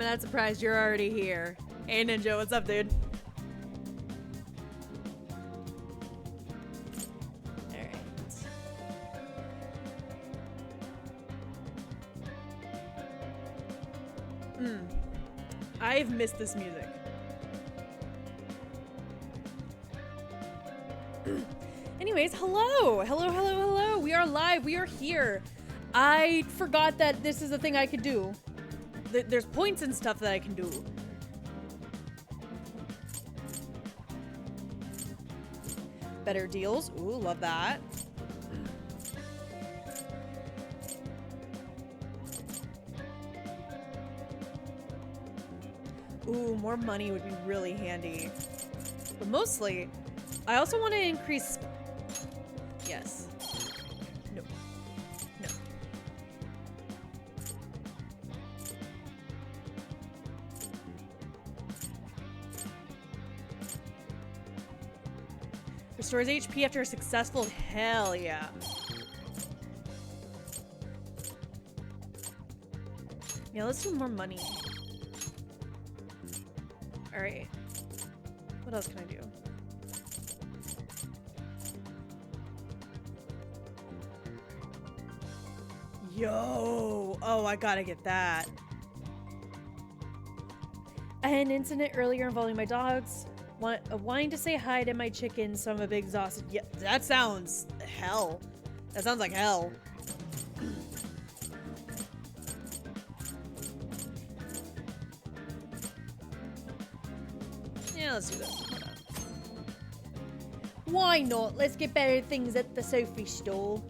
not surprised you're already here. Hey, Ninja, what's up, dude? Alright. I've missed this music. Anyways, hello! Hello, hello, hello! We are live, we are here. I forgot that this is a thing I could do. There's points and stuff that I can do. Better deals. Ooh, love that. Ooh, more money would be really handy. But mostly, I also want to increase... Yes. No. No. Restores HP after a successful... Hell yeah. Yeah, let's do more money. Alright. What else can I do? Yo! Oh, I gotta get that. I had an incident earlier involving my dogs. Wanting to say hi to my chickens, so I'm a bit exhausted. Yeah, that sounds hell. That sounds like hell. Yeah, let's do this. Why not? Let's get better things at the Sophie store.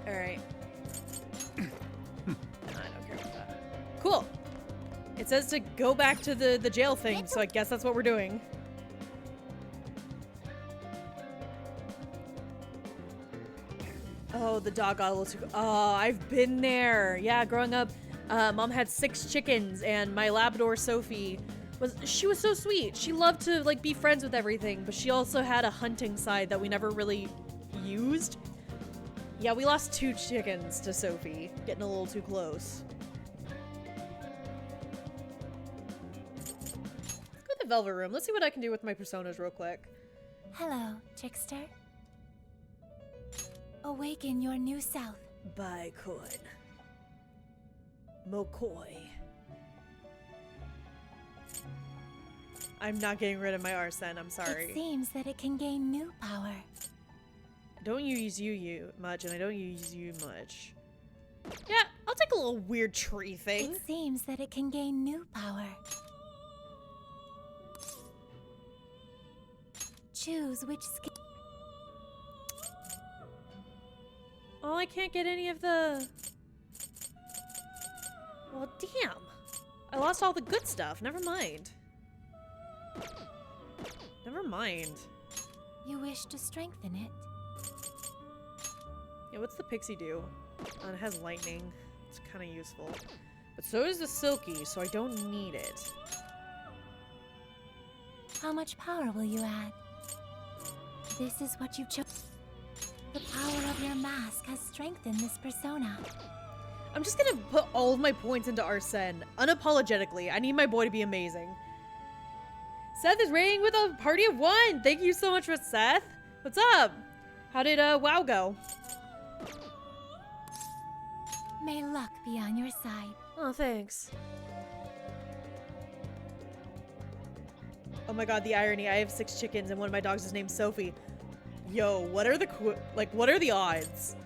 Alright. I don't care about that. Cool. It says to go back to the jail thing, so I guess that's what we're doing. Oh, the dog got a little too... Oh, I've been there. Yeah, growing up, Mom had 6 chickens, and my Labrador, Sophie, she was so sweet. She loved to, like, be friends with everything, but she also had a hunting side that we never really used. Yeah, we lost 2 chickens to Sophie, getting a little too close. Let's go to the Velvet Room. Let's see what I can do with my personas real quick. Hello, trickster. Awaken your new self. Baikun. Mokoi. I'm not getting rid of my Arsene, I'm sorry. It seems that it can gain new power. I don't use you much, and I don't use you much. Yeah, I'll take a little weird tree thing. It seems that it can gain new power. Choose which skill. Oh, I can't get any of the... Well, damn. I lost all the good stuff. Never mind. Never mind. You wish to strengthen it. Yeah, what's the pixie do? It has lightning. It's kind of useful. But so is the silky, so I don't need it. How much power will you add? This is what you chose. The power of your mask has strengthened this persona. I'm just gonna put all of my points into Arsene. Unapologetically. I need my boy to be amazing. Seth is raiding with a party of 1! Thank you so much for Seth. What's up? How did WoW go? May luck be on your side. Oh, thanks. Oh my god, the irony. I have 6 chickens and one of my dogs is named Sophie. Yo, what are the what are the odds?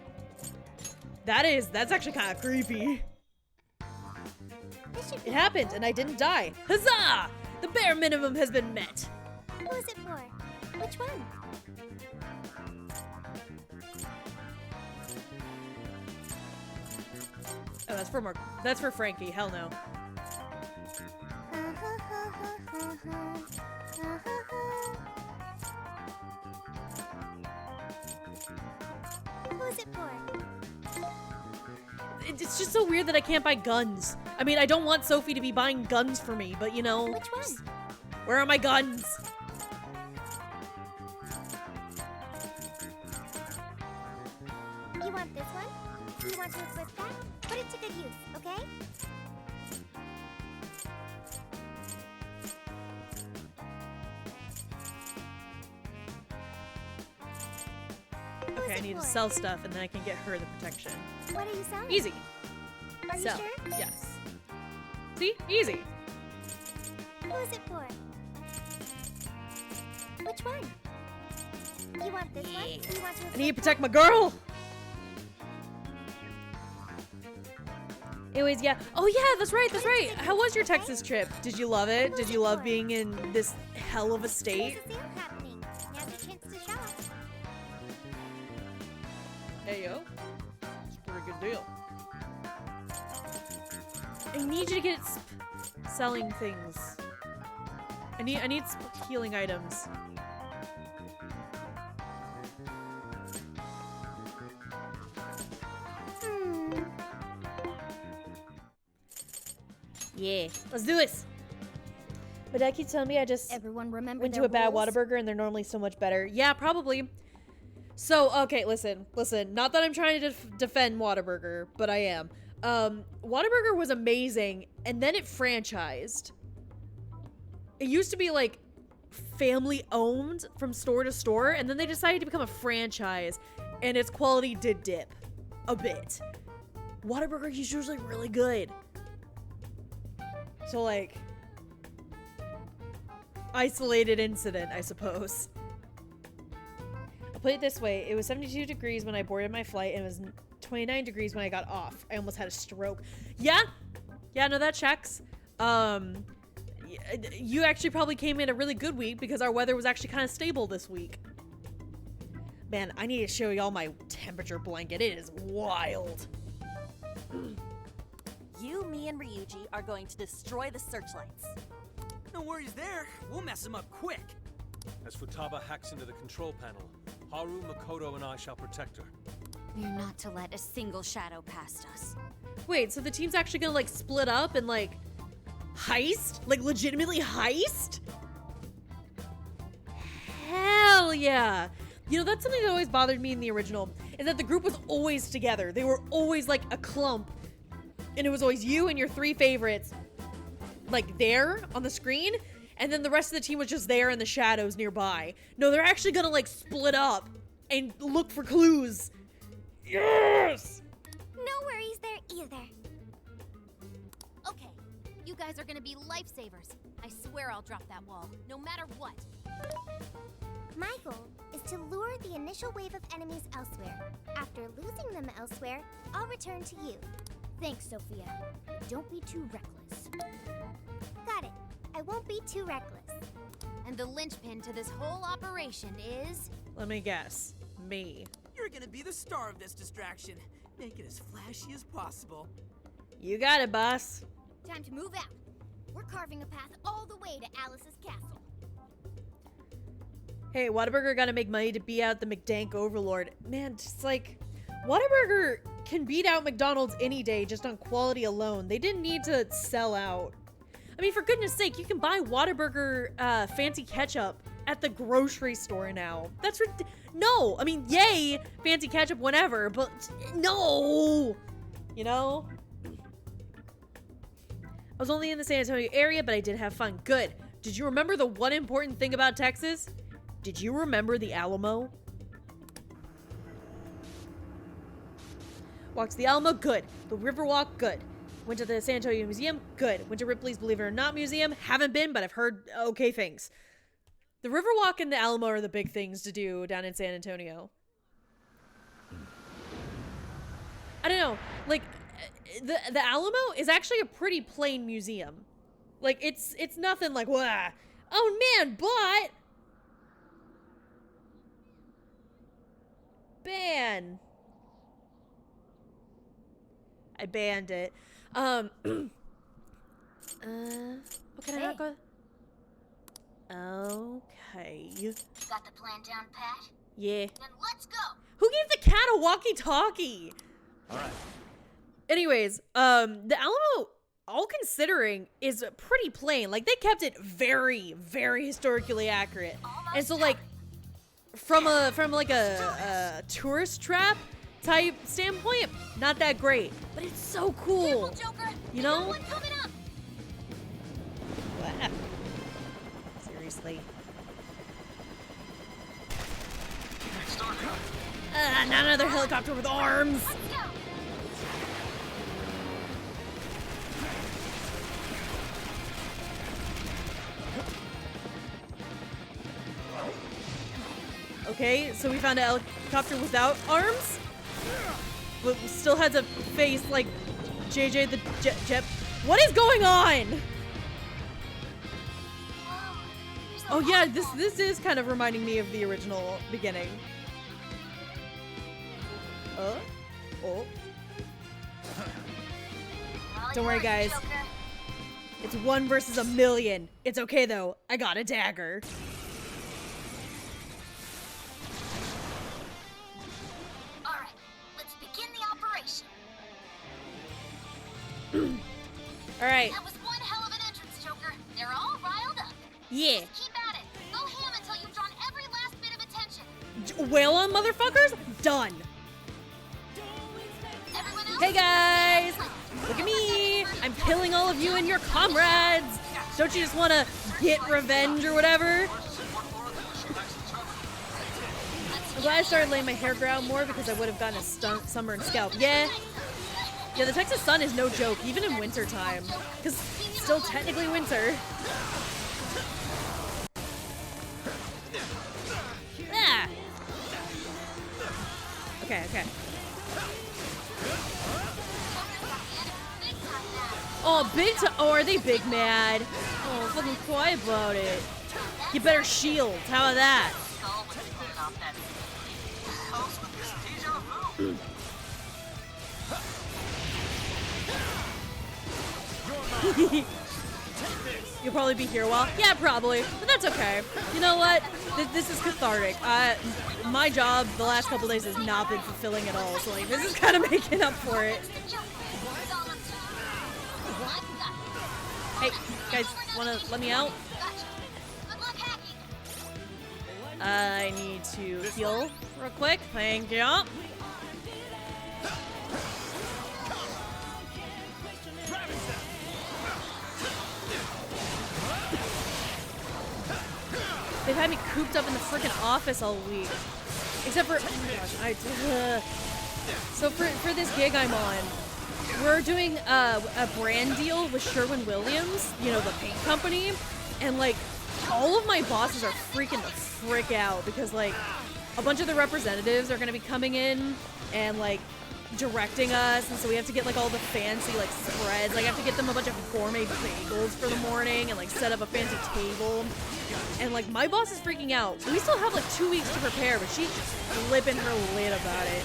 That's actually kind of creepy. It happened and I didn't die. Huzzah! The bare minimum has been met. Who is it for? Which one? Oh, that's for Frankie. Hell no. Who is it for? It's just so weird that I can't buy guns. I mean, I don't want Sophie to be buying guns for me, but you know. Which one? Where are my guns? You want this one? You want to equip that? Put it to good use, okay? Okay, I it need to for? sell stuff and then I can get her the protection. What are you selling? Easy. Are you Sell. sure? Yes. See? Easy. Who is it for? Which one? You want this one? Do you want to I need to protect my girl. Anyways, yeah. Oh yeah, that's right, that's right. How was your Texas trip? Did you love it? Did you love being in this hell of a state? There's a sale happening. Now's your chance to shop. Hey yo, it's a pretty good deal. I need you to get selling things. I need healing items. Yeah, let's do this. But dad keeps telling me I just Everyone remember went to their a bad rules? Whataburger and they're normally so much better. Yeah, probably. So, okay, listen. Not that I'm trying to defend Whataburger, but I am. Whataburger was amazing, and then it franchised. It used to be, like, family-owned from store to store, and then they decided to become a franchise, and its quality did dip a bit. Whataburger is usually really good. So, like, isolated incident, I suppose. I'll put it this way. It was 72 degrees when I boarded my flight, and it was 29 degrees when I got off. I almost had a stroke. Yeah, no, that checks. You actually probably came in a really good week because our weather was actually kind of stable this week. Man, I need to show y'all my temperature blanket. It is wild. You, me, and Ryuji are going to destroy the searchlights. No worries there. We'll mess him up quick. As Futaba hacks into the control panel, Haru, Makoto, and I shall protect her. We're not to let a single shadow past us. Wait, so the team's actually gonna, like, split up and, like, heist? Like, legitimately heist? Hell yeah! You know, that's something that always bothered me in the original, is that the group was always together. They were always, like, a clump. And it was always you and your three favorites, like, there on the screen, and then the rest of the team was just there in the shadows nearby. No, they're actually gonna, like, split up and look for clues. Yes! No worries there either. Okay, you guys are gonna be lifesavers. I swear I'll drop that wall, no matter what. My goal is to lure the initial wave of enemies elsewhere. After losing them elsewhere, I'll return to you. Thanks, Sophia. Don't be too reckless. Got it. I won't be too reckless. And the linchpin to this whole operation is... Let me guess. Me. You're gonna be the star of this distraction. Make it as flashy as possible. You got it, boss. Time to move out. We're carving a path all the way to Alice's castle. Hey, Whataburger gotta make money to beat out the McDank Overlord. Man, just like, Whataburger can beat out McDonald's any day just on quality alone. They didn't need to sell out. I mean, for goodness sake, you can buy Whataburger fancy ketchup at the grocery store now. That's no, I mean, yay, fancy ketchup whenever, but no, you know? I was only in the San Antonio area, but I did have fun. Good. Did you remember the one important thing about Texas? Did you remember the Alamo? Walked to the Alamo? Good. The Riverwalk? Good. Went to the San Antonio Museum? Good. Went to Ripley's Believe It or Not Museum? Haven't been, but I've heard okay things. The Riverwalk and the Alamo are the big things to do down in San Antonio. I don't know. Like, the Alamo is actually a pretty plain museum. Like, it's nothing like, wah. Oh man, but... Ban. I banned it. What can I not go? Okay. Got the plan down, Pat? Yeah. Then let's go! Who gave the cat a walkie-talkie? All right. Anyways, the Alamo, all considering, is pretty plain. Like, they kept it very, very historically accurate. And so, like, from a tourist trap type standpoint, not that great. But it's so cool. Joker! You know? One coming up! Wow. Seriously. not another helicopter with arms. Okay, so we found a helicopter without arms, but still has a face like JJ the Jet. What is going on? Oh yeah, this is kind of reminding me of the original beginning. Oh. Don't worry, guys. It's 1 versus 1,000,000. It's okay though. I got a dagger. Alright, let's begin the operation. Alright. That was one hell of an entrance, Joker. They're all riled up. Yeah. Keep at it. Go ham until you've drawn every last bit of attention. Wail on motherfuckers? Done. Everyone else, Hey guys! Look at me! I'm killing all of you and your comrades! Don't you just want to get revenge or whatever? I'm glad I started letting my hair grow more because I would have gotten a summer and scalp. Yeah, the Texas sun is no joke, even in winter time. Because it's still technically winter. Ah! Okay. Oh, oh, are they big mad? Oh, fucking quiet about it. You better shield. How about that? You'll probably be here a while. Yeah, probably. But that's okay. You know what? This is cathartic. My job the last couple days has not been fulfilling at all. So, like, this is kind of making up for it. Hey, guys, wanna let me out? I need to heal real quick. Thank you. They've had me cooped up in the freaking office all week. Except for, oh my gosh, so for this gig I'm on, we're doing a brand deal with Sherwin-Williams, you know, the paint company, and like all of my bosses are freaking the frick out because like a bunch of the representatives are gonna be coming in and like directing us, and so we have to get like all the fancy like spreads. Like I have to get them a bunch of gourmet bagels for the morning and like set up a fancy table. And like my boss is freaking out. We still have like 2 weeks to prepare, but she's just flipping her lid about it.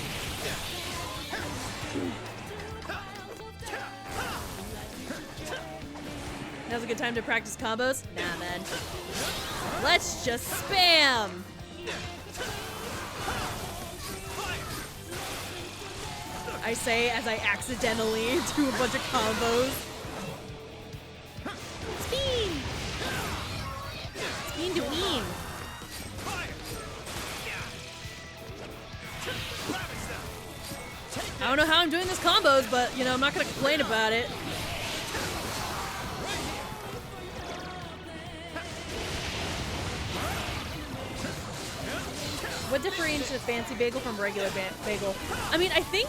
Now's a good time to practice combos? Nah, man. Let's just spam! I say as I accidentally do a bunch of combos. Spin! Spin to win! I don't know how I'm doing this combos, but, you know, I'm not gonna complain about it. What differentiates a fancy bagel from regular bagel? I mean, I think,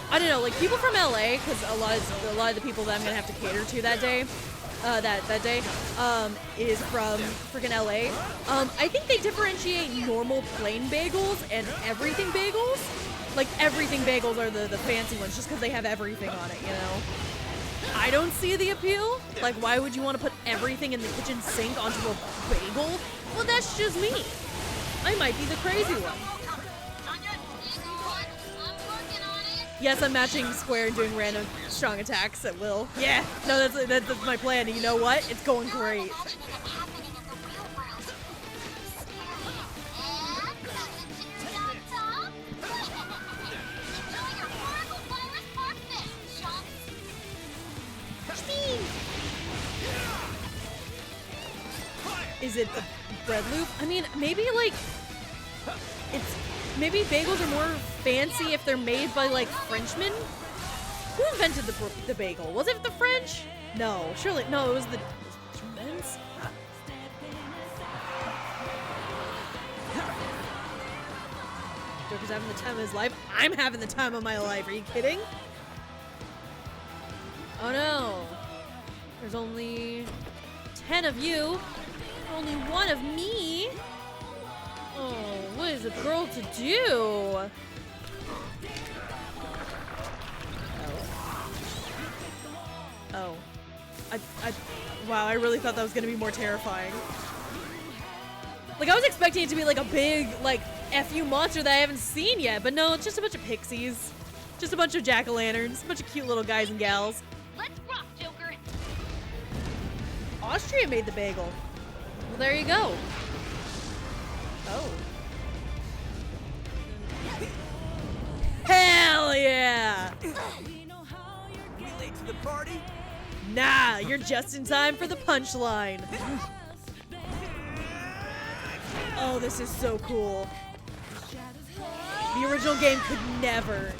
I don't know, like people from LA, because a lot of the people that I'm gonna have to cater to that day, is from freaking LA. I think they differentiate normal plain bagels and everything bagels. Like everything bagels are the fancy ones, just because they have everything on it, you know. I don't see the appeal. Like, why would you want to put everything in the kitchen sink onto a bagel? Well, that's just me. I might be the crazy one. Yes, I'm matching Square and doing random strong attacks at will. Yeah, no, that's my plan. And you know what? It's going great. Is it the bread loop? I mean, maybe like maybe bagels are more fancy if they're made by like Frenchmen. Who invented the bagel? Was it the French? No, surely no. It was the Germans. Joker's having the time of his life. I'm having the time of my life. Are you kidding? Oh no. There's only 10 of you. Only one of me. Oh, what is a girl to do? Oh. Wow, I really thought that was gonna be more terrifying. Like, I was expecting it to be like a big, like, FU monster that I haven't seen yet, but no, it's just a bunch of pixies. Just a bunch of jack-o'-lanterns, a bunch of cute little guys and gals. Let's rock, Joker. Austria made the bagel. Well, there you go. Oh. Hell yeah! Late to the party? Nah, you're just in time for the punchline. Oh, this is so cool. The original game could never.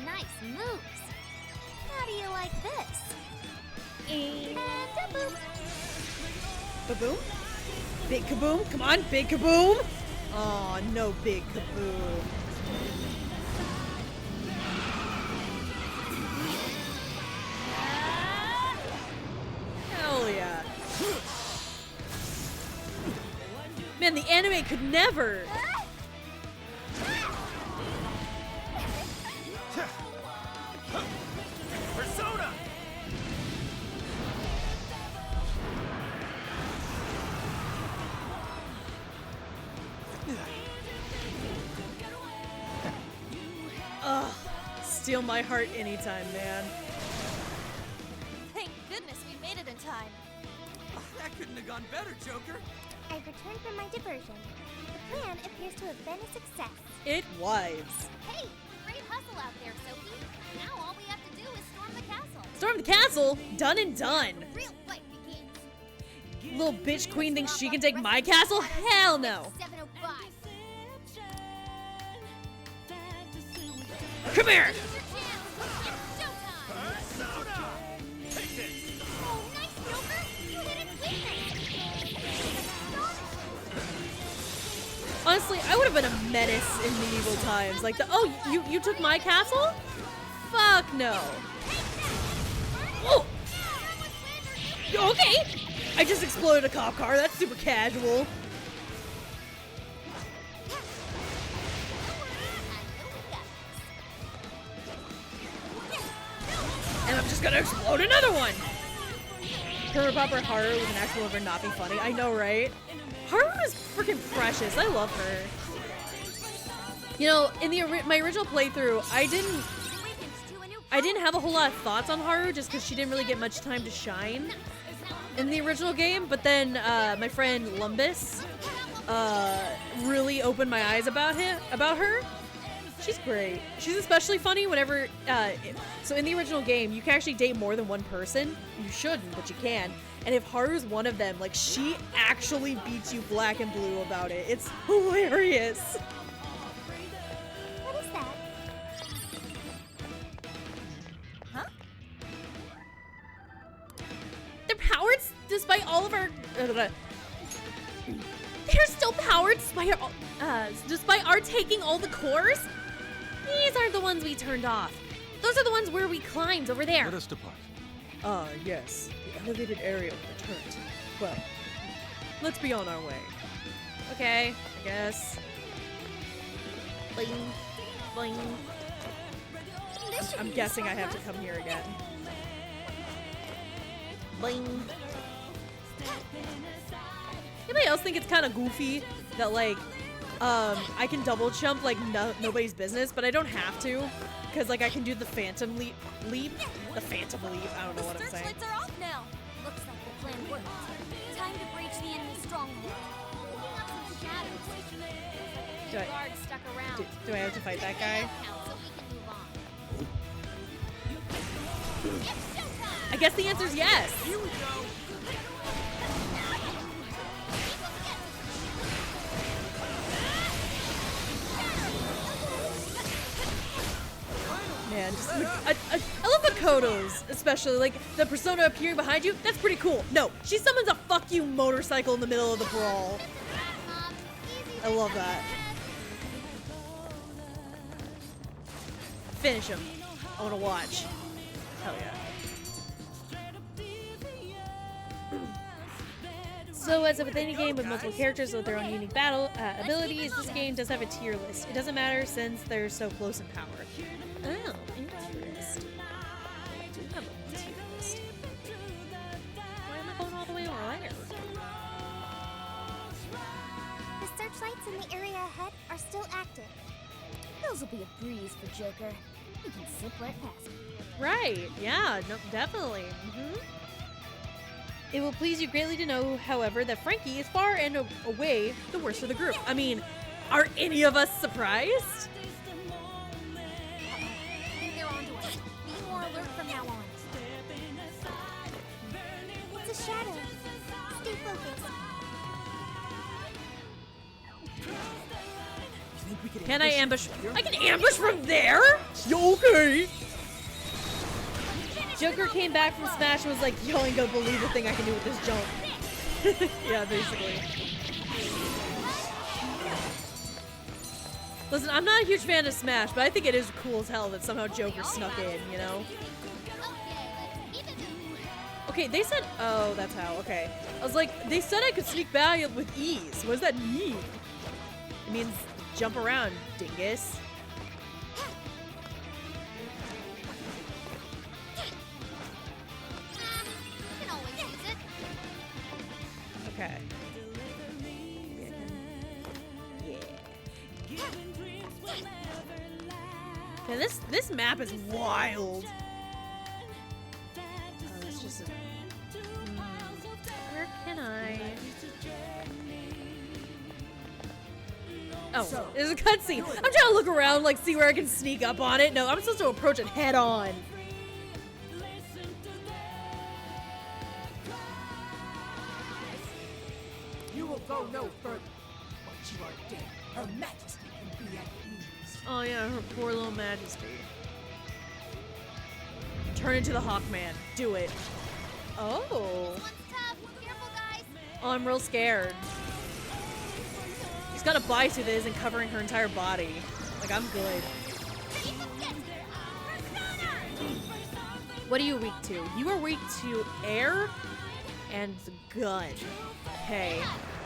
Nice moves. How do you like this? And a boop. Kaboom? Big kaboom? Come on, big kaboom! Oh, no big kaboom. Hell yeah. Man, the anime could never. Persona! Ugh. Steal my heart anytime, man. Thank goodness we made it in time. That couldn't have gone better, Joker. I've returned from my diversion. The plan appears to have been a success. It was. Hey, great hustle out there, Sophie. Now all we have to do is storm the castle. Storm the castle? Done and done. The real fight begins. Little bitch queen thinks she can take my castle? Hell no. 705. Come here. Here's your chance. It's showtime. Persona! Take this! Oh, nice, Joker. You hit its weakness. Honestly, I would have been a menace in medieval times. Like you took my castle? Fuck no. Oh. Okay. I just exploded a cop car. That's super casual. And I'm just gonna explode another one. Her Popper Haru with an actual over not be funny. I know, right? Haru is freaking precious. I love her. You know, in my original playthrough, I didn't have a whole lot of thoughts on Haru just because she didn't really get much time to shine in the original game. But then my friend Lumbus really opened my eyes about her. She's great. She's especially funny whenever. So in the original game, you can actually date more than one person. You shouldn't, but you can. And if Haru's one of them, like, she actually beats you black and blue about it. It's hilarious. What is that? Huh? They're powered despite all of our. They're still powered despite our taking all the cores. These aren't the ones we turned off. Those are the ones where we climbed over there. Let us depart. Ah, yes. The elevated area with the turret. Well, let's be on our way. Okay, I guess. Bling. Bling. I'm guessing I have to come here again. Bling. Anybody else think it's kind of goofy that, like, I can double jump like nobody's business, but I don't have to, because like I can do the phantom leap. The phantom leap. I don't know what I'm saying. Searchlights are off now. Looks like the plan worked. Time to breach the enemy stronghold. Picking up some shadows. Do I- Guards stuck around. Do I have to fight that guy? Count so we can move on. It's showtime! I guess the answer's yes. Here we go. man. Just, I love Makoto's, especially. Like, the persona appearing behind you. That's pretty cool. No, she summons a fuck you motorcycle in the middle of the brawl. I love that. Finish him. I want to watch. Hell yeah. So, as with any game with multiple characters with their own unique battle abilities, this game does have a tier list. It doesn't matter since they're so close in power. Oh, interesting. I do have a tier list. Why am I going all the way over there? The searchlights in the area ahead are still active. Those will be a breeze for Joker. He can zip right past them. Right, yeah, no, definitely. It will please you greatly to know, however, that Frankie is far and away the worst of the group. I mean, are any of us surprised? I think they're onto us. Be more alert from now on. It's a shadow. Stay focused. Can I ambush? I can ambush from there? Okay. Joker came back from Smash and was like, yo, I ain't gonna believe the thing I can do with this jump. Yeah, basically. Listen, I'm not a huge fan of Smash, but I think it is cool as hell that somehow Joker snuck in, you know? Okay, they said, oh, that's how, okay. I was like, they said I could sneak by with ease. What does that mean? It means jump around, dingus. You can always use it. Okay. Yeah. Yeah, this map is wild. Oh, it's just where can I? Oh, there's a cutscene. I'm trying to look around, like, see where I can sneak up on it. No, I'm supposed to approach it head on. You will go no further. Once you are dead, Her Majesty can be at ease. Oh yeah, her poor little majesty. Turn into the Hawkman. Do it. Oh. One's tough. Careful, guys. Oh, I'm real scared. She's got a bite that isn't covering her entire body. Like, I'm good. What are you weak to? You are weak to air and gun. Okay.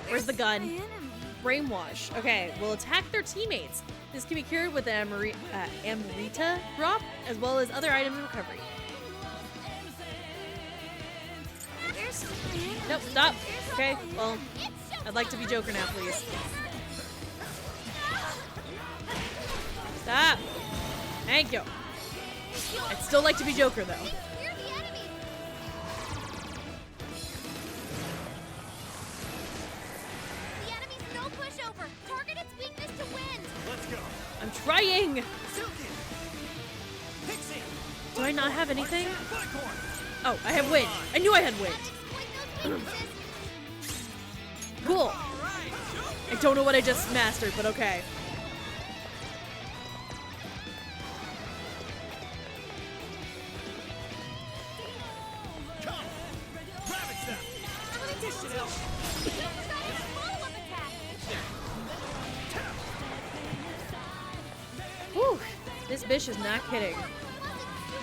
Where's the gun? Brainwash. Okay, will attack their teammates. This can be cured with the Amrita drop, as well as other items in recovery. Nope, stop. Okay, well, I'd like to be Joker now, please. Stop. Thank you. I'd still like to be Joker, though. We're the enemy. The enemy's no pushover. Target its weakness to win. Let's go. I'm trying. Silken! Pixie! Do I not have anything? Buckhorn! Oh, I have wind. I knew I had wind. Exploit those weaknesses. Cool. I don't know what I just mastered, but okay. Come. Ravage them. Follow-up attack. Whew. This bitch is not kidding.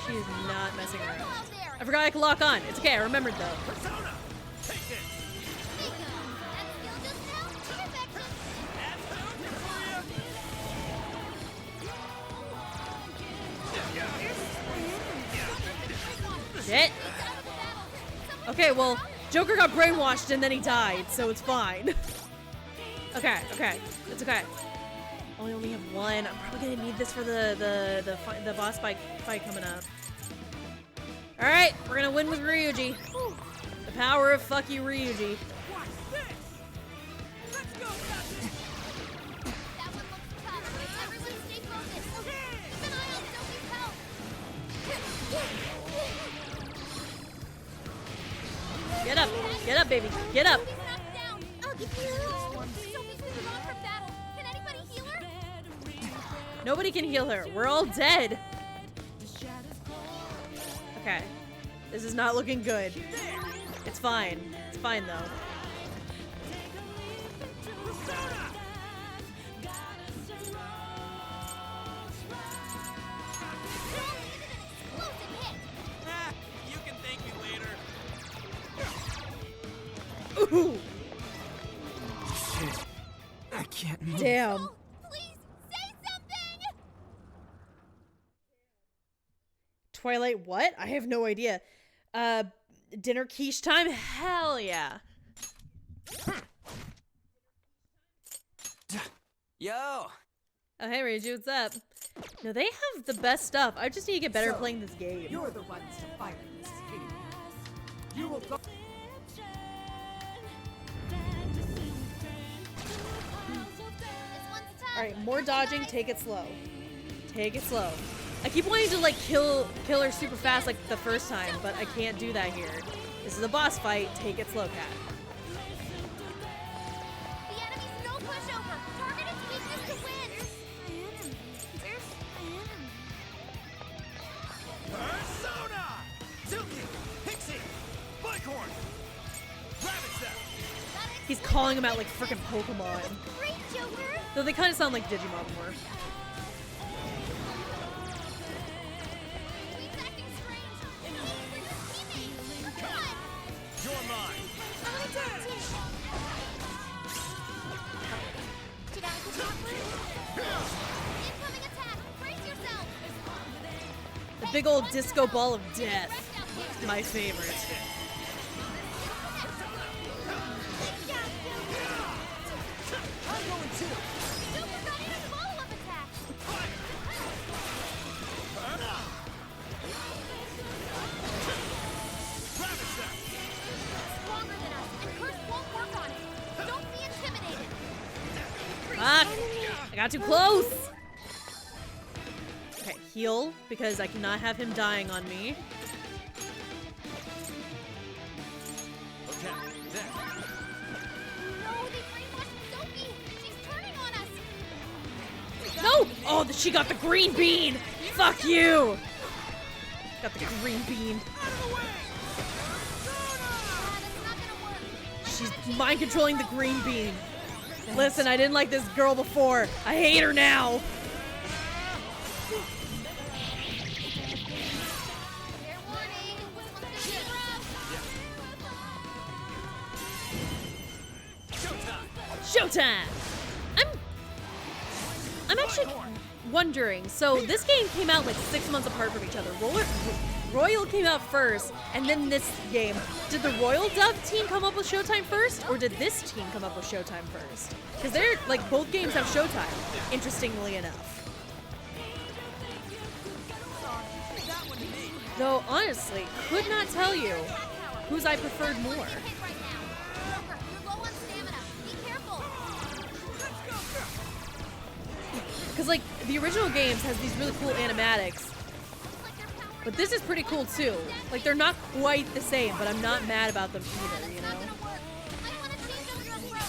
She is not messing around. Out there. I forgot I could lock on. It's okay, I remembered though. Persona. Take it. That skill just now? Perfection. Shit. Okay, well, Joker got brainwashed and then he died, so it's fine. Okay, it's okay. Oh, I only have one. I'm probably gonna need this for the boss fight coming up. All right, we're gonna win with Ryuji. The power of fuck you, Ryuji. Watch this! Let's go, Captain! That one looks tough. Everyone stay focused. Keep an eye on Sophie's health. Get up, baby, get up. Sophie's knocked down. I'll give you Sophie's withdrawn from battle. Can anybody heal her? Nobody can heal her. We're all dead. Okay. This is not looking good. It's fine. It's fine, though. You can thank me later. Ooh! Shit. I can't move. Damn. Please say something! Twilight what? I have no idea. Dinner quiche time? Hell yeah. Yo! Oh, hey, Reiju, what's up? No, they have the best stuff. I just need to get better So, playing this game. You're the ones to fire this kitty. You will go. This one's tough. Alright, more dodging, take it slow. Take it slow. I keep wanting to, like, kill her super fast like the first time, but I can't do that here. This is a boss fight, take it slow, cat. The enemy's no pushover. Target its weakness to win. There's Persona! Silky! Pixie! Buckhorn! Rabbit Step! He's calling them out like freaking Pokemon. great, Joker. Though they kind of sound like Digimon more. He's acting strange. He's teammates. Come on. You're mine! I'm gonna turn too. Did I get that one? Incoming attack. Brace yourself. The big old disco ball of death. My favorite. I'm going too! Super got in a follow-up attack. Rabbit Step! Stronger than us, and Curse won't work on it. Don't be intimidated. Fuck! I got too close! Okay, heal, because I cannot have him dying on me. Okay, there. No, they brainwashed Sophie. She's turning on us. No! Oh, she got the green bean! Fuck you! Got the green bean. That's not gonna work. She's mind controlling the green bean. Listen, I didn't like this girl before. I hate her now. Fair warning. This one's gonna be rough. Showtime! Showtime! I'm actually wondering. So this game came out like 6 months apart from each other. Royal came out first, and then this game. Did the Royal Dove team come up with Showtime first, or did this team come up with Showtime first? Because they're like both games have Showtime. Interestingly enough. Though honestly, could not tell you whose I preferred more. Hit right now. Joker, you're low on stamina. Be careful. Because like the original games has these really cool animatics. Looks like their power But this is pretty cool too. Like they're not quite the same, but I'm not mad about them either, you is not know? gonna work. Might want to change up your approach.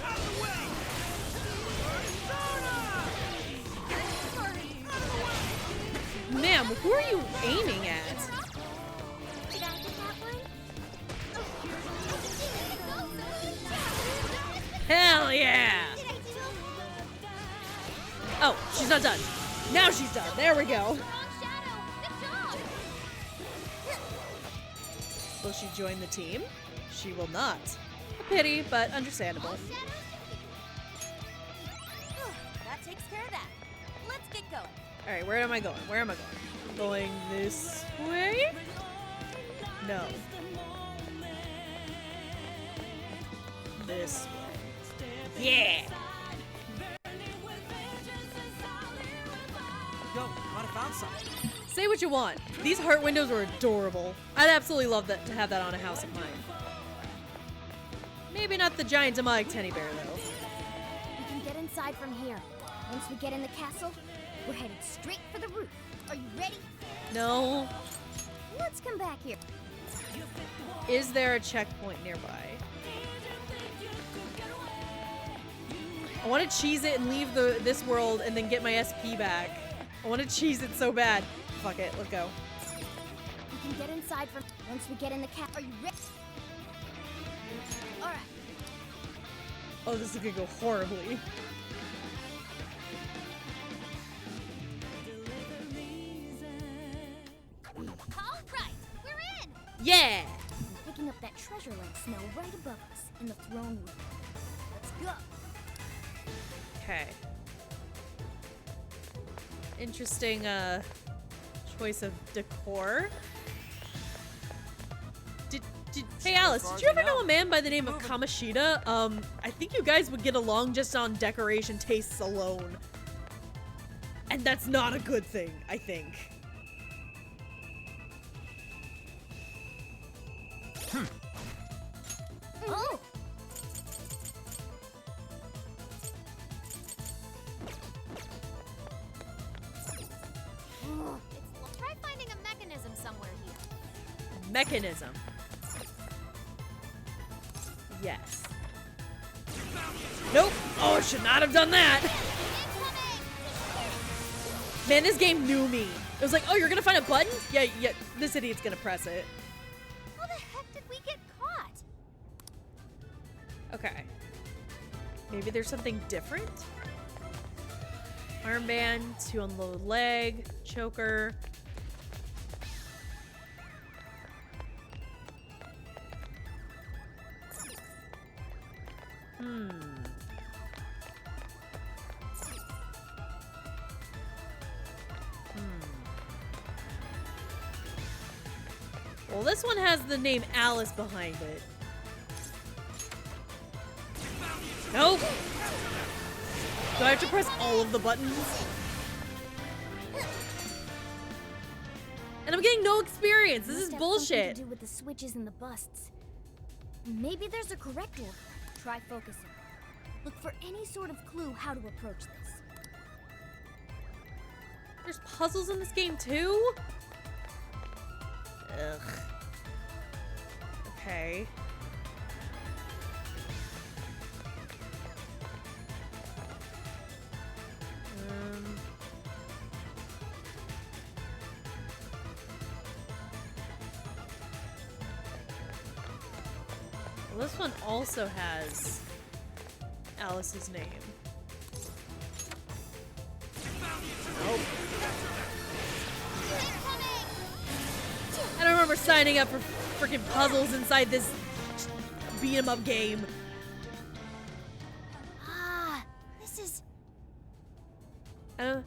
Out of the way! Ma'am, who are you aiming at? Did I get that one? Hell yeah! Did I do? Oh, she's not done. Now she's done. There we go. Wrong shadow. Good job. Will she join the team? She will not. A pity, but understandable. That takes care of that. Let's get going. Alright, where am I going? Where am I going? Going this way? No. This way. Yeah! Yo, might have found something. Say what you want. These heart windows are adorable. I'd absolutely love that to have that on a house of mine. Maybe not the giant demonic teddy bear though. We can get inside from here. Once we get in the castle, we're headed straight for the roof. Are you ready? No. Let's come back here. Is there a checkpoint nearby? I want to cheese it and leave this world and then get my SP back. I want to cheese it so bad. Fuck it, let's go. We can get inside from once we get in the cat. Are you ready? All right. Oh, this is gonna go horribly. All right, we're in. Yeah! We're picking up that treasure-like smell right above us in the throne room. Let's go. Okay. Interesting, choice of decor. Hey Alice, did you ever know a man by the name of Kamoshida? I think you guys would get along just on decoration tastes alone. And that's not a good thing, I think. Oh. Try finding a mechanism somewhere here. Mechanism. Yes. Nope. Oh, I should not have done that. Man, this game knew me. It was like, oh, you're gonna find a button? Yeah, this idiot's gonna press it. How the heck did we get caught? Okay. Maybe there's something different? Armband, to unload leg, choker. Well, this one has the name Alice behind it. Nope. Do I have to press all of the buttons? And I'm getting no experience. This is Must have bullshit. something to do with the switches and the busts. Maybe there's a correct order. Try focusing. Look for any sort of clue how to approach this. There's puzzles in this game too? Ugh. Okay. Well, this one also has Alice's name. Nope. I don't remember signing up for freaking puzzles inside this beat 'em up game. Ah, this is... I don't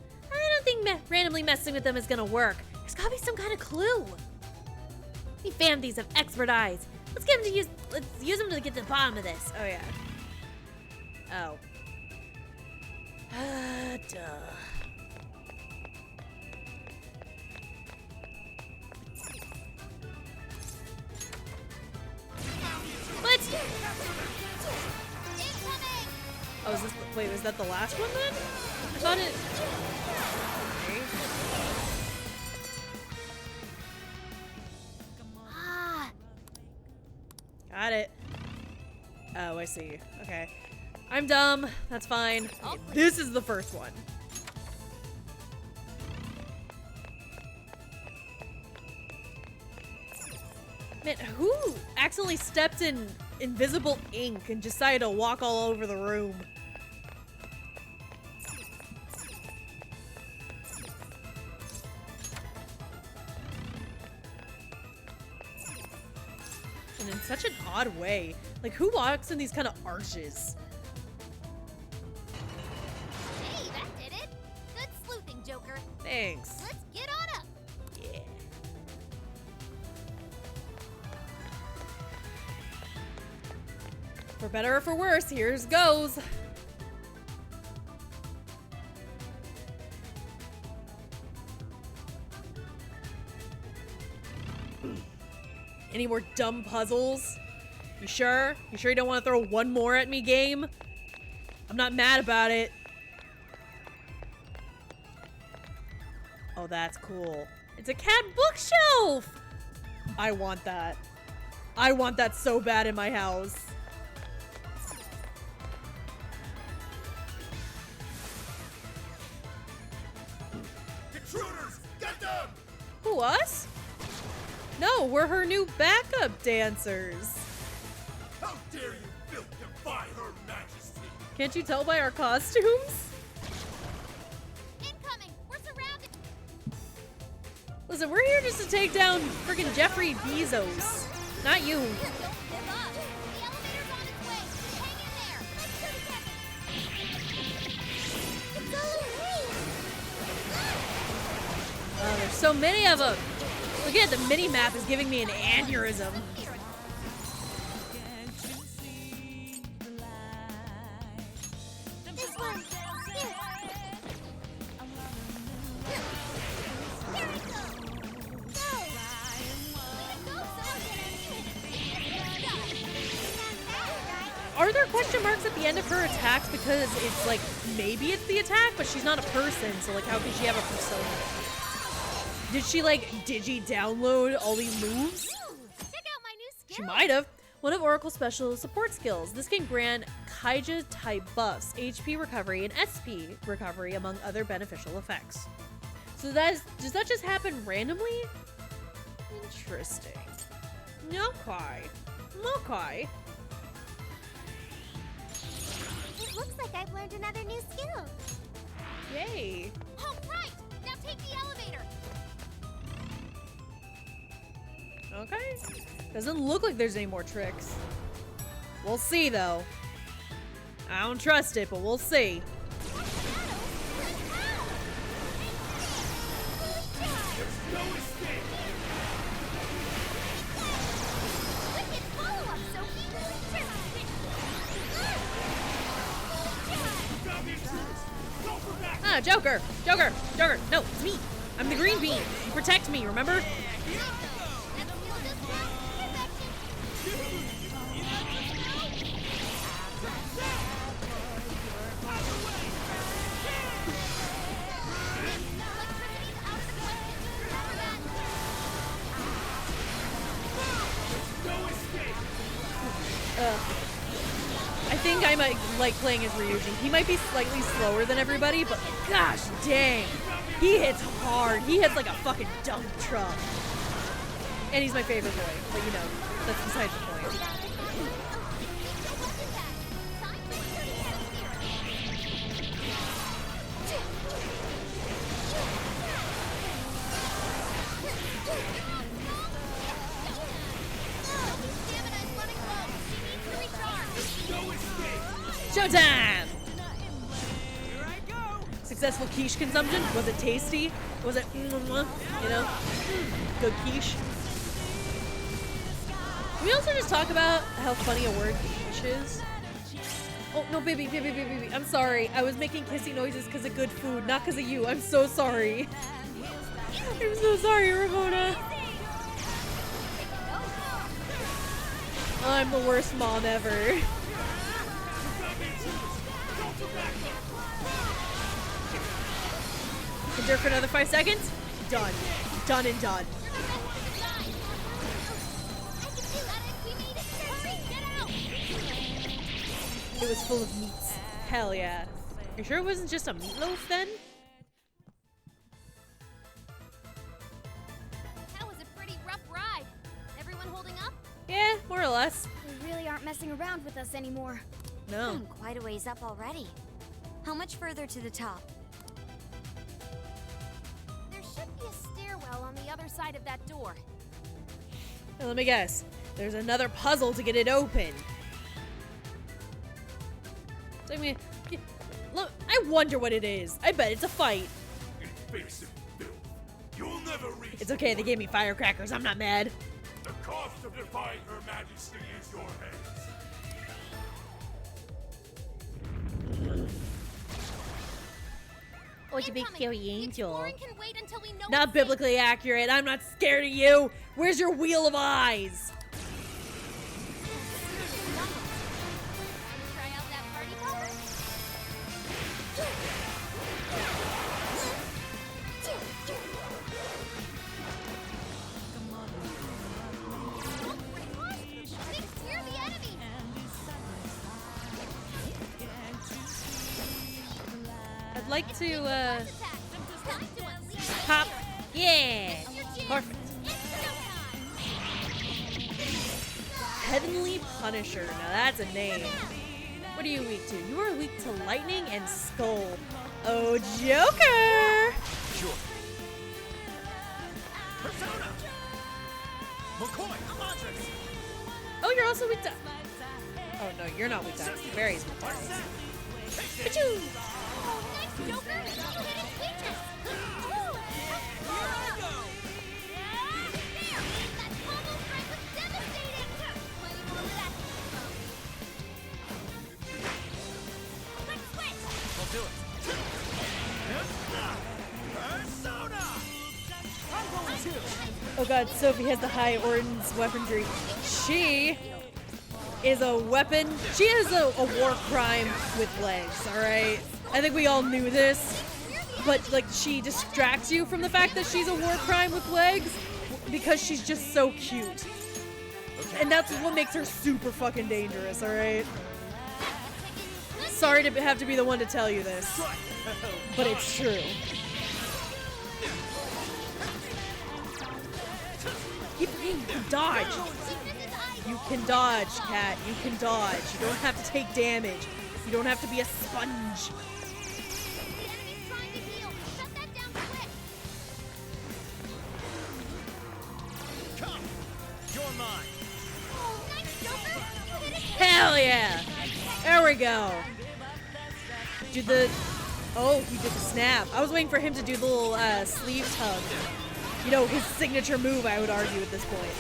think randomly messing with them is gonna work. There's gotta be some kind of clue. We Phanties have expert eyes. Let's use them to get to the bottom of this. Oh yeah. Oh. Duh. What? Oh, is this? Wait, was that the last one then? I thought it. Okay. Ah, Got it. Oh, I see. Okay. I'm dumb. That's fine. Okay, this is the first one. Man, who accidentally stepped in invisible ink and decided to walk all over the room? And in such an odd way. Like, who walks in these kind of arches? hey, that did it. Good sleuthing, Joker. Thanks. Let's get on up. Yeah. For better or for worse, here's goes. Any more dumb puzzles? You sure? You sure you don't want to throw one more at me, game? I'm not mad about it. Oh, that's cool. It's a cat bookshelf! I want that. I want that so bad in my house. Intruders! Get them! Who, us? No, we're her new backup dancers. How dare you filth defy Her Majesty! Can't you tell by our costumes? Incoming! We're surrounded! Listen, we're here just to take down freaking Jeffrey Bezos. Not you. Don't give up! The elevator's on its way! Hang in there! Let's go together! It's all me! Oh, there's so many of them. Look at the mini map is giving me an aneurysm. This one! Here! Here I go! Go! Are there question marks at the end of her attacks because it's like maybe it's the attack, but she's not a person, so like how can she have a persona? Did she like download all these moves? Check out my new skill! She might have. One of Oracle's special support skills. This can grant Kaija type buffs, HP recovery, and SP recovery, among other beneficial effects. So does that just happen randomly? Interesting. Okay. Okay. It looks like I've learned another new skill. Yay. Oh, right! Now take the elevator! Okay. Doesn't look like there's any more tricks. We'll see, though. I don't trust it, but we'll see. No escape! Wicked follow-up, Sophie! Grab the intruders! Go for back! Ah, Joker! Joker! Joker! No, it's me! I'm the green bean! You protect me, remember? I think I might like playing as Ryuji. He might be slightly slower than everybody, but gosh dang, he hits hard. He hits like a fucking dump truck. And he's my favorite boy, but you know, that's besides the point. Showtime! Here I go! Successful quiche consumption? Was it tasty? Was it, you know, good quiche? Can we also just talk about how funny a word quiche is? Oh, no, baby. I'm sorry. I was making kissy noises because of good food, not because of you. I'm so sorry. I'm so sorry, Ramona. I'm the worst mom ever. Endure for another 5 seconds. Done. Done and done. It was full of meats. Hell yeah. You sure it wasn't just a meatloaf then? That was a pretty rough ride. Everyone holding up? Yeah, more or less. They really aren't messing around with us anymore. No. I'm quite a ways up already. How much further to the top? There should be a stairwell on the other side of that door. Hey, let me guess. There's another puzzle to get it open. I mean, look, I wonder what it is. I bet it's a fight. Invasive filth. You'll never reach. It's okay, they gave me firecrackers. I'm not mad. The cost of defying Her Majesty is your heads. Oh, it's a big Incoming. scary The angel. exploring can wait until we know Not it's biblically accurate. I'm not scared of you. Where's your wheel of eyes? Try out that party popper? Think you're the enemy! I'd like to, Attack! Time to unleash Hop. Yeah. Perfect. Heavenly Punisher. Now that's a name. What are you weak to? You are weak to lightning and skull. Oh, Joker! Sure. Persona! McCoy, Montrose! Oh, you're also weak to... Oh, no, you're not weak to ice. Barry's weak to ice. Achoo! Thanks, Joker! You hit his weakness! Oh! Here I go! That combo strike was devastating! Plenty more where that came from. Quick switch! I'll do it. Persona! I'm going too! Oh god, Sophie has the high ordnance weaponry. She is a weapon. She is a war crime with legs, alright? I think we all knew this. But, like, she distracts you from the fact that she's a war crime with legs because she's just so cute. And that's what makes her super fucking dangerous, alright? Sorry to have to be the one to tell you this, but it's true. Keep forgetting you can dodge. You can dodge, Cat. You can dodge. You don't have to take damage. You don't have to be a sponge. The enemy's trying to heal. Shut that down quick. Come! You're mine! Oh, nice, Joker! You hit his Hell yeah! There we go. Do the... Oh, he did the snap. I was waiting for him to do the little sleeve tug. You know, his signature move, I would argue, at this point.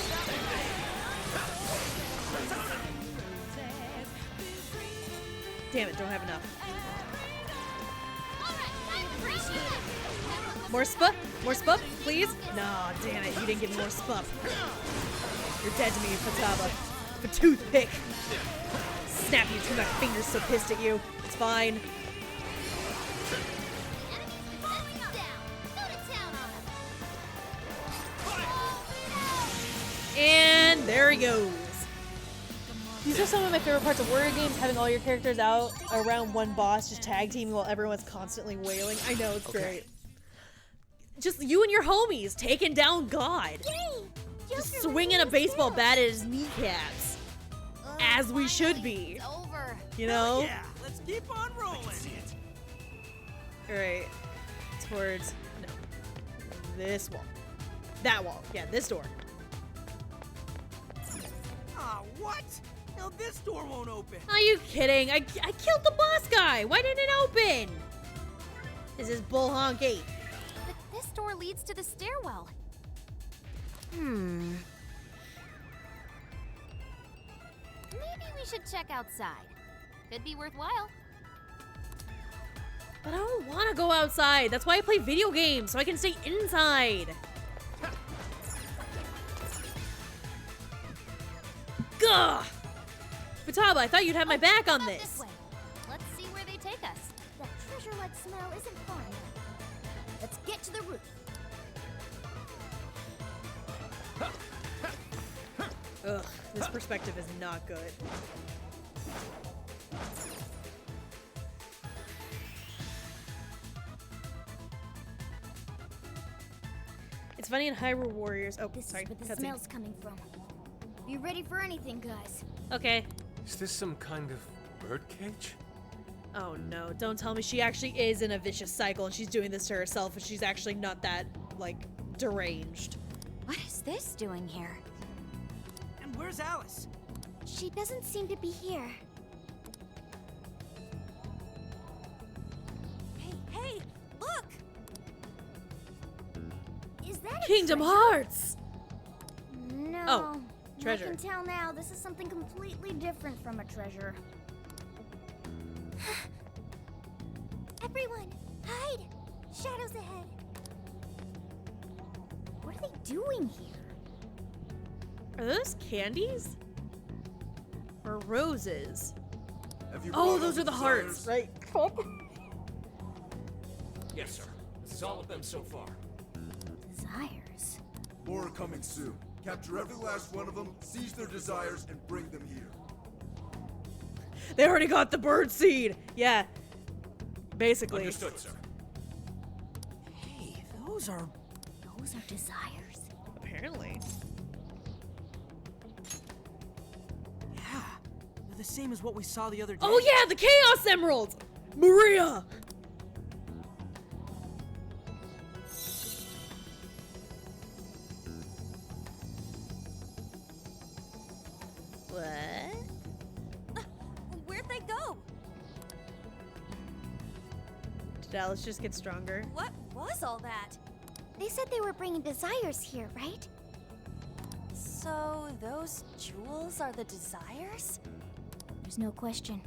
Damn it, don't have enough. More spup? More spup, please? No, damn it, you didn't give me more spup. You're dead to me, Futaba. A toothpick. Snap you through my fingers, so pissed at you. It's fine. And there he goes. These are some of my favorite parts of warrior games, having all your characters out around one boss, just tag teaming while everyone's constantly wailing. I know, it's great. Just you and your homies taking down God. Just swinging a baseball bat at his kneecaps. As we should be. Over. You know? Yeah, let's keep on rolling! Alright. Towards, no. This wall. That wall. Yeah, this door. Ah, what? Now this door won't open. Are you kidding? I killed the boss guy. Why didn't it open? This is Bullhonk 8. But this door leads to the stairwell. Maybe we should check outside. Could be worthwhile. But I don't want to go outside. That's why I play video games, so I can stay inside. Gah! Futaba, I thought you'd have my back on This this. way. Let's see where they take us. That treasure-like smell isn't fun. Let's get to the roof. Ugh, this perspective is not good. It's funny in Hyrule Warriors. Oh, This sorry. is where the cutscene. smell's coming from. Be ready for anything, guys. Okay. Is this some kind of birdcage? Oh no, don't tell me she actually is in a vicious cycle and she's doing this to herself and she's actually not that, like, deranged. What is this doing here? And where's Alice? She doesn't seem to be here. Hey, look! Is that a Kingdom treasure? Hearts! No. Oh, treasure. I can tell now this is something completely different from a treasure. Everyone, hide! Shadows ahead. What are they doing here? Are those candies? Or roses? Have you Oh, brought those all are the hearts, desires? right? Yes, sir. This is all of them so far. Desires. More are coming soon. Capture every last one of them, seize their desires, and bring them here. They already got the bird seed! Yeah. Basically. Understood, sir. Hey, those Those are desires? Apparently. yeah. They're the same as what we saw the other day. Oh yeah, the Chaos Emeralds! Maria! What? Where'd they go? Did Alice just get stronger? What was all that? They said they were bringing desires here, right? So, those jewels are the desires? There's no question.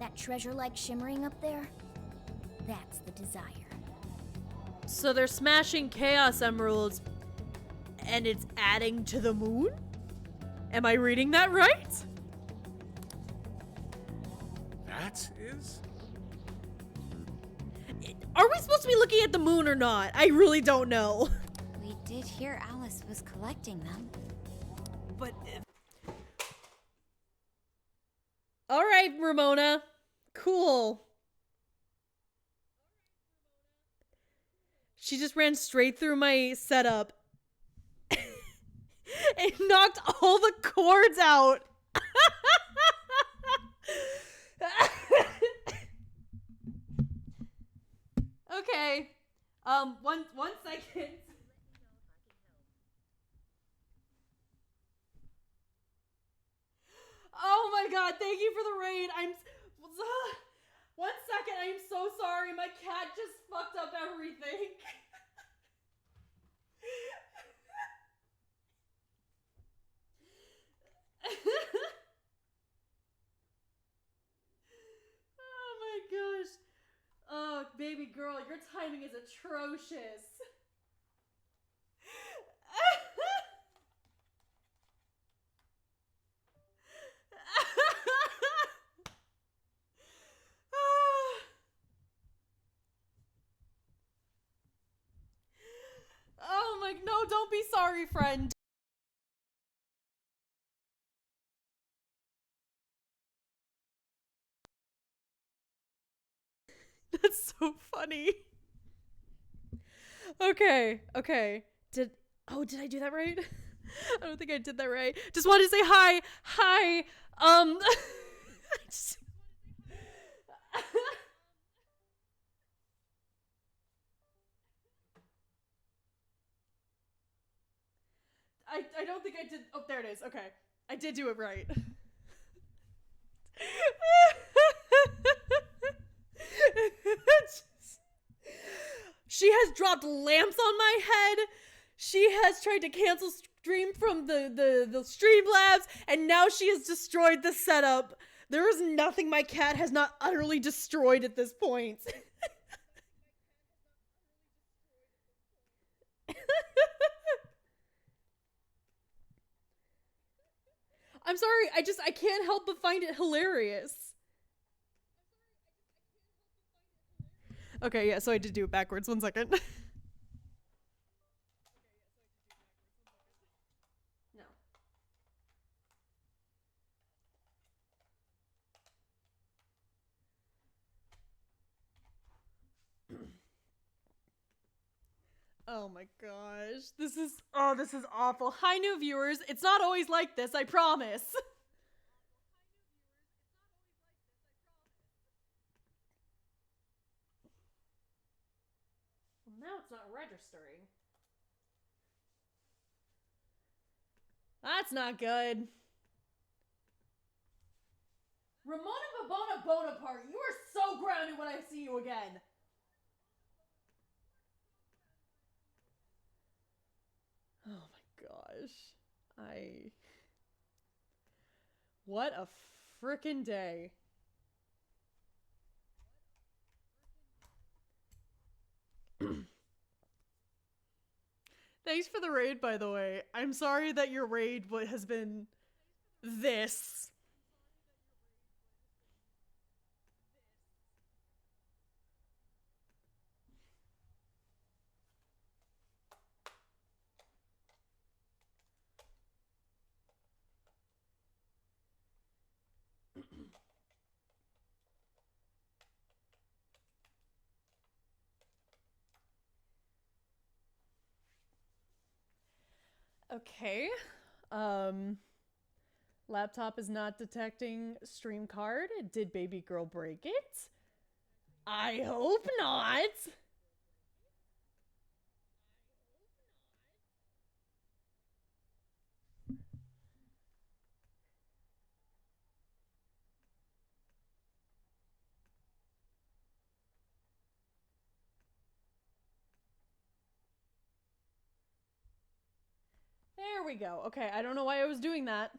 That treasure like shimmering up there, that's the desire. So they're smashing Chaos Emeralds and it's adding to the moon? Am I reading that right? That is? Are we supposed to be looking at the moon or not? I really don't know. We did hear Alice was collecting them. But All right, Ramona. Cool. She just ran straight through my setup and knocked all the cords out. Okay. One second. Oh my god, thank you for the raid. One second, I am so sorry. My cat just fucked up everything. Oh my gosh. Oh, baby girl, your timing is atrocious. Oh my, no, don't be sorry, friend. That's so funny. Okay. Did I do that right? I don't think I did that right. Just wanted to say hi. Hi. I don't think I did. Oh, there it is. Okay. I did do it right. She has dropped lamps on my head. She has tried to cancel stream from the Streamlabs, and now she has destroyed the setup. There is nothing my cat has not utterly destroyed at this point. I'm sorry, I can't help but find it hilarious. Okay, yeah, so I did do it backwards. 1 second. No. Oh my gosh. This is awful. Hi, new viewers. It's not always like this, I promise. Well, now it's not registering. That's not good. Ramona Babona Bonaparte, you are so grounded when I see you again. Oh my gosh. What a frickin' day. Thanks for the raid, by the way. I'm sorry that your raid has been this. Okay. Laptop is not detecting stream card. Did baby girl break it? I hope not. There we go. Okay, I don't know why I was doing that.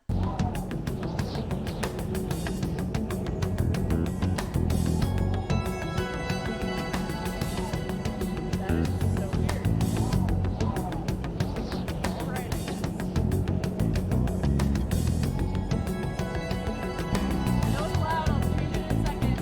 That is so weird. Alright, I know it's loud, I'll change it in a second.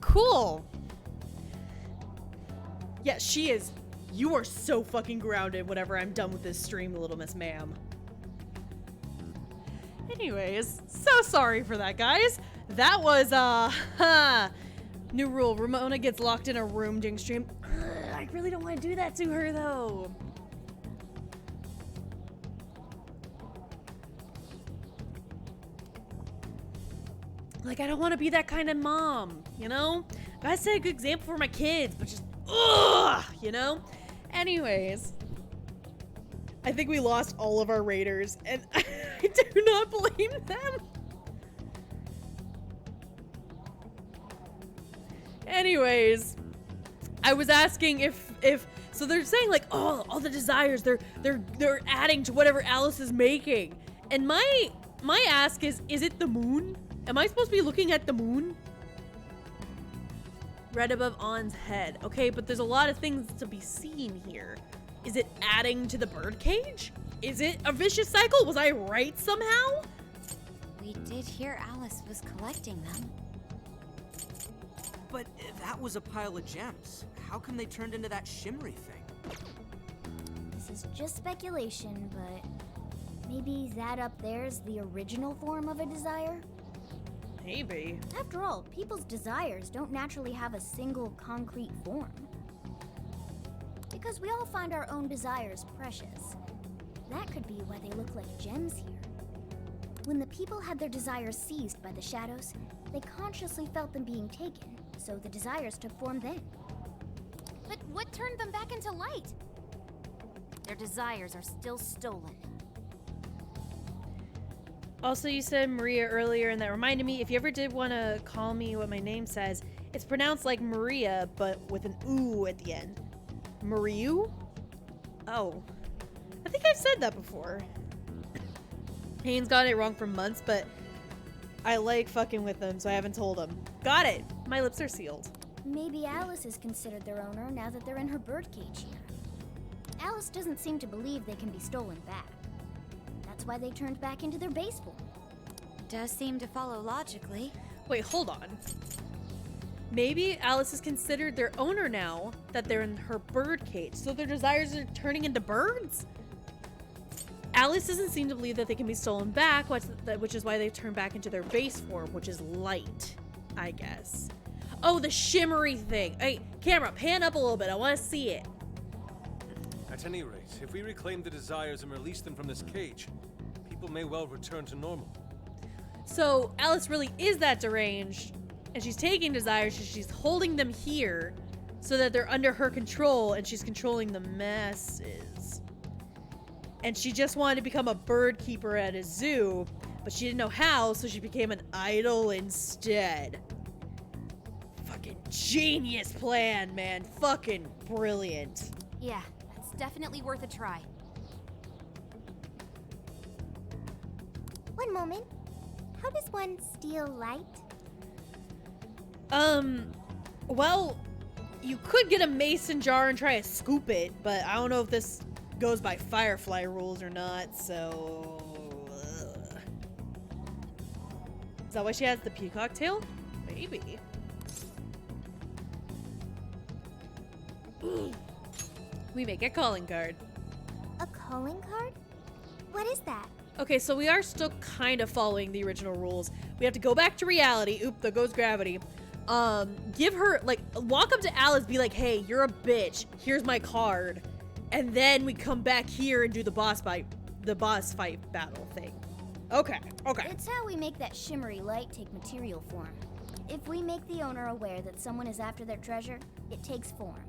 Cool. Yeah, she is. You are so fucking grounded whenever I'm done with this stream, Little Miss Ma'am. Anyways, so sorry for that, guys. That was, new rule. Ramona gets locked in a room during stream. Ugh, I really don't want to do that to her, though. Like, I don't want to be that kind of mom, you know? Gotta set a good example for my kids, but just, ugh, you know? Anyways, I think we lost all of our raiders, and I do not blame them. Anyways, I was asking if so they're saying like, oh, all the desires they're adding to whatever Alice is making, and my ask is it the moon? Am I supposed to be looking at the moon? Right above On's head. Okay, but there's a lot of things to be seen here. Is it adding to the birdcage? Is it a vicious cycle? Was I right somehow? We did hear Alice was collecting them. But that was a pile of gems. How come they turned into that shimmery thing? This is just speculation, but maybe that up there's the original form of a desire? Maybe. After all, people's desires don't naturally have a single concrete form. Because we all find our own desires precious. That could be why they look like gems here. When the people had their desires seized by the shadows, they consciously felt them being taken, so the desires took form then. But what turned them back into light? Their desires are still stolen. Also, you said Maria earlier, and that reminded me, if you ever did want to call me what my name says, it's pronounced like Maria, but with an ooh at the end. Mariu? Oh. I think I've said that before. Haynes got it wrong for months, but I like fucking with him, so I haven't told him. Got it! My lips are sealed. Maybe Alice is considered their owner now that they're in her birdcage here. Alice doesn't seem to believe they can be stolen back. That's why they turned back into their base form. Does seem to follow logically. Wait, hold on. Maybe Alice is considered their owner now that they're in her birdcage, so their desires are turning into birds? Alice doesn't seem to believe that they can be stolen back, which is why they turn back into their base form, which is light, I guess. Oh, the shimmery thing. Hey, camera, pan up a little bit. I want to see it. At any rate, if we reclaim the desires and release them from this cage, people may well return to normal. So Alice really is that deranged, and she's taking desires, she's holding them here so that they're under her control, and she's controlling the masses. And she just wanted to become a bird keeper at a zoo, but she didn't know how, so she became an idol instead. Fucking genius plan, man. Fucking brilliant. Yeah, that's definitely worth a try. One moment. How does one steal light? Well, you could get a mason jar and try to scoop it, but I don't know if this goes by Firefly rules or not, so... Is that why she has the peacock tail? Maybe. We make a calling card. A calling card? What is that? Okay, so we are still kind of following the original rules. We have to go back to reality. Oop, there goes gravity. Give her, like, walk up to Alice, be like, hey, you're a bitch. Here's my card. And then we come back here and do the boss fight battle thing. Okay, okay. It's how we make that shimmery light take material form. If we make the owner aware that someone is after their treasure, it takes form.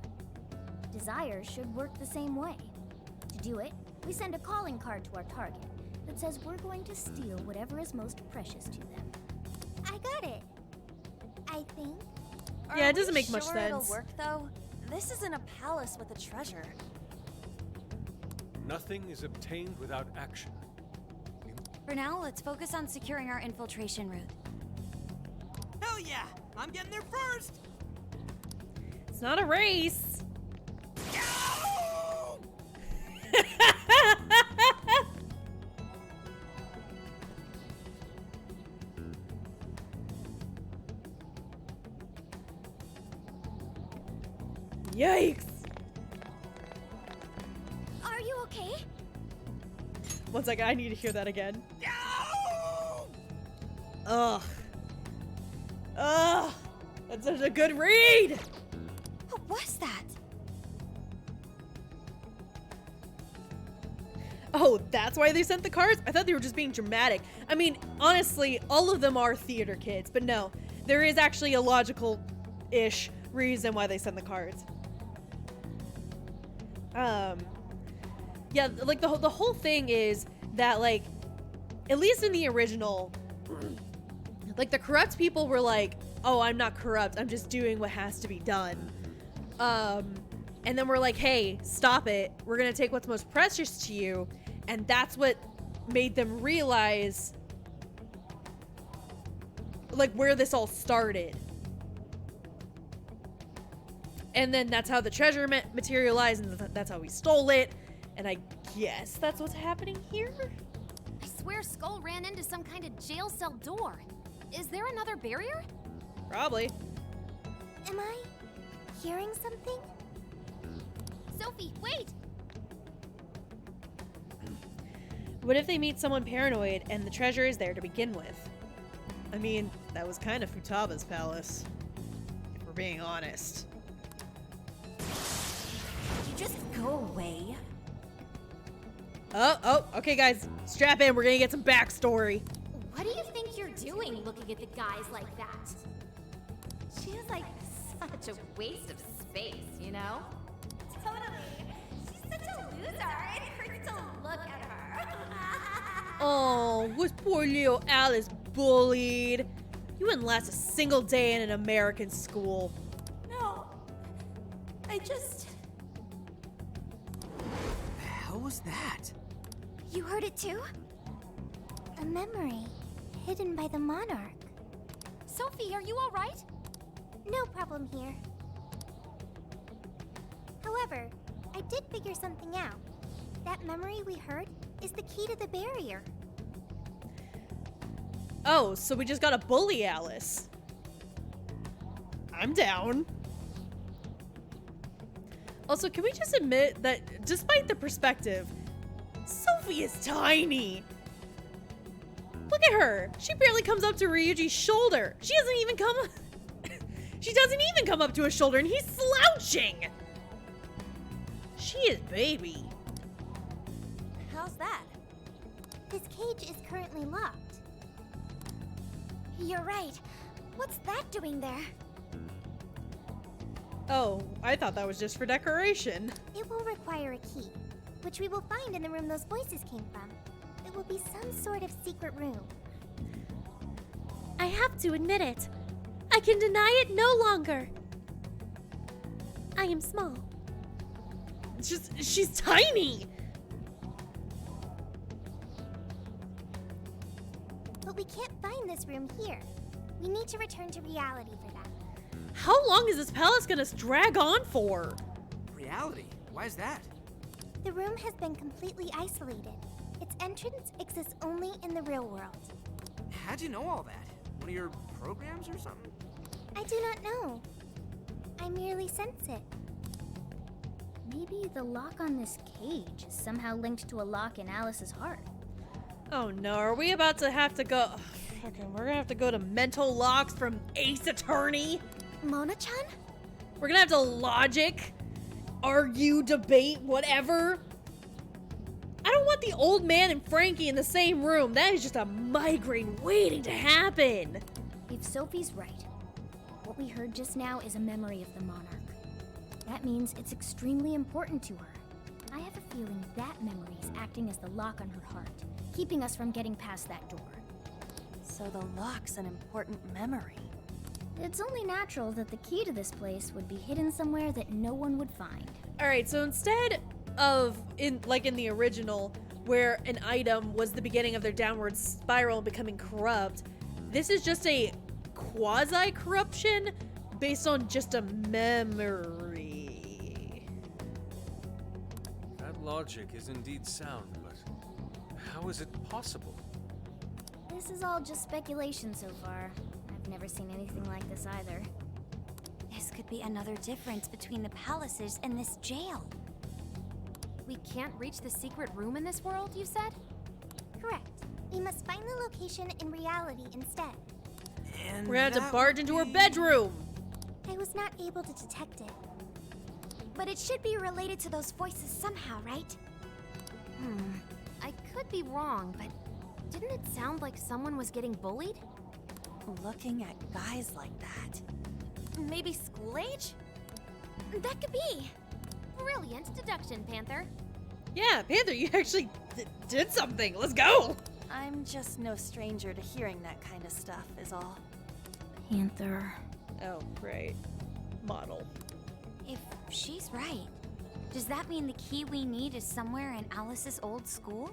Desires should work the same way. To do it, we send a calling card to our target that says we're going to steal whatever is most precious to them. I got it. I think. Yeah, it doesn't make Are we much sure sense. It'll work though. This isn't a palace with a treasure. Nothing is obtained without action. For now, let's focus on securing our infiltration route. Hell yeah! I'm getting there first! It's not a race. Yikes. Are you okay? One second, I need to hear that again. Ugh. Ugh. That's such a good read. What was that? Oh, that's why they sent the cards? I thought they were just being dramatic. I mean, honestly, all of them are theater kids, but no, there is actually a logical-ish reason why they send the cards. Yeah, like the whole thing is that, like, at least in the original, like, the corrupt people were like, oh, I'm not corrupt, I'm just doing what has to be done. And then we're like, hey, stop it. We're gonna take what's most precious to you. And that's what made them realize, like, where this all started. And then that's how the treasure materialized, and that's how we stole it. And I guess that's what's happening here? I swear Skull ran into some kind of jail cell door. Is there another barrier? Probably. Am I hearing something? Sophie, wait! What if they meet someone paranoid and the treasure is there to begin with? I mean, that was kind of Futaba's palace, if we're being honest. You just go away. Oh, okay guys, strap in, we're gonna get some backstory. What do you think you're doing looking at the guys like that? She's like such a waste of space, you know? Totally. She's such a loser. It hurts to look at her. Oh, was poor little Alice bullied? You wouldn't last a single day in an American school. No. I just... The hell was that? You heard it too? A memory hidden by the monarch. Sophie, are you alright? No problem here. However, I did figure something out. That memory we heard is the key to the barrier. Oh, so we just gotta bully Alice. I'm down. Also, can we just admit that despite the perspective, Sophie is tiny. Look at her. She barely comes up to Ryuji's shoulder. She doesn't even come up to his shoulder, and he's slouching. She is baby. How's that? This cage is currently locked. You're right. What's that doing there? Oh, I thought that was just for decoration. It will require a key, which we will find in the room those voices came from. It will be some sort of secret room. I have to admit it. I can deny it no longer. I am small. She's tiny. But we can't find this room here. We need to return to reality for that. How long is this palace gonna drag on for? Reality? Why is that? The room has been completely isolated. Its entrance exists only in the real world. How'd you know all that? One of your programs or something? I do not know. I merely sense it. Maybe the lock on this cage is somehow linked to a lock in Alice's heart. Oh no, are we about to have to go? Fucking, we're gonna have to go to mental locks from Ace Attorney? Mona-chan? We're gonna have to logic, argue, debate, whatever. I don't want the old man and Frankie in the same room. That is just a migraine waiting to happen. If Sophie's right, what we heard just now is a memory of the monarch. That means it's extremely important to her. I have a feeling that memory is acting as the lock on her heart, keeping us from getting past that door. So the lock's an important memory. It's only natural that the key to this place would be hidden somewhere that no one would find. All right, so instead of in the original where an item was the beginning of their downward spiral becoming corrupt, this is just a quasi corruption based on just a memory. That logic is indeed sound, but how is it possible? This is all just speculation so far. I've never seen anything like this either. This could be another difference between the palaces and this jail. We can't reach the secret room in this world, you said? Correct. We must find the location in reality instead. And We're gonna have to that barge would into her be- bedroom. I was not able to detect it. But it should be related to those voices somehow, right? I could be wrong, but didn't it sound like someone was getting bullied? Looking at guys like that. Maybe school age? That could be. Brilliant deduction, Panther. Yeah, Panther, you actually did something. Let's go. I'm just no stranger to hearing that kind of stuff, is all. Panther. Oh, right. Model. If she's right, does that mean the key we need is somewhere in Alice's old school?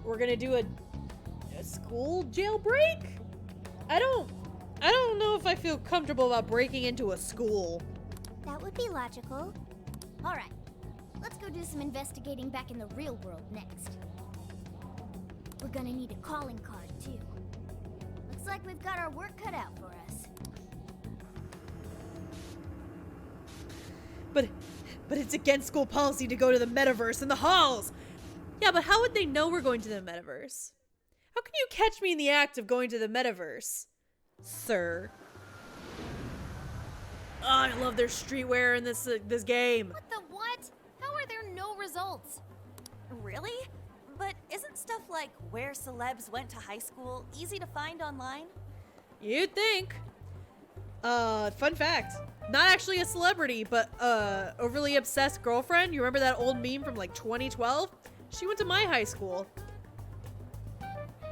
We're gonna do a school jailbreak? I don't know if I feel comfortable about breaking into a school. That would be logical. Alright, let's go do some investigating back in the real world next. We're gonna need a calling card, too. Looks like we've got our work cut out for us. But it's against school policy to go to the metaverse in the halls. Yeah, but how would they know we're going to the metaverse? How can you catch me in the act of going to the metaverse, sir? Oh, I love their streetwear in this game. What the what? How are there no results? Really? But isn't stuff like where celebs went to high school easy to find online? You'd think. Fun fact. Not actually a celebrity, but overly obsessed girlfriend. You remember that old meme from like 2012? She went to my high school.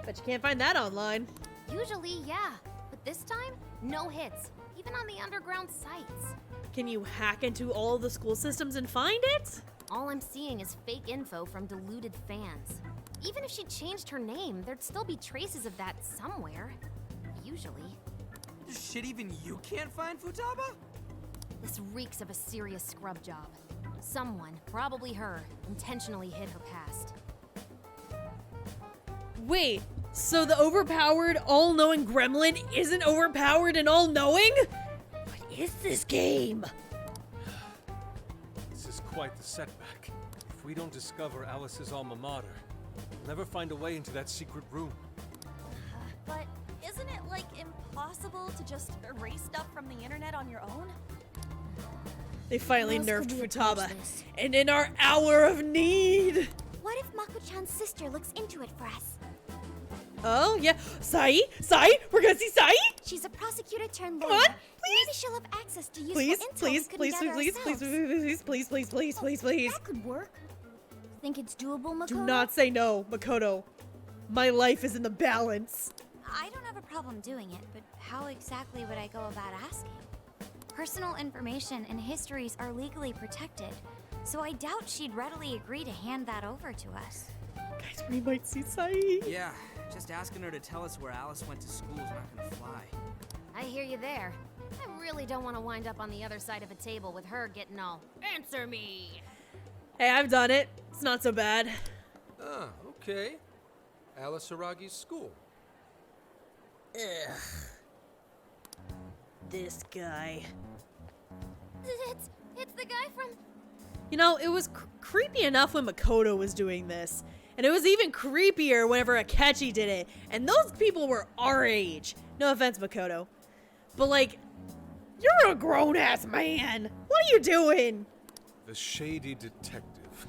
Bet you can't find that online. Usually, yeah. But this time, no hits. Even on the underground sites. Can you hack into all of the school systems and find it? All I'm seeing is fake info from deluded fans. Even if she changed her name, there'd still be traces of that somewhere. Usually. Shit, even you can't find Futaba? This reeks of a serious scrub job. Someone, probably her, intentionally hid her past. Wait, so the overpowered, all-knowing gremlin isn't overpowered and all-knowing? What is this game? This is quite the setback. If we don't discover Alice's alma mater, we'll never find a way into that secret room. But isn't it, like, impossible to just erase stuff from the internet on your own? They finally How else nerfed could we Futaba. approach this? And in our hour of need. What if Mako-chan's sister looks into it for us? Oh, yeah. Sai? We're gonna see Sai? She's a prosecutor turned Come lawyer. on, Maybe she'll have access to useful Please, intel please, we couldn't please, gather please, please, ourselves. please. Think it's doable, Makoto? Do not say no, Makoto. My life is in the balance. I don't have a problem doing it, but how exactly would I go about asking? Personal information and histories are legally protected, so I doubt she'd readily agree to hand that over to us. Guys, we might see Sai. Yeah, just asking her to tell us where Alice went to school is not gonna fly. I hear you there. I really don't want to wind up on the other side of a table with her getting all, "Answer me!" Hey, I've done it. It's not so bad. Ah, okay. Alice Aragi's school. Ugh. This guy. It's the guy from You know, it was creepy enough when Makoto was doing this. And it was even creepier whenever Akechi did it. And those people were our age. No offense, Makoto. But like, you're a grown-ass man. What are you doing? The shady detective.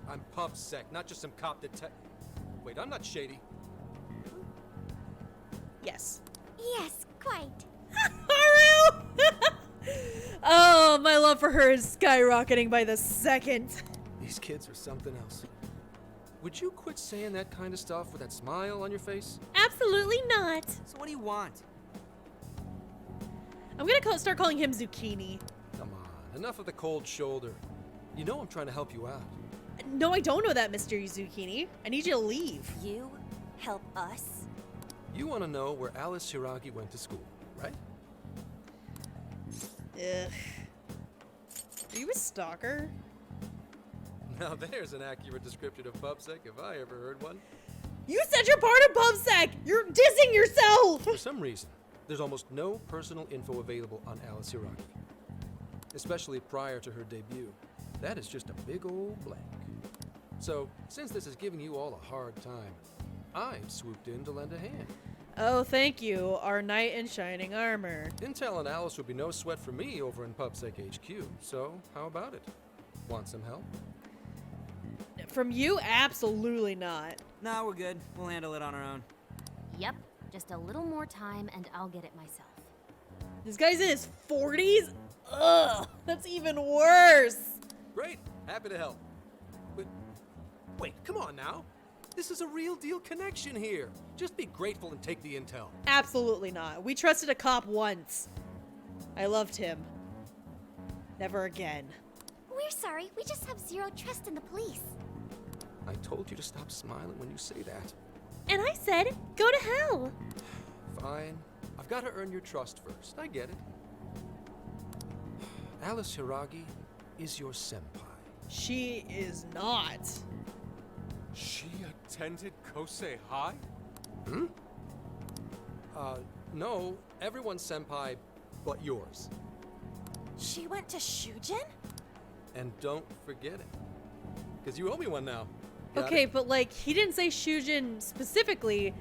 I'm PubSec, not just some cop detective. Wait, I'm not shady. Yes. Yes, quite. Haru! Oh, my love for her is skyrocketing by the second. These kids are something else. Would you quit saying that kind of stuff with that smile on your face? Absolutely not. So what do you want? I'm gonna start calling him Zucchini. Come on, enough of the cold shoulder. You know I'm trying to help you out. No, I don't know that, Mr. Zucchini. I need you to leave. You help us? You want to know where Alice Hiragi went to school, right? Ugh. Are you a stalker? Now there's an accurate description of PubSec if I ever heard one. You said you're part of PubSec! You're dissing yourself! For some reason, there's almost no personal info available on Alice Hiragi. Especially prior to her debut. That is just a big old blank. So, since this is giving you all a hard time, I've swooped in to lend a hand. Oh, thank you, our knight in shining armor. Intel and Alice would be no sweat for me over in PubSec HQ, so how about it? Want some help? From you, absolutely not. No, we're good. We'll handle it on our own. Yep, just a little more time and I'll get it myself. This guy's in his 40s? Ugh, that's even worse. Great, happy to help. But, wait, come on now. This is a real deal connection here. Just be grateful and take the intel. Absolutely not. We trusted a cop once. I loved him. Never again. We're sorry, we just have zero trust in the police. I told you to stop smiling when you say that. And I said, go to hell. Fine. I've got to earn your trust first. I get it. Alice Hiragi is your senpai. She is not. She attended Kosei High? Hmm? No. Everyone's senpai but yours. She went to Shujin? And don't forget it. Because you owe me one now. Got Okay, it? but like, he didn't say Shujin specifically.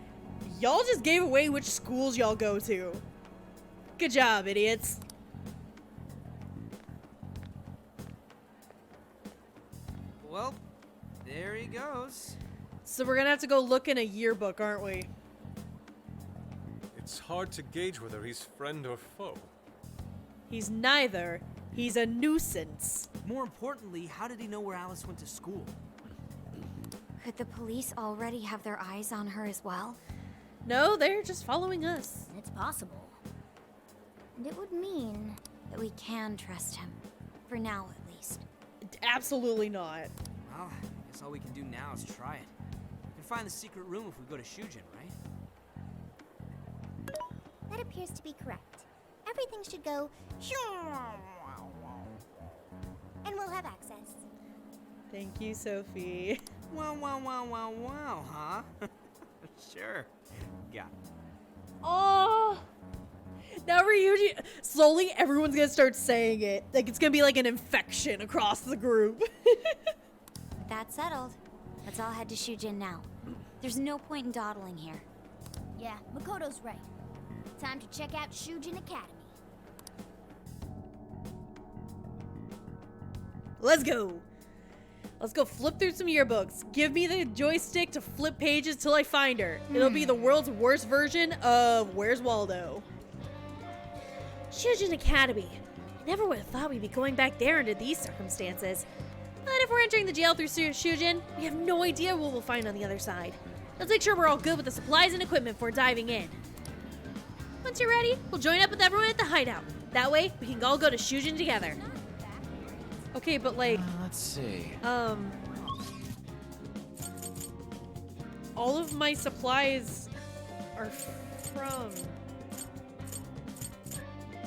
Y'all just gave away which schools y'all go to. Good job, idiots. Well, there he goes. So we're gonna have to go look in a yearbook, aren't we? It's hard to gauge whether he's friend or foe. He's neither. He's a nuisance. More importantly, how did he know where Alice went to school? Could the police already have their eyes on her as well? No, they're just following us. It's possible. And it would mean That we can trust him. For now, at least. Absolutely not. Well, I guess all we can do now is try it. We can find the secret room if we go to Shujin, right? That appears to be correct. Everything should go and we'll have access. Thank you, Sophie. Wow, huh? Sure. Got it. Oh! Now Ryuji, slowly everyone's gonna start saying it. Like it's gonna be like an infection across the group. That's settled. Let's all head to Shujin now. There's no point in dawdling here. Yeah, Makoto's right. Time to check out Shujin Academy. Let's go. Let's go flip through some yearbooks. Give me the joystick to flip pages till I find her. It'll be the world's worst version of Where's Waldo? Shujin Academy. Never would have thought we'd be going back there under these circumstances. But if we're entering the jail through Shujin, we have no idea what we'll find on the other side. Let's make sure we're all good with the supplies and equipment before diving in. Once you're ready, we'll join up with everyone at the hideout. That way, we can all go to Shujin together. Okay, but like... let's see. All of my supplies are from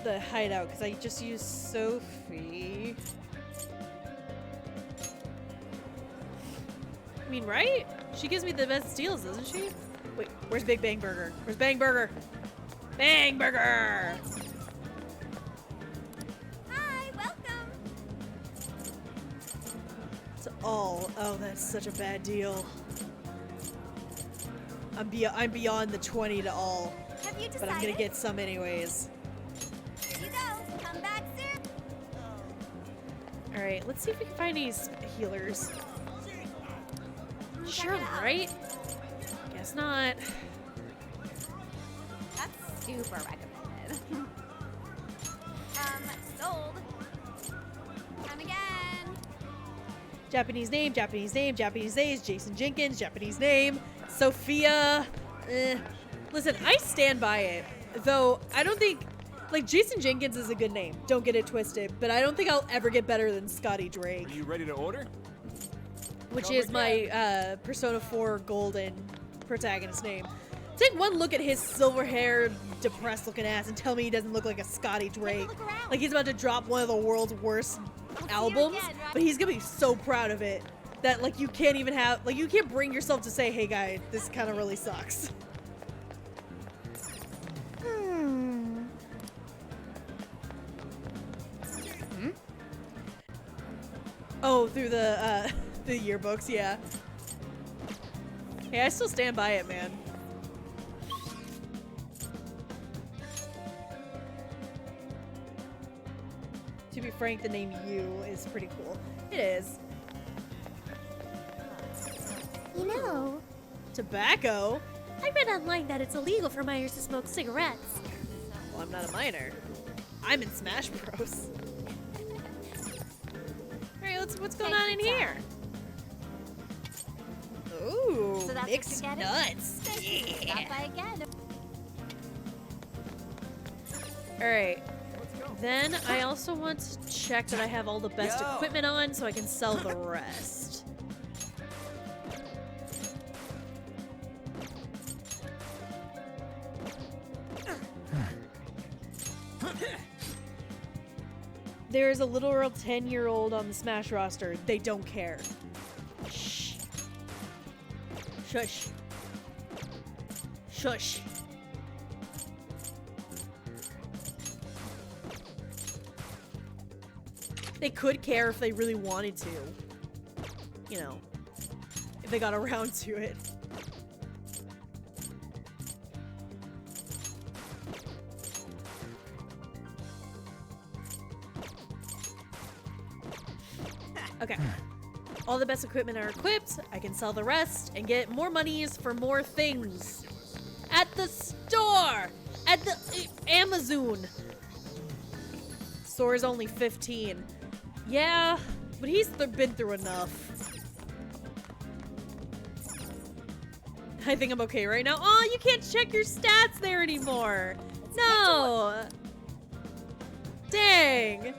the hideout, because I just used Sophie. I mean, right? She gives me the best deals, doesn't she? Wait, where's Big Bang Burger? Where's Bang Burger? Bang Burger! Hi, welcome. all. Oh, that's such a bad deal. I'm beyond the 20 to all. Have you decided? But I'm gonna get some anyways. Here you go. Come back soon. Alright, let's see if we can find any healers. Sure, it out. right? Guess not. That's super recommended. Sold. Come again. Japanese name, Japanese name, Japanese names, Jason Jenkins, Japanese name, Sophia. Listen, I stand by it. Though, I don't think, like, Jason Jenkins is a good name. Don't get it twisted. But I don't think I'll ever get better than Scotty Drake. Are you ready to order? Which Come is my Persona 4 Golden protagonist name. Take one look at his silver-haired, depressed-looking ass and tell me he doesn't look like a Scotty Drake. Like he's about to drop one of the world's worst albums, but he's gonna be so proud of it that, like, you can't even have, like, you can't bring yourself to say, hey guy, this kind of really sucks. Oh, through the yearbooks, yeah. Hey, I still stand by it, man. To be frank, the name Yu is pretty cool. It is. You know, Tobacco? I read online that it's illegal for minors to smoke cigarettes. Well, I'm not a minor. I'm in Smash Bros. Alright, what's going on in here? Ooh, So that's what mixed you're getting? nuts. Stop Yeah. by again. Alright. Then I also want to check that I have all the best Yo. equipment on so I can sell the rest. There's a literal 10-year-old on the Smash roster. They don't care. Shh. Shush. Shush. They could care if they really wanted to. You know, if they got around to it. Okay. All the best equipment are equipped. I can sell the rest and get more monies for more things. At the store! At the Amazon! Store is only 15. Yeah, but he's been through enough. I think I'm okay right now. Oh, you can't check your stats there anymore. No. Dang.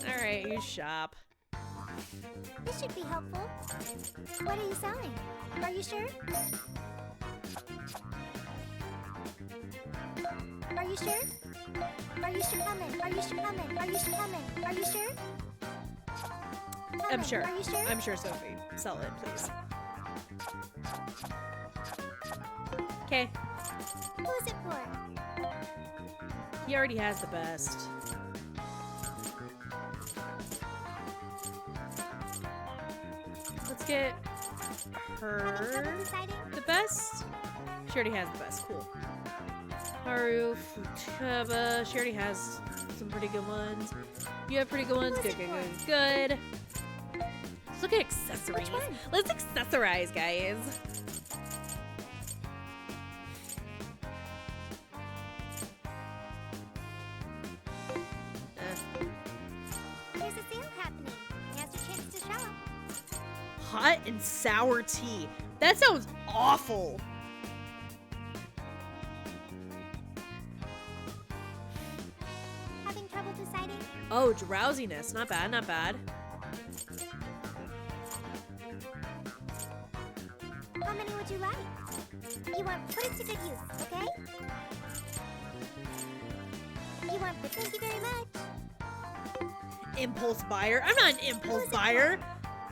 All right, you shop. this should be helpful. What are you selling? Are you sure? Are you sure? Are you sure coming? Are you sure coming? Are you sure coming? Are you sure? I'm Coming. sure. Are you sure? I'm sure, Sophie. Sell it, please. Okay. Who is it for? He already has the best. Let's get her the best. She already has the best. Cool. Haru, Futaba. She already has some pretty good ones. You have pretty good ones. Good, good, good, good. Let's look at accessories. Let's accessorize, guys. There's a sale happening. Now's your chance to shop. Hot and sour tea. That sounds awful. Having trouble deciding? Oh, drowsiness. Not bad, not bad. How many would you like? You want put it to good use, okay? You want thank you very much. Impulse buyer. I'm not an impulse buyer.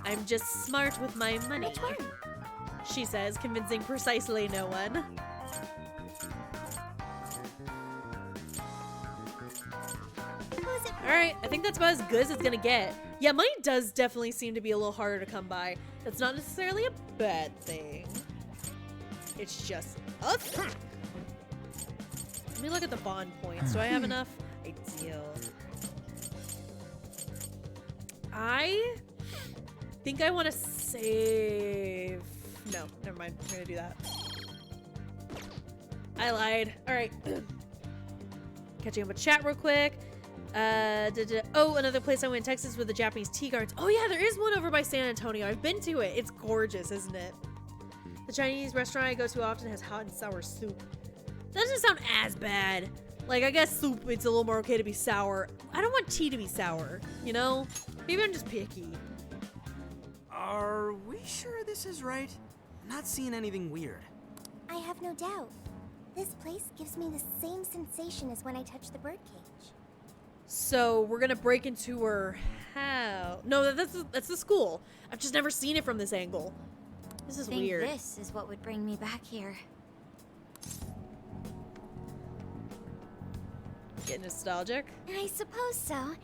I'm just smart with my money. Which one? She says, convincing precisely no one. Who is it for? Alright, I think that's about as good as it's gonna get. Yeah, money does definitely seem to be a little harder to come by. That's not necessarily a bad thing. It's just a thing. Let me look at the bond points. Do I have enough? Ideal. I think I want to save. No, never mind. I'm gonna do that. I lied. All right. Catching up with chat real quick. Oh, another place I went in Texas with the Japanese tea gardens. Oh yeah, there is one over by San Antonio. I've been to it. It's gorgeous, isn't it? The Chinese restaurant I go to often has hot and sour soup. That doesn't sound as bad. Like, I guess soup, it's a little more okay to be sour. I don't want tea to be sour, you know? Maybe I'm just picky. Are we sure this is right? I'm not seeing anything weird. I have no doubt. This place gives me the same sensation as when I touch the birdcage. So we're gonna break into her house. No, that's the school. I've just never seen it from this angle. This is weird. This is what would bring me back here. Get nostalgic? I suppose so,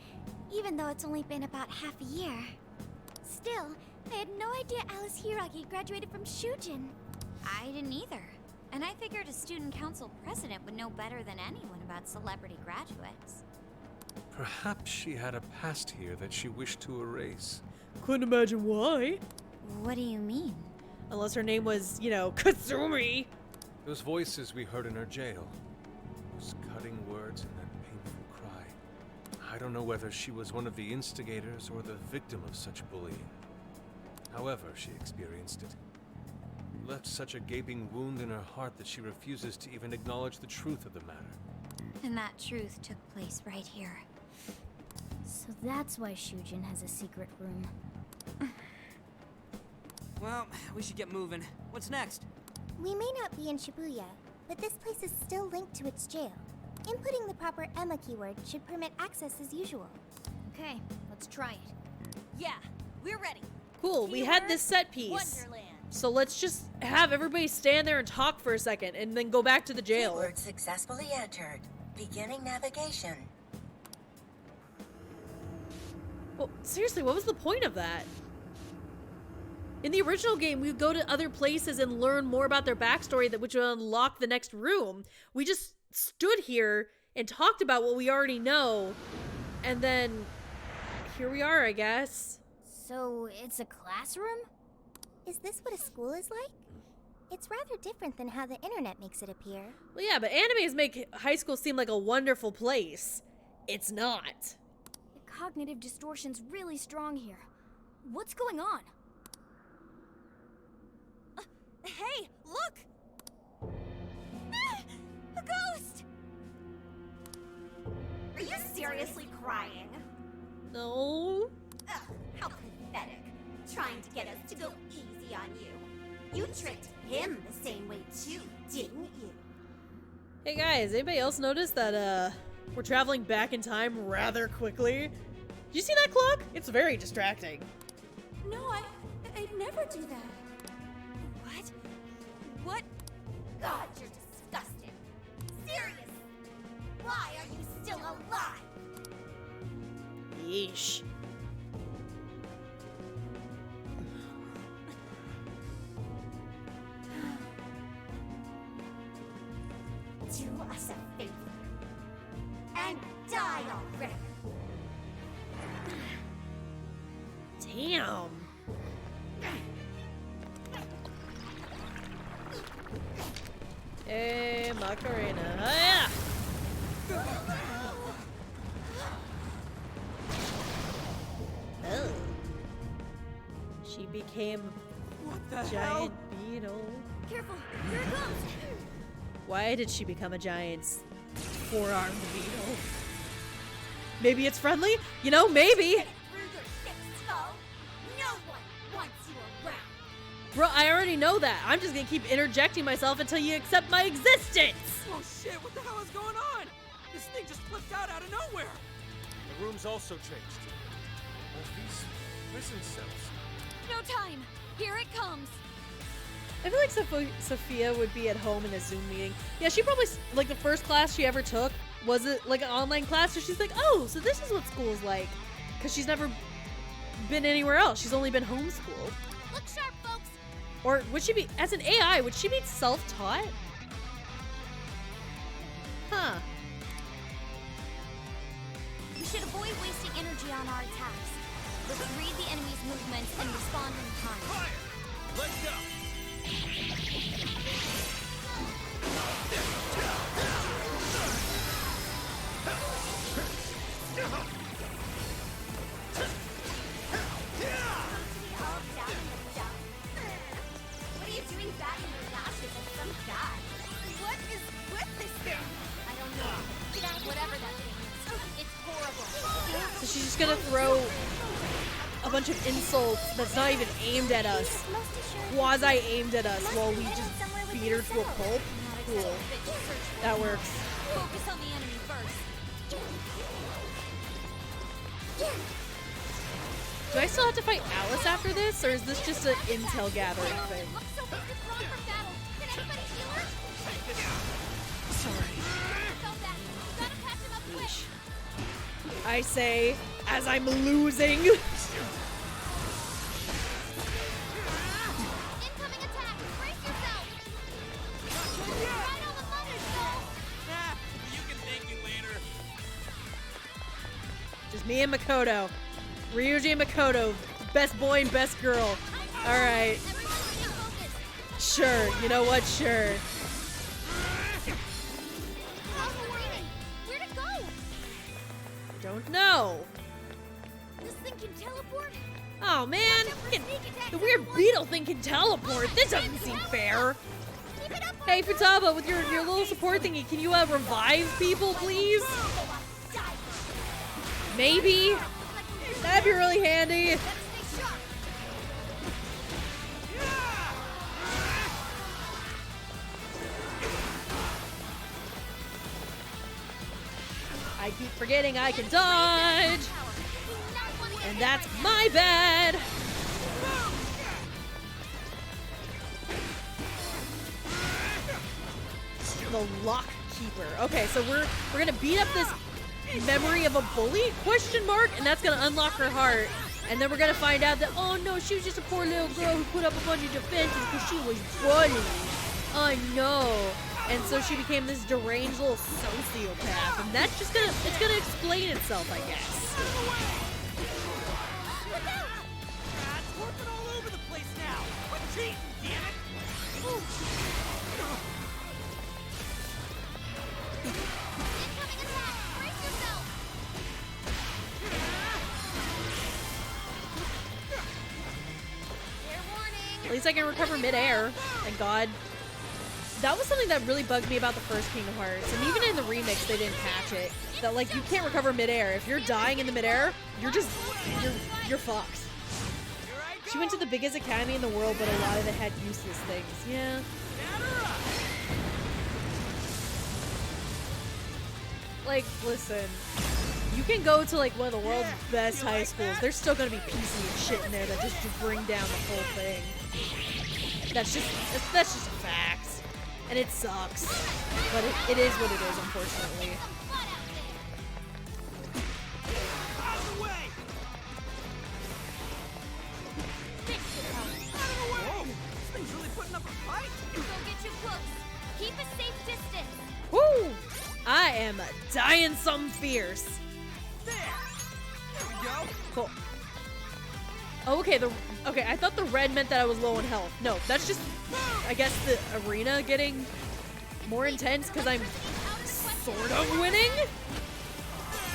even though it's only been about half a year. Still, I had no idea Alice Hiragi graduated from Shujin. I didn't either. And I figured a student council president would know better than anyone about celebrity graduates. Perhaps she had a past here that she wished to erase. Couldn't imagine why. What do you mean? Unless her name was, you know, Katsumi. Those voices we heard in her jail. Those cutting words and that painful cry. I don't know whether she was one of the instigators or the victim of such bullying. However she experienced it. Left such a gaping wound in her heart that she refuses to even acknowledge the truth of the matter. And that truth took place right here. So that's why Shujin has a secret room. Well, we should get moving. What's next? We may not be in Shibuya, but this place is still linked to its jail. Inputting the proper Emma keyword should permit access as usual. Okay, let's try it. Yeah, we're ready. Cool, we had this set piece. Wonderland. So let's just have everybody stand there and talk for a second and then go back to the jail. Keyword successfully entered. Beginning navigation. Well, seriously, what was the point of that? In the original game, we would go to other places and learn more about their backstory, which would unlock the next room. We just stood here and talked about what we already know, and then here we are, I guess. So it's a classroom? Is this what a school is like? It's rather different than how the internet makes it appear. Well, yeah, but animes make high school seem like a wonderful place. It's not. The cognitive distortion's really strong here. What's going on? Hey, look! A ghost! Are you seriously crying? No. Ugh, how pathetic. Trying to get us to go easy on you. You tricked him the same way too, didn't you? Hey guys, anybody else notice that we're traveling back in time rather quickly? Did you see that clock? It's very distracting. No, I'd never do that. What? What? God, you're disgusting. Serious. Why are you still alive? Yeesh. Do us a favor and die already. Damn. Hey, Macarena. Ah, yeah. Oh. She became a giant beetle. Careful, here it comes! Why did she become a giant four-armed beetle? Maybe it's friendly? You know, maybe. No one wants you around. Bro, I already know that. I'm just gonna keep interjecting myself until you accept my existence. Oh shit, what the hell is going on? This thing just flipped out of nowhere. The room's also changed. Are these prison cells? No time! Here it comes! I feel like Sophia would be at home in a Zoom meeting. Yeah, she probably, like, the first class she ever took was it like an online class, so she's like, oh, so this is what school's like. Because she's never been anywhere else. She's only been homeschooled. Look sharp, folks. Or would she be, as an AI, would she be self-taught? Huh. We should avoid wasting energy on our attacks. Let's read the enemy's movements and respond in time. Let's go! What are you doing batting your lashes at some guy? What is with this thing? I don't know. Whatever that thing is. It's horrible. So she's just gonna throw a bunch of insults that's not even aimed at us. Quasi aimed at us while we just beat her to a pulp. Cool. That works. Focus on the enemy first. Do I still have to fight Alice after this, or is this just an intel gathering thing? Looks so withdrawn from battle. Can anybody heal her? Sorry. Felt that. Gotta patch him up quick. I say, as I'm losing. Incoming attack. Brace yourself. Right on the money, Soul. Nah, you can thank me later. Just me and Makoto. Ryuji and Makoto. Best boy and best girl. Alright. Everyone stay focused. Sure. You know what? Sure. How's the waiting? Where'd it go? Don't know. This thing can teleport? Oh man. The weird beetle thing can teleport. This doesn't seem fair. Keep it up. Hey Futaba, with your little support thingy, can you revive people, please? Maybe? That'd be really handy. Stay sharp. I keep forgetting I can dodge. And that's my bad. The Lock Keeper. Okay, so we're gonna beat up this memory of a bully? Question mark? And that's gonna unlock her heart. And then we're gonna find out that, oh no, she was just a poor little girl who put up a bunch of defenses because she was bullied. Oh no. And so she became this deranged little sociopath. And that's just it's gonna explain itself, I guess. It's warping all over the place now. Quit cheating, damn it! Incoming attack. Brace yourself. Fair warning. At least I can recover midair. Thank God. That was something that really bugged me about the first Kingdom Hearts. And even in the remix, they didn't patch it. That, like, you can't recover midair. If you're dying in the midair, you're fucked. She went to the biggest academy in the world, but a lot of it had useless things. Yeah. Like, listen. You can go to, like, one of the world's best high schools. There's still gonna be PC and shit in there that just bring down the whole thing. That's just a fact. And it sucks. But it is what it is, unfortunately. Go get you close. Keep a safe distance. Woo! I am dying some fierce. There we go. Cool. Oh, okay, okay, I thought the red meant that I was low in health. No, that's just, I guess, the arena getting more intense because I'm sort of winning?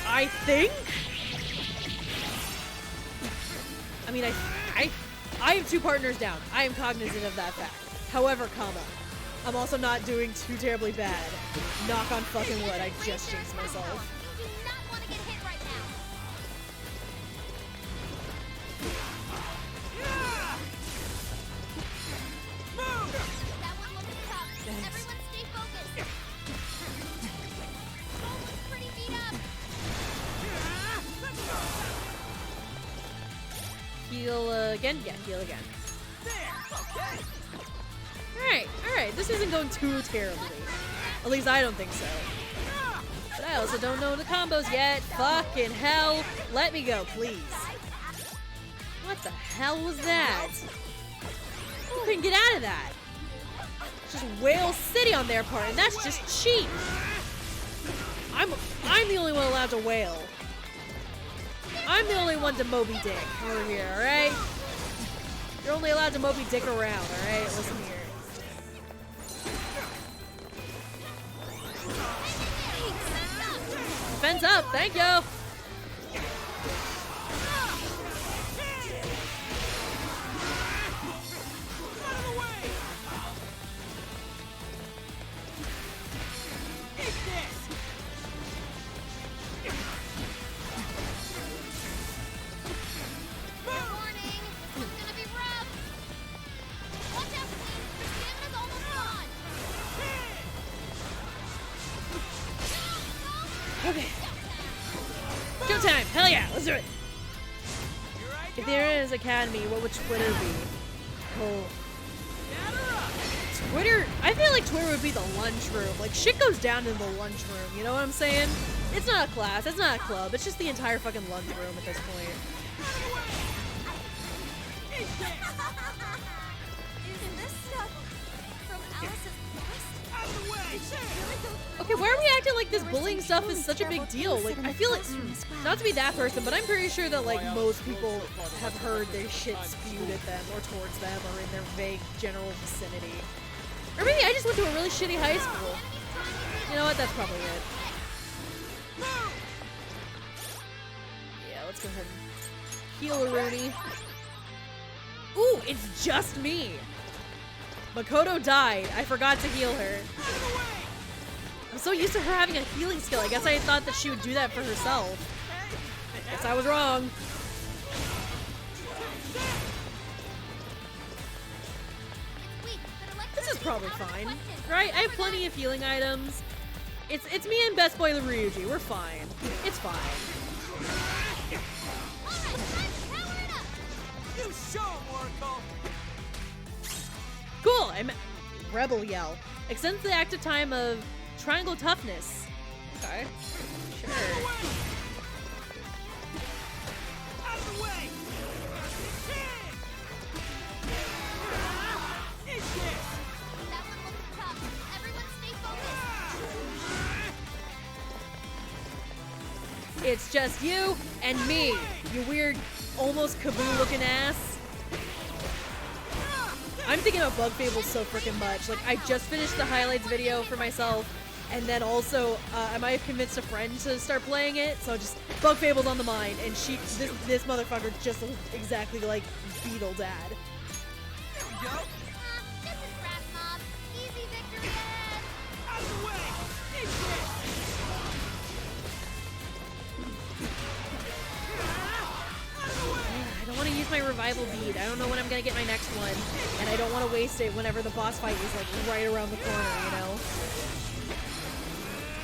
I think? I mean, I have 2 partners down. I am cognizant of that fact. However, I'm also not doing too terribly bad. Knock on fucking wood, I just jinxed myself. You do not want to get hit right now. That one looks tough. Thanks. Everyone stay focused. Soul looks pretty beat up. Heal again? Yeah, heal again. Okay. Alright, this isn't going too terribly. At least I don't think so. But I also don't know the combos yet. Fucking hell. Let me go, please. What the hell was that? You couldn't get out of that. It's just Whale City on their part, and that's just cheap. I'm the only one allowed to wail. I'm the only one to Moby Dick over here, alright? You're only allowed to Moby Dick around, alright? Listen here. Defense up, thank you! Okay. Go time! Hell yeah! Let's do it! If there is Academy, what would Twitter be? Oh. Twitter, I feel like Twitter would be the lunchroom. Like, shit goes down in the lunchroom, you know what I'm saying? It's not a class, it's not a club, it's just the entire fucking lunchroom at this point. Isn't this stuff from Alice's past? Okay, why are we acting like this bullying stuff is such a big deal? Like, I feel like, not to be that person, but I'm pretty sure that, like, most people have heard their shit spewed at them or towards them or in their vague general vicinity. Or maybe I just went to a really shitty high school. You know what? That's probably it. Yeah, let's go ahead and heal Aruni. Ooh, it's just me. Makoto died. I forgot to heal her. I'm so used to her having a healing skill. I guess I thought that she would do that for herself. Guess I was wrong. This is probably fine, right? I have plenty of healing items. It's me and Best Boy Ryuji. We're fine. It's fine. You show, Oracle. Cool. I'm Rebel Yell. Extends the active time of Triangle Toughness. Okay. Sure. Out of the way. That one looks tough. Everyone stay focused. It's just you and me, you weird, almost Kaboo looking ass. I'm thinking about Bug Fables so freaking much. Like, I just finished the highlights video for myself, and then also I might have convinced a friend to start playing it. So just Bug Fables on the mind, and this motherfucker just looks exactly like Beetle Dad. There we go. This is Rat Mob. Easy victory ahead. Out of the way. I don't want to use my revival bead. I don't know when I'm gonna get my next one, and I don't want to waste it whenever the boss fight is like right around the corner, you know?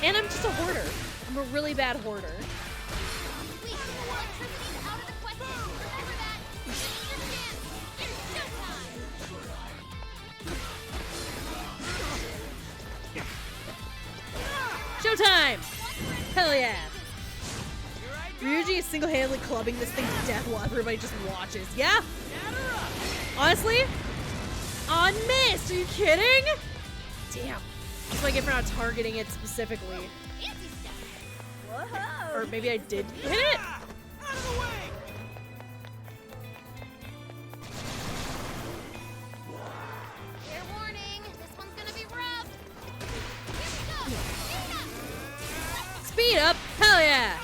And I'm just a hoarder. I'm a really bad hoarder. Wait, electricity's out of the question. Remember that. This is your chance. It's showtime. Showtime! Hell yeah! Ryuji is single-handedly clubbing this thing to death while everybody just watches. Yeah? Honestly? On miss! Are you kidding? Damn. That's what I get for not targeting it specifically. Whoa. Or maybe I did hit it? Out of the way. Fair warning. This one's gonna be rough. Here we go. Speed up! Hell yeah!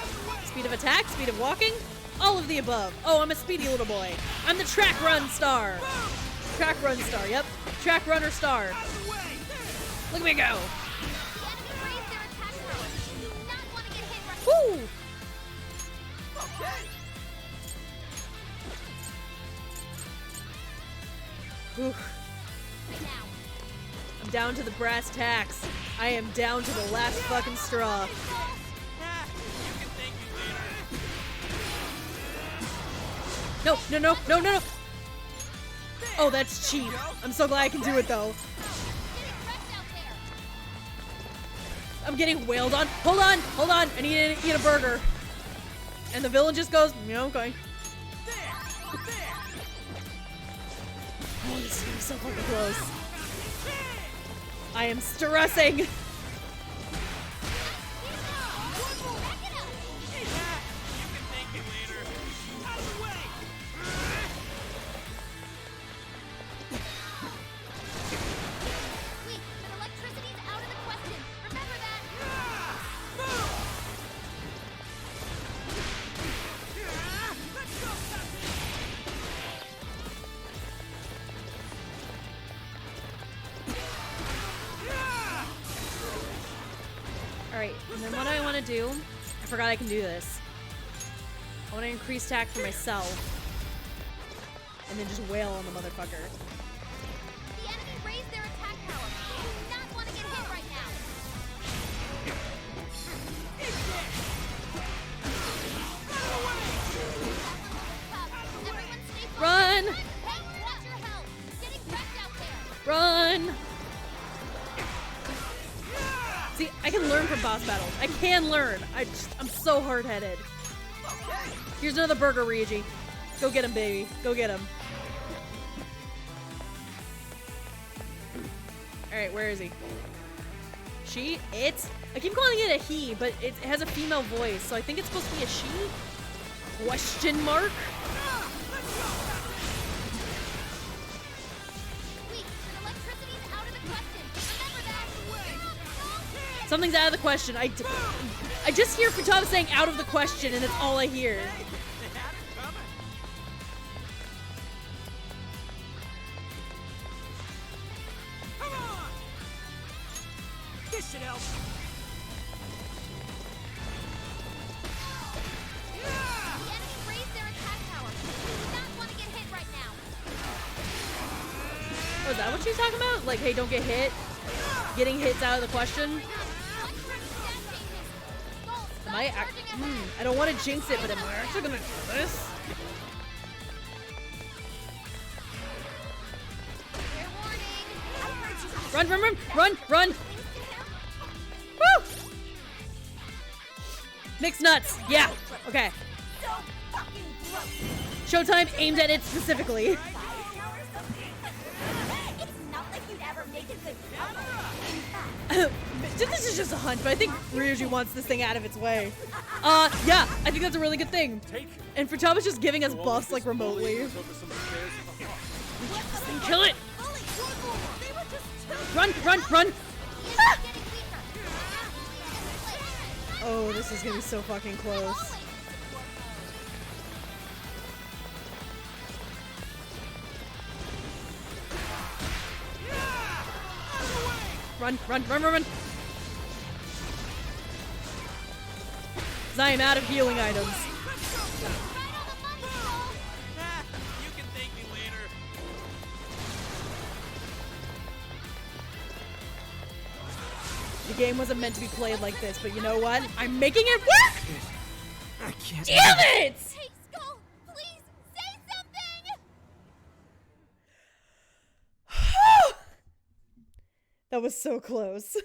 Speed of attack, speed of walking, all of the above. Oh, I'm a speedy little boy. I'm the track run star. Track run star, yep. Track runner star. Look at me go. Woo! Whew. I'm down to the brass tacks. I am down to the last fucking straw. No, no, no, no, no, no. Oh, that's cheap. I'm so glad I can do it, though. I'm getting wailed on. Hold on, hold on. I need to eat a burger. And the villain just goes, yeah, okay. It's gonna be so fucking close. I am stressing. Alright, and then what I want to do, I forgot I can do this. I want to increase attack for myself. And then just wail on the motherfucker. The enemy raised their attack power. They do not want to get hit right now. Run! Hey, watch your health. Getting wrecked out there. Run! See, I can learn from boss battles. I can learn. I'm so hard-headed. Here's another burger, Ryuji. Go get him, baby. Go get him. Alright, where is he? She? It? I keep calling it a he, but it has a female voice, so I think it's supposed to be a she? Question mark? Something's out of the question. I just hear Futaba saying out of the question, and it's all I hear. Come on! This should help. The enemy raised their attack power. They do not want to get hit right now. Oh, is that what she's talking about? Like, hey, don't get hit? Getting hits out of the question? Am I I don't want to jinx it, but am I actually gonna do this? Run, run, run, run, run! Woo! Mixed nuts, yeah, okay. Showtime aimed at it specifically. It's not like you'd ever make a good This is just a hunch, but I think Ryuji wants this thing out of its way. Yeah, I think that's a really good thing. And Futaba's just giving us buffs, like, remotely. Kill it! Run, run, run! Ah! Oh, this is gonna be so fucking close. Run, run, run, run, run! I am out of healing items. You can thank me later. The game wasn't meant to be played like this, but you know what? I'm making it work! I can't. Damn it! Hey, Skull, please say something! That was so close.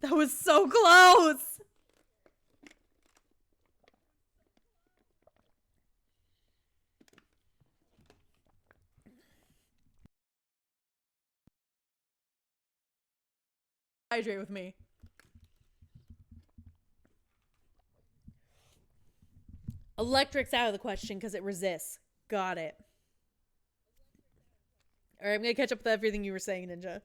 That was so close! Hydrate with me. Electric's out of the question because it resists. Got it. Alright, I'm gonna catch up with everything you were saying, Ninja.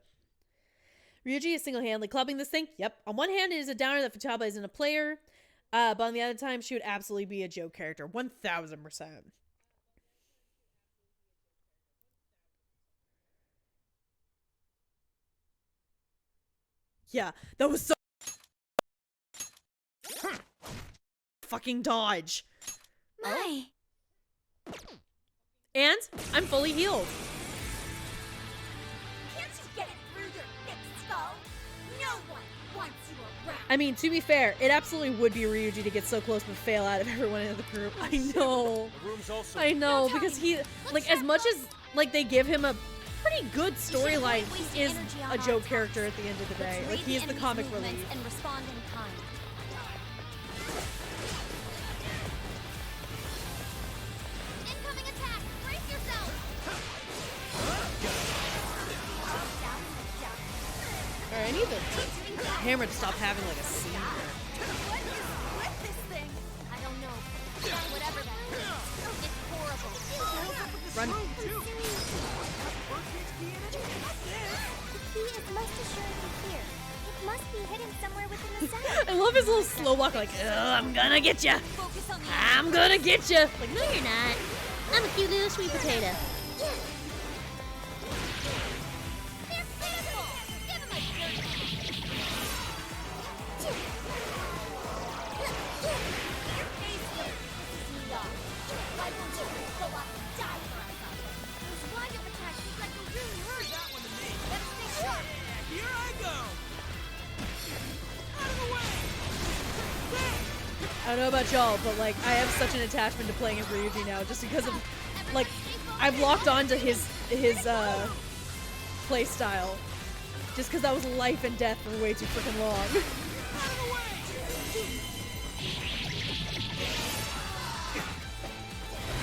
Ryuji is single-handedly clubbing this thing. Yep. On one hand, it is a downer that Futaba isn't a player. But on the other time, she would absolutely be a joke character. 1000%. Yeah, that was so fucking dodge. My. And I'm fully healed. Can't you get it through your thick skull? No one wants you around. I mean, to be fair, it absolutely would be Ryuji to get so close but fail out of everyone in the group. I know. I know, because he, like, as much as, like, they give him a pretty good storyline, he is a joke character at the end of the day. Like, he is the comic relief. And respond in kind. Incoming attack! Brace yourself! need the hammer to stop having like a scene. What is with this thing? I don't know. Whatever that is. It's horrible. Run. The key is most assuredly here. It must be hidden somewhere within the center. I love his little slow walk, like, I'm gonna get ya. I'm gonna get ya. Like, no, you're not. I'm a cute little sweet potato. Here I go! Out of the way! I don't know about y'all, but like, I have such an attachment to playing as Ryuji now, just because of, like, I've locked on to his play style, just because that was life and death for way too freaking long.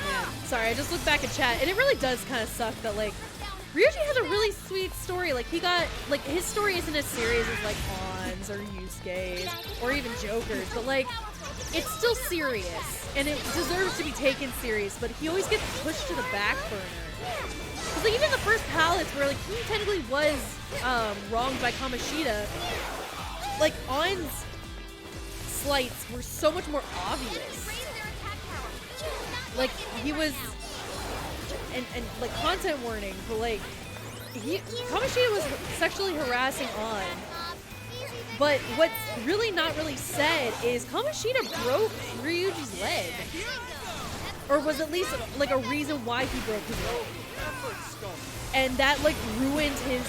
Man, sorry, I just looked back at chat, and it really does kind of suck that, like, Ryuji has a really sweet story. Like, he got, like, his story isn't as serious as, like, Ann's or Yusuke's or even Joker's, but, like, it's still serious, and it deserves to be taken serious, but he always gets pushed to the back burner. Because, like, even the first Palace, where, like, he technically was wronged by Kamoshida, like, Ann's slights were so much more obvious. Like, he was... And like, content warning, but like, Kamoshida was sexually harassing Ann. But what's really not really said is Kamoshida broke Ryuji's leg. Or was at least like a reason why he broke his leg. And that like ruined his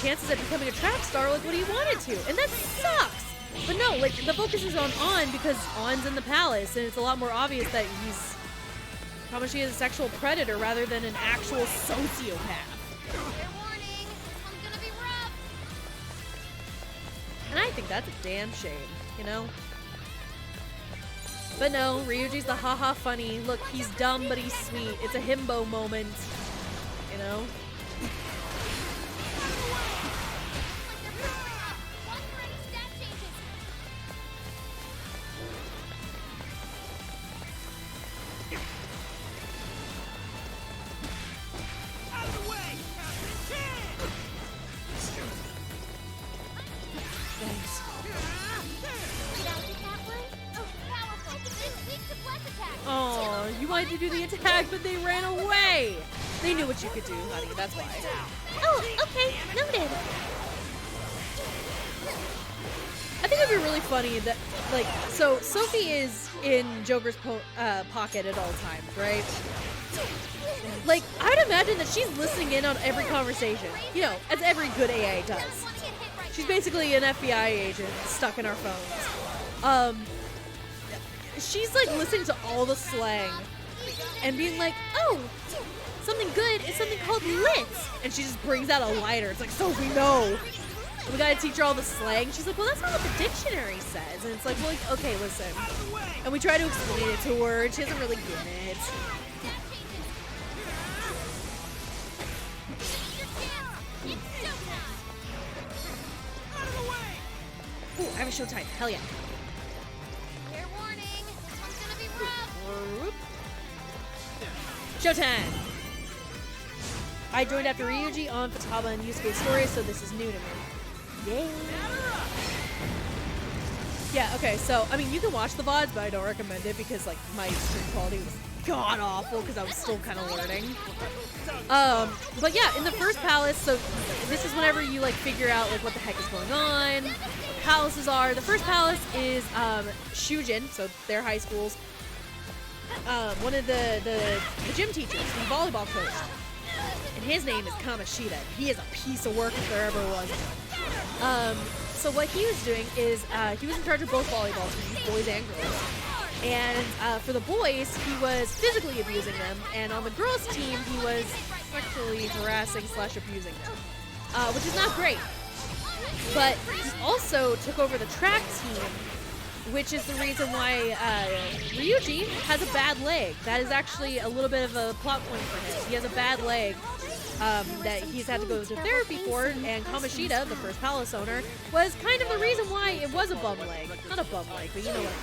chances at becoming a track star like what he wanted to. And that sucks! But no, like, the focus is on Ann because Ann's in the palace, and it's a lot more obvious that Kamoshida is a sexual predator rather than an actual sociopath. And I think that's a damn shame, you know? But no, Ryuji's the haha funny. Look, he's dumb, but he's sweet. It's a himbo moment, you know? Oh, you wanted to do the attack, but they ran away. They knew what you could do, honey. That's why. Oh, okay. Noted. I think it'd be really funny that, like, so Sophie is in Joker's pocket at all times, right? Like, I'd imagine that she's listening in on every conversation, you know, as every good AA does. She's basically an FBI agent stuck in our phones. She's like listening to all the slang and being like, oh, something good is something called lit. And she just brings out a lighter. It's like, Sophie, no. We gotta teach her all the slang. She's like, well, that's not what the dictionary says. And it's like, well, like, okay, listen. And we try to explain it to her, and she doesn't really get it. Ooh, I have a showtime. Hell yeah. Fair warning. This one's gonna be rough. Showtime! I joined after Ryuji on Futaba and Yusuke's story, so this is new to me. Yay! Yeah, okay, so, I mean, you can watch the VODs, but I don't recommend it because, like, my stream quality was god-awful because I was still kind of learning. But yeah, in the first palace, so this is whenever you, like, figure out, like, what the heck is going on, what palaces are. The first palace is, Shujin, so their high schools. One of the gym teachers, the volleyball coach. And his name is Kamoshida. He is a piece of work if there ever was one. So what he was doing is, he was in charge of both volleyball teams, boys and girls. And for the boys, he was physically abusing them, and on the girls' team, he was sexually harassing / abusing them, which is not great. But he also took over the track team, which is the reason why Ryuji has a bad leg. That is actually a little bit of a plot point for him. He has a bad leg that he's had to go to therapy for, and Kamoshida, the first palace owner, was kind of the reason why it was a bum leg. Not a bum leg, but you know what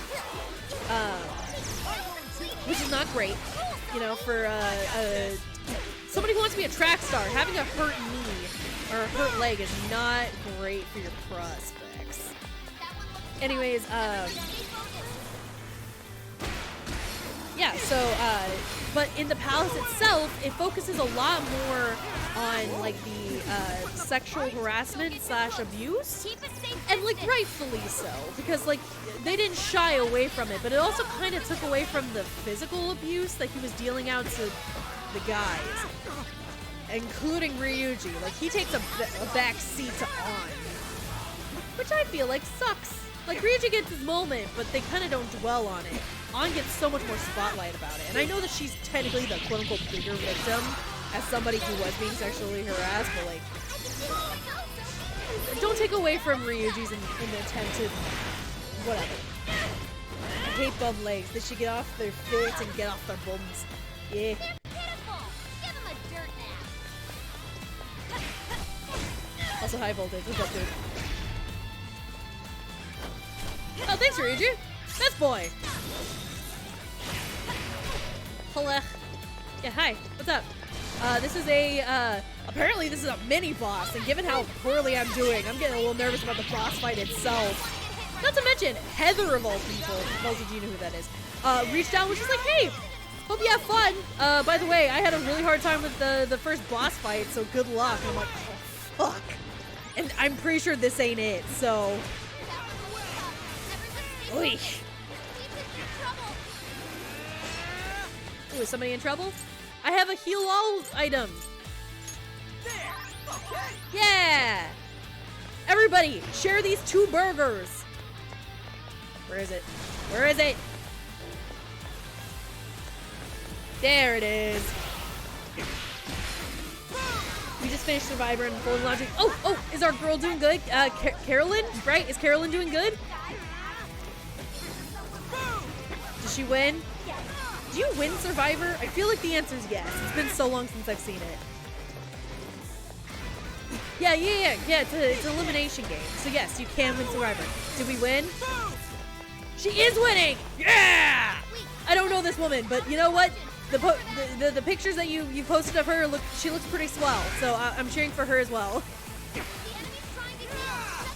I mean. Which is not great, you know, for somebody who wants to be a track star. Having a hurt knee or a hurt leg is not great for your prospects. Anyways, yeah, so, but in the palace itself, it focuses a lot more on, like, the, sexual harassment / abuse, and, like, rightfully so, because, like, they didn't shy away from it, but it also kind of took away from the physical abuse that he was dealing out to the guys, including Ryuji. Like, he takes a back seat to On, which I feel like sucks. Like, Ryuji gets his moment, but they kind of don't dwell on it. On gets so much more spotlight about it. And I know that she's technically the quote-unquote bigger victim as somebody who was being sexually harassed, but, like, don't take away from Ryuji's in the attempt to whatever. I hate bum legs. They should get off their fits and get off their bums. Yeah. Also high voltage. What's up, dude? Oh, thanks, Ryuji. This boy. Hello. Yeah, hi. What's up? This is a, apparently this is a mini-boss, and given how poorly I'm doing, I'm getting a little nervous about the boss fight itself. Not to mention, Heather of all people, most of you know who that is, reached out and was just like, hey, hope you have fun. By the way, I had a really hard time with the first boss fight, so good luck. And I'm like, oh, fuck. And I'm pretty sure this ain't it, so... Oy. Ooh, is somebody in trouble? I have a heal all item. Yeah! Everybody, share these 2 burgers. Where is it? Where is it? There it is. We just finished Survivor and Golden Logic. Oh, is our girl doing good? Carolyn, right? Is Carolyn doing good? Did she win? Do you win Survivor? I feel like the answer is yes. It's been so long since I've seen it. Yeah, it's an elimination game. So yes, you can win Survivor. Did we win? She is winning! Yeah! I don't know this woman, but you know what? The pictures that you posted of her, she looks pretty swell. So I'm cheering for her as well.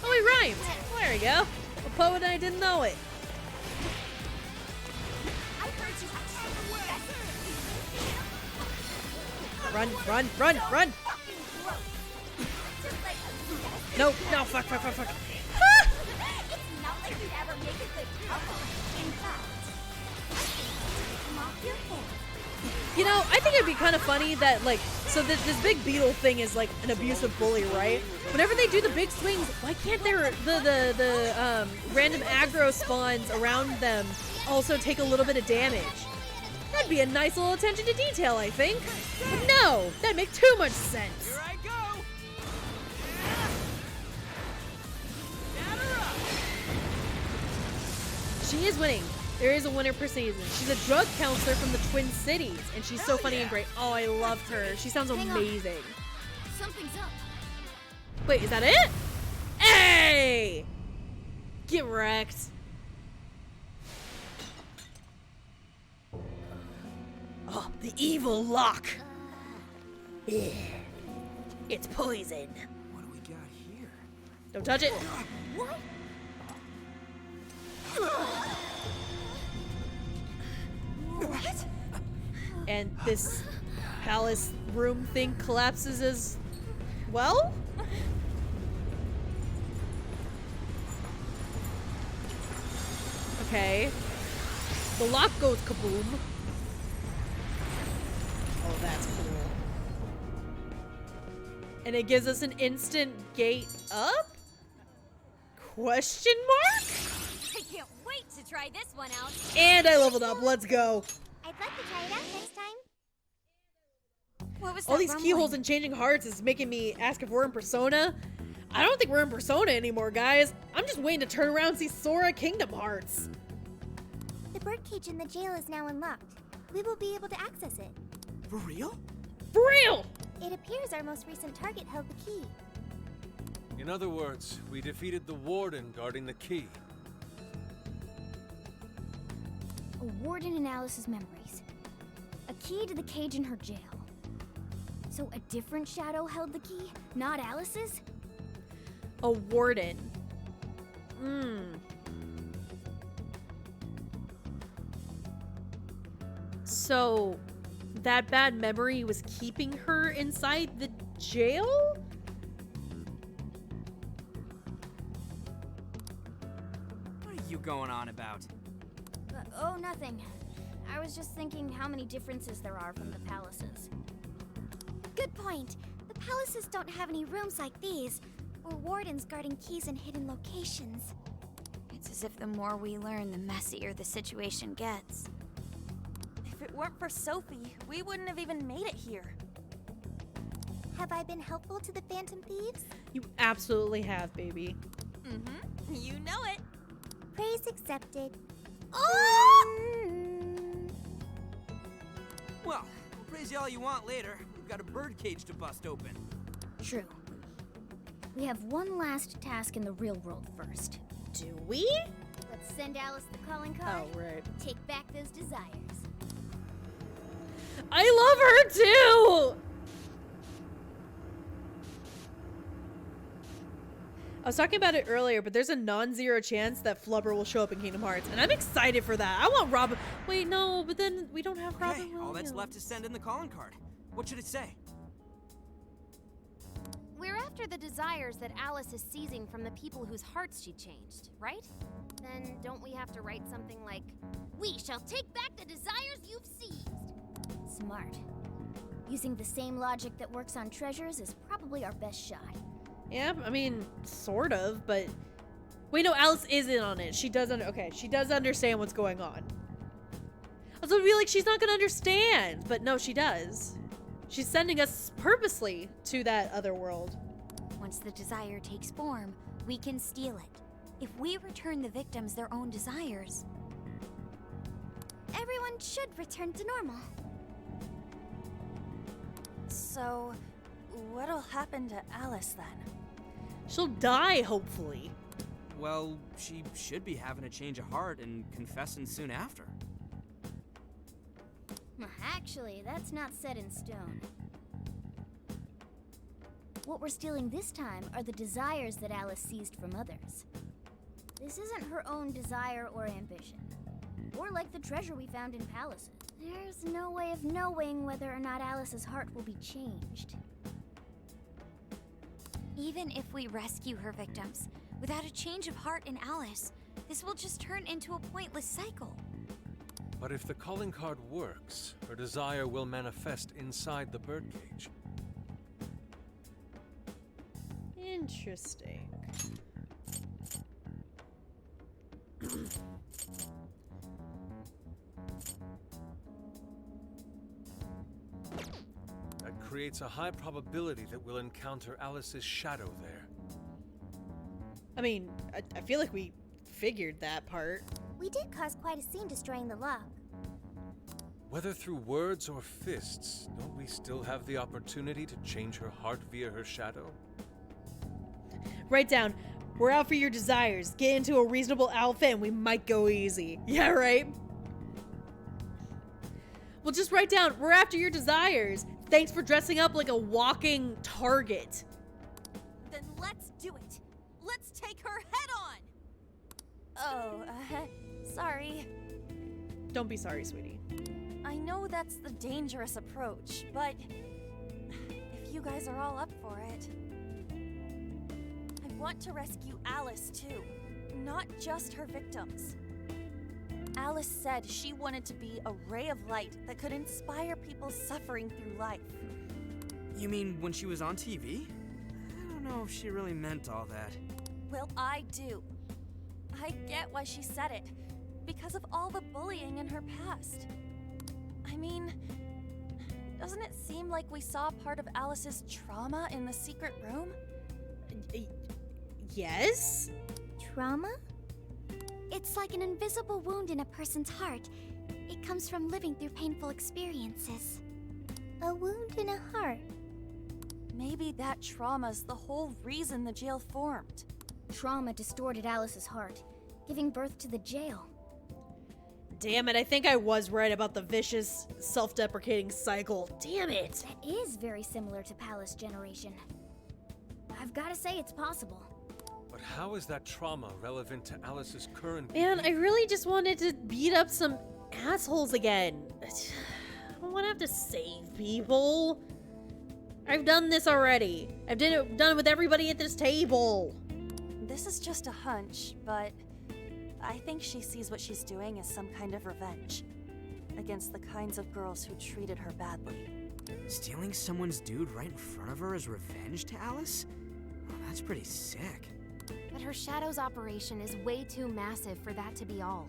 Oh, he rhymes. Well, there we go. A poet and I didn't know it. Run! No, fuck. It's not like you'd ever make a good couple. In fact, you know, I think it'd be kind of funny that, like, so this big beetle thing is like an abusive bully, right? Whenever they do the big swings, why can't the random aggro spawns around them also take a little bit of damage? That'd be a nice little attention to detail, I think. But no, that'd make too much sense. Here I go. She is winning. There is a winner per season. She's a drug counselor from the Twin Cities, and she's so funny and great. Oh, I loved her. She sounds amazing. something's up. Wait, is that it? Hey! Get wrecked. Oh, the evil lock. Yeah. It's poison. What do we got here? Don't touch it. What? What? And this palace room thing collapses as well? Okay. The lock goes kaboom. Oh, that's cool. And it gives us an instant gate up? Question mark? I can't wait to try this one out. And I leveled up. Let's go. I'd like to try it out next time. What was that All these rumbling? keyholes and changing hearts is making me ask if we're in Persona. I don't think we're in Persona anymore, guys. I'm just waiting to turn around and see Sora Kingdom Hearts. The birdcage in the jail is now unlocked. We will be able to access it. For real? For real! It appears our most recent target held the key. In other words, we defeated the warden guarding the key. A warden in Alice's memories. A key to the cage in her jail. So a different shadow held the key, not Alice's? A warden. So, that bad memory was keeping her inside the jail? What are you going on about? Oh, nothing. I was just thinking how many differences there are from the palaces. Good point. The palaces don't have any rooms like these, or wardens guarding keys in hidden locations. It's as if the more we learn, the messier the situation gets. If it weren't for Sophie, we wouldn't have even made it here. Have I been helpful to the Phantom Thieves? You absolutely have, baby. Mm-hmm. You know it. Praise accepted. Well, praise you all you want later. We've got a birdcage to bust open. True. We have one last task in the real world first. Do we? Let's send Alice the calling card. Oh, right. Take back those desires. I love her too! I was talking about it earlier, but there's a non-zero chance that Flubber will show up in Kingdom Hearts, and I'm excited for that. I want Robin. Wait, no, but then we don't have Robin Okay, all that's left is send in the calling card. What should it say? We're after the desires that Alice is seizing from the people whose hearts she changed, right? Then don't we have to write something like, "We shall take back the desires you've seized"? Smart. Using the same logic that works on treasures is probably our best shot. Yeah, I mean, sort of, but... Wait, no, Alice is in on it. She does okay, she does understand what's going on. I was gonna be like, she's not gonna understand, but no, she does. She's sending us purposely to that other world. Once the desire takes form, we can steal it. If we return the victims their own desires... Everyone should return to normal. So, what'll happen to Alice then? She'll die, hopefully. Well, she should be having a change of heart and confessing soon after. Actually, that's not set in stone. What we're stealing this time are the desires that Alice seized from others. This isn't her own desire or ambition. Or like the treasure we found in palaces. There's no way of knowing whether or not Alice's heart will be changed. Even if we rescue her victims, without a change of heart in Alice, this will just turn into a pointless cycle. But if the calling card works, her desire will manifest inside the birdcage. Interesting. That creates a high probability that we'll encounter Alice's shadow there. I mean, I feel like we figured that part. We did cause quite a scene destroying the lock. Whether through words or fists, don't we still have the opportunity to change her heart via her shadow? Write down, we're out for your desires. Get into a reasonable outfit and we might go easy. Yeah, right? Well, just write down, we're after your desires. Thanks for dressing up like a walking target. Then let's do it. Let's take her head on. Oh, sorry. Don't be sorry, sweetie. I know that's the dangerous approach, but if you guys are all up for it, I want to rescue Alice too, not just her victims. Alice said she wanted to be a ray of light that could inspire people suffering through life. You mean when she was on TV? I don't know if she really meant all that. Well, I do. I get why she said it, because of all the bullying in her past. I mean, doesn't it seem like we saw part of Alice's trauma in the secret room? Yes? Trauma? It's like an invisible wound in a person's heart. It comes from living through painful experiences. A wound in a heart. Maybe that trauma's the whole reason the jail formed. Trauma distorted Alice's heart, giving birth to the jail. Damn it, I think I was right about the vicious, self-deprecating cycle. Damn it! That is very similar to Palace Generation. I've gotta say it's possible. But how is that trauma relevant to Alice's current... Man, I really just wanted to beat up some assholes again. I don't want to have to save people. I've done this already. I've done it with everybody at this table. This is just a hunch, but I think she sees what she's doing as some kind of revenge against the kinds of girls who treated her badly. Stealing someone's dude right in front of her is revenge to Alice? Oh, that's pretty sick. But her Shadow's operation is way too massive for that to be all.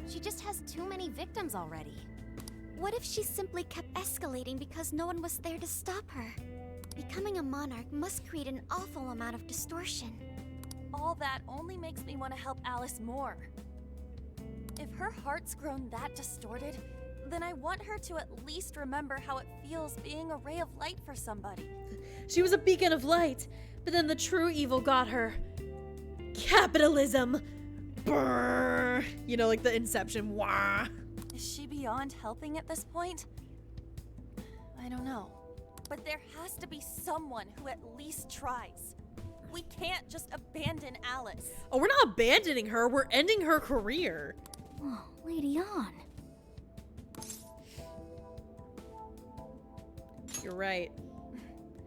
She just has too many victims already. What if she simply kept escalating because no one was there to stop her? Becoming a monarch must create an awful amount of distortion. All that only makes me want to help Alice more. If her heart's grown that distorted, then I want her to at least remember how it feels being a ray of light for somebody. She was a beacon of light, but then the true evil got her. Capitalism! Brrr. You know, like the Inception. Wah. Is she beyond helping at this point? I don't know. But there has to be someone who at least tries. We can't just abandon Alice. Oh, we're not abandoning her. We're ending her career. Oh, Lady Ann. You're right.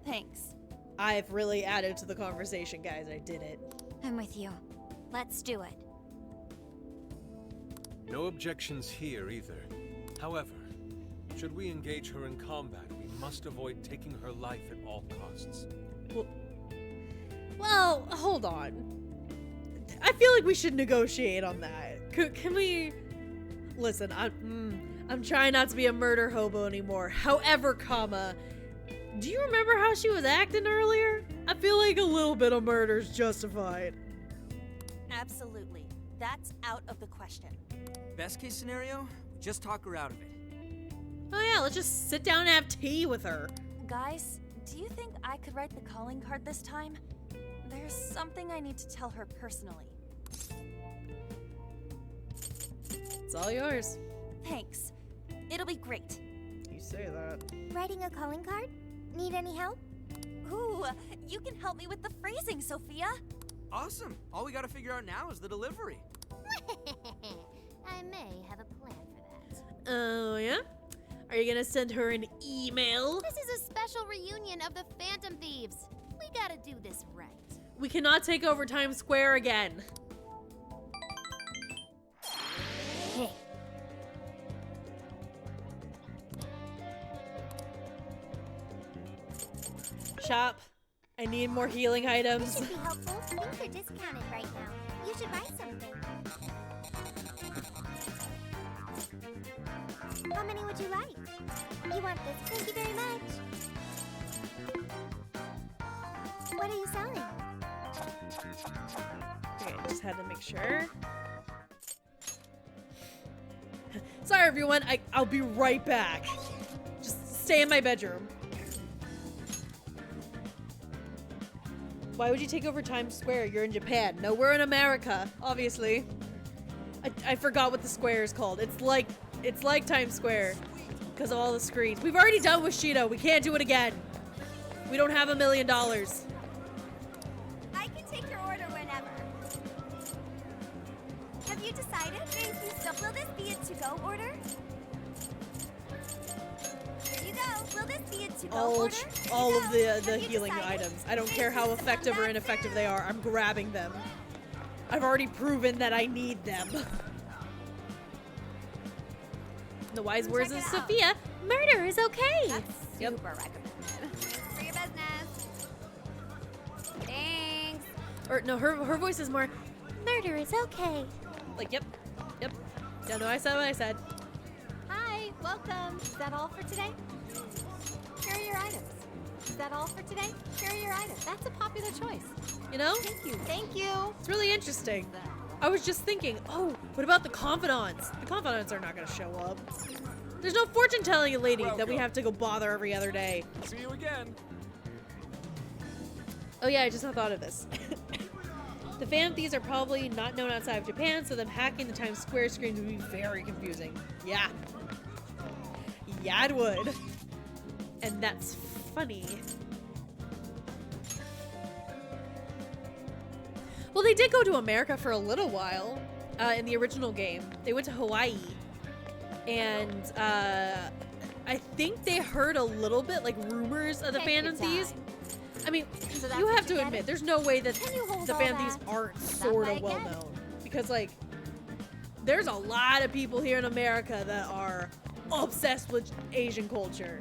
Thanks. I've really added to the conversation, guys. I did it. I'm with you. Let's do it. No objections here either. However, should we engage her in combat, we must avoid taking her life at all costs. Well, hold on. I feel like we should negotiate on that. Can we... Listen, I'm trying not to be a murder hobo anymore. However, do you remember how she was acting earlier? I feel like a little bit of murder's justified. Absolutely. That's out of the question. Best case scenario, just talk her out of it. Oh yeah, let's just sit down and have tea with her. Guys, do you think I could write the calling card this time? There's something I need to tell her personally. It's all yours. Thanks. It'll be great. You say that. Writing a calling card? Need any help? Ooh, you can help me with the phrasing, Sophia. Awesome. All we gotta figure out now is the delivery. I may have a plan for that. Oh, yeah? Are you gonna send her an email? This is a special reunion of the Phantom Thieves. We gotta do this right. We cannot take over Times Square again. Hey. Shop. I need more healing items. This should be helpful. Things are discounted right now. You should buy something. How many would you like? You want this? Thank you very much. What are you selling? Okay, just had to make sure. Sorry, everyone. I'll be right back. Just stay in my bedroom. Why would you take over Times Square? You're in Japan. No, we're in America, obviously. I forgot what the square is called. It's like Times Square because of all the screens. We've already done with Shido. We can't do it again. We don't have $1 million. I can take your order whenever. Have you decided? Thank you. So will this be a to-go order? Here you go. Will this be a to-go order? All of the healing items. I don't care how effective or ineffective they are. I'm grabbing them. I've already proven that I need them. The wise words of Sophia, murder is okay. That's super recommended. For your business. Thanks. Or no, her voice is more, Murder is okay. like, yep. Yeah, no, I said what I said. Hi, welcome. Is that all for today? Here are your items. Is that all for today? Here are your items. That's a popular choice. You know? Thank you. Thank you. It's really interesting. I was just thinking, oh, what about the confidants? The confidants are not going to show up. There's no fortune-telling lady that we have to go bother every other day. See you again. Oh yeah, I just now thought of this. The Phantom Thieves are probably not known outside of Japan, so them hacking the Times Square screens would be very confusing. Yeah. Yeah, it would. And that's funny. Well, they did go to America for a little while in the original game. They went to Hawaii. And I think they heard a little bit, like, rumors of the Phantom Thieves. I mean, you have to admit, there's no way that the Phantom Thieves aren't sort of well known. Because, like, there's a lot of people here in America that are obsessed with Asian culture.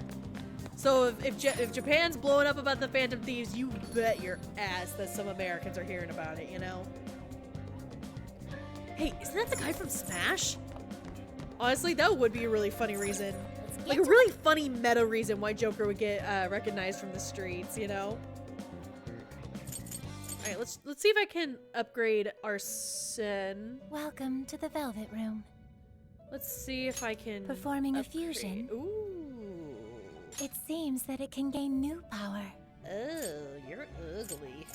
So if Japan's blowing up about the Phantom Thieves, you bet your ass that some Americans are hearing about it, you know? Hey, isn't that the guy from Smash? Honestly, that would be a really funny reason. Like a really funny meta reason why Joker would get recognized from the streets, you know? Alright, let's see if I can upgrade Arsene. Welcome to the Velvet Room. Let's see if I can Performing upgrade. a fusion. Ooh. It seems that it can gain new power. Oh, you're ugly.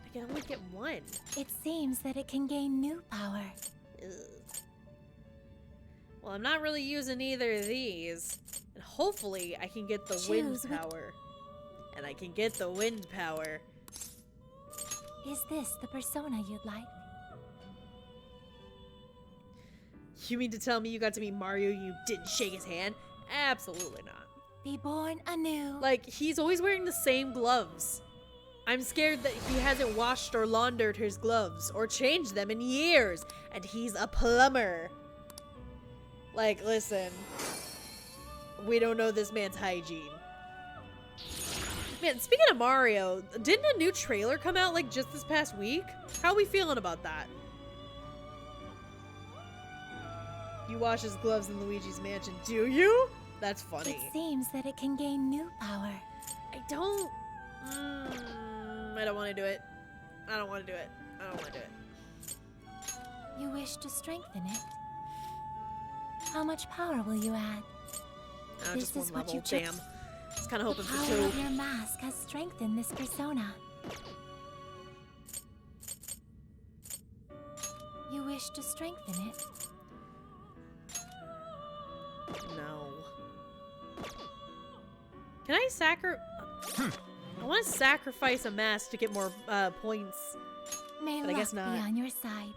I can only get one. It seems that it can gain new power. Ugh. Well, I'm not really using either of these. And hopefully I can get the wind power. And I can get the wind power. Is this the persona you'd like? You mean to tell me you got to meet Mario and you didn't shake his hand? Absolutely not. Be born anew. Like, he's always wearing the same gloves. I'm scared that he hasn't washed or laundered his gloves or changed them in years. And he's a plumber. Like, listen. We don't know this man's hygiene. Man, speaking of Mario, didn't a new trailer come out like just this past week? How are we feeling about that? You wash his gloves in Luigi's Mansion, do you? That's funny. It seems that it can gain new power. I don't want to do it. I don't want to do it. I don't want to do it. You wish to strengthen it? How much power will you add? Oh, This just one is what level. you Damn. I was kind of hoping The for power two. of your mask has strengthened this persona. You wish to strengthen it? No. Can I I want to sacrifice a mask to get more points. May But I luck guess not. be on your side.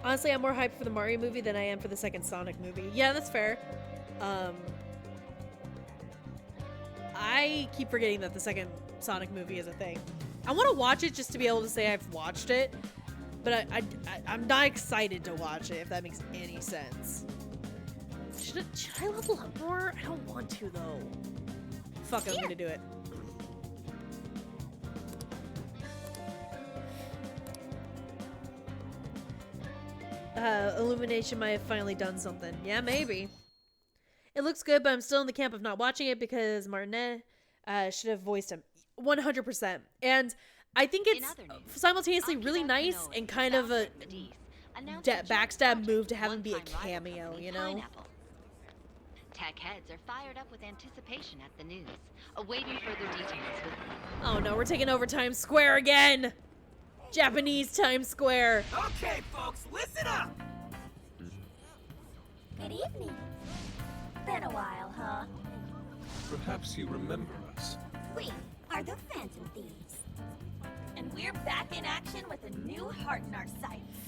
Honestly, I'm more hyped for the Mario movie than I am for the second Sonic movie. Yeah, that's fair. I keep forgetting that the second Sonic movie is a thing. I want to watch it just to be able to say I've watched it, but I'm not excited to watch it, if that makes any sense. Should I level up more? I don't want to, though. Fuck it, I'm gonna do it. Illumination might have finally done something. Yeah, maybe. It looks good, but I'm still in the camp of not watching it because Martinet should have voiced him 100%. And I think it's simultaneously really nice and kind of a backstab move to have him be a cameo, you know? Tech heads are fired up with anticipation at the news, awaiting further details. Oh no, we're taking over Times Square again! Japanese Times Square! Okay, folks, listen up! Good evening. Been a while, huh? Perhaps you remember us. We are the Phantom Thieves. And we're back in action with a new heart in our sights.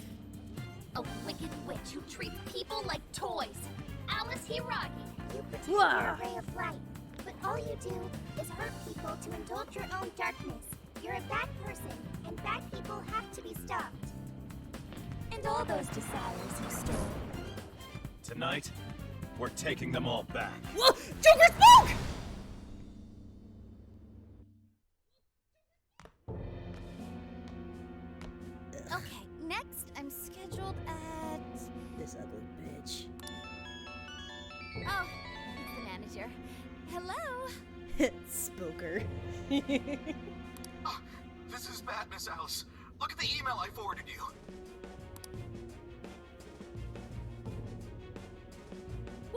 A wicked witch who treats people like toys. Alice Hiragi. You protect your ray of light, but all you do is hurt people to indulge your own darkness. You're a bad person, and bad people have to be stopped. And all those desires you stole. Tonight, we're taking them all back. Whoa! Joker spoke! Okay, next I'm scheduled at... This ugly bitch. Oh, it's the manager. Hello? Spoker. This is bad, Miss Alice. Look at the email I forwarded you.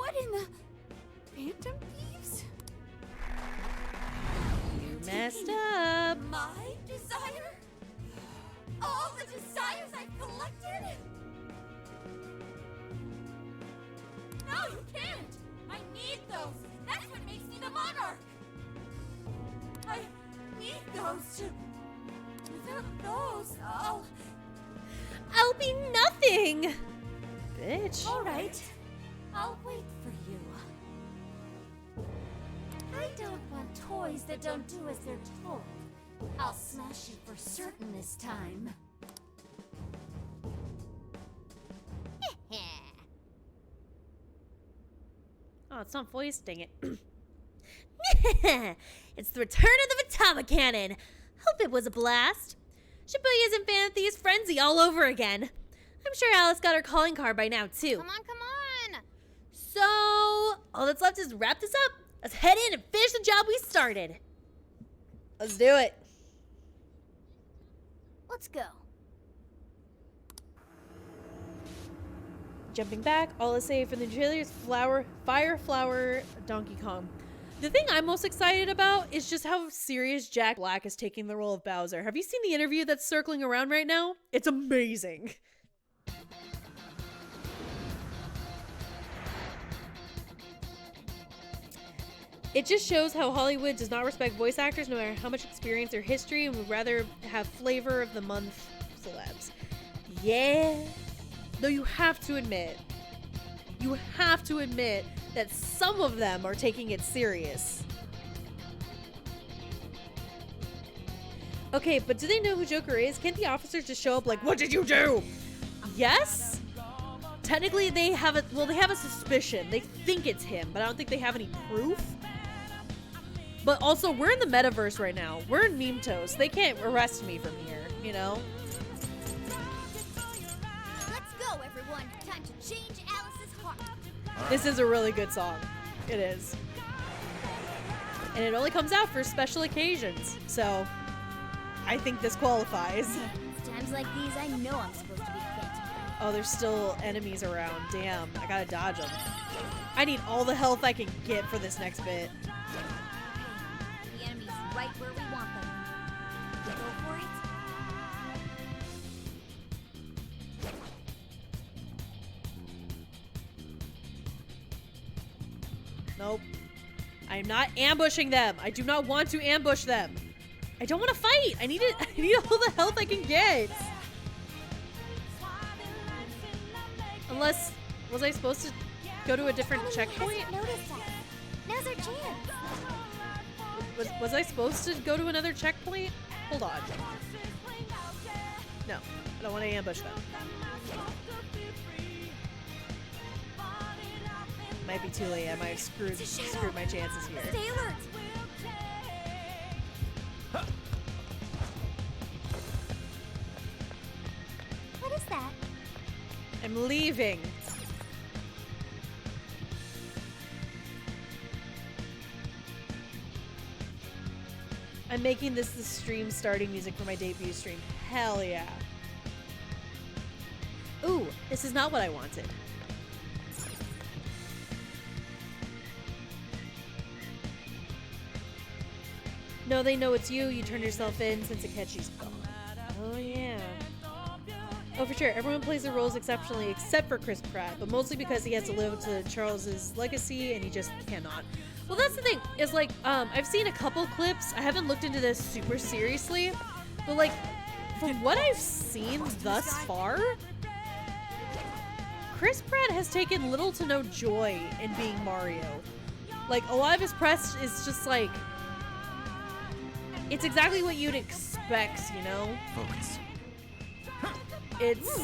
What in the... Phantom Thieves? You messed up. My desire? All the desires I've collected? No, you can't! I need those! That's what makes me the monarch! I need those to... Without those, I'll be nothing! Bitch. Alright. I'll wait for you. I don't want toys that don't do as they're told. I'll smash you for certain this time. Oh, it's not voice, dang it. It's the return of the Vatama Cannon. Hope it was a blast. Shibuya's in Phanthea's frenzy all over again. I'm sure Alice got her calling card by now, too. Come on, come on! So, all that's left is to wrap this up. Let's head in and finish the job we started. Let's do it. Let's go. Jumping back, all is safe, and the trailer's Fire Flower Donkey Kong. The thing I'm most excited about is just how serious Jack Black is taking the role of Bowser. Have you seen the interview that's circling around right now? It's amazing. It just shows how Hollywood does not respect voice actors no matter how much experience or history and would rather have flavor of the month celebs. Yeah. Though you have to admit that some of them are taking it serious. Okay, but do they know who Joker is? Can't the officers just show up like, what did you do? Yes? Technically, they have a suspicion. They think it's him, but I don't think they have any proof. But also, we're in the metaverse right now. We're in Meme Toast. They can't arrest me from here, you know? Let's go, everyone. Time to change Alice's heart. This is a really good song. It is. And it only comes out for special occasions. So, I think this qualifies. It's times like these I know I'm supposed to be Phantom. Oh, there's still enemies around. Damn, I gotta dodge them. I need all the health I can get for this next bit. The enemy's right where we want them. Go for it. Nope. I am not ambushing them. I do not want to ambush them. I don't want to fight. I need all the health I can get. Unless, was I supposed to go to a different checkpoint? Now's our chance. Was I supposed to go to another checkpoint? Hold on. No, I don't want to ambush them. Might be too late. I might have screwed my chances here. Stay alert. What is that? I'm leaving. I'm making this the stream starting music for my debut stream. Hell yeah. Ooh, this is not what I wanted. No, they know it's you. You turned yourself in since Akechi's gone. Oh, yeah. Oh, for sure. Everyone plays their roles exceptionally except for Chris Pratt, but mostly because he has to live up to Charles's legacy and he just cannot. Well, that's the thing, is like, I've seen a couple clips. I haven't looked into this super seriously, but like, from what I've seen thus far, Chris Pratt has taken little to no joy in being Mario. Like, a lot of his press is just like, it's exactly what you'd expect, you know? Focus. It's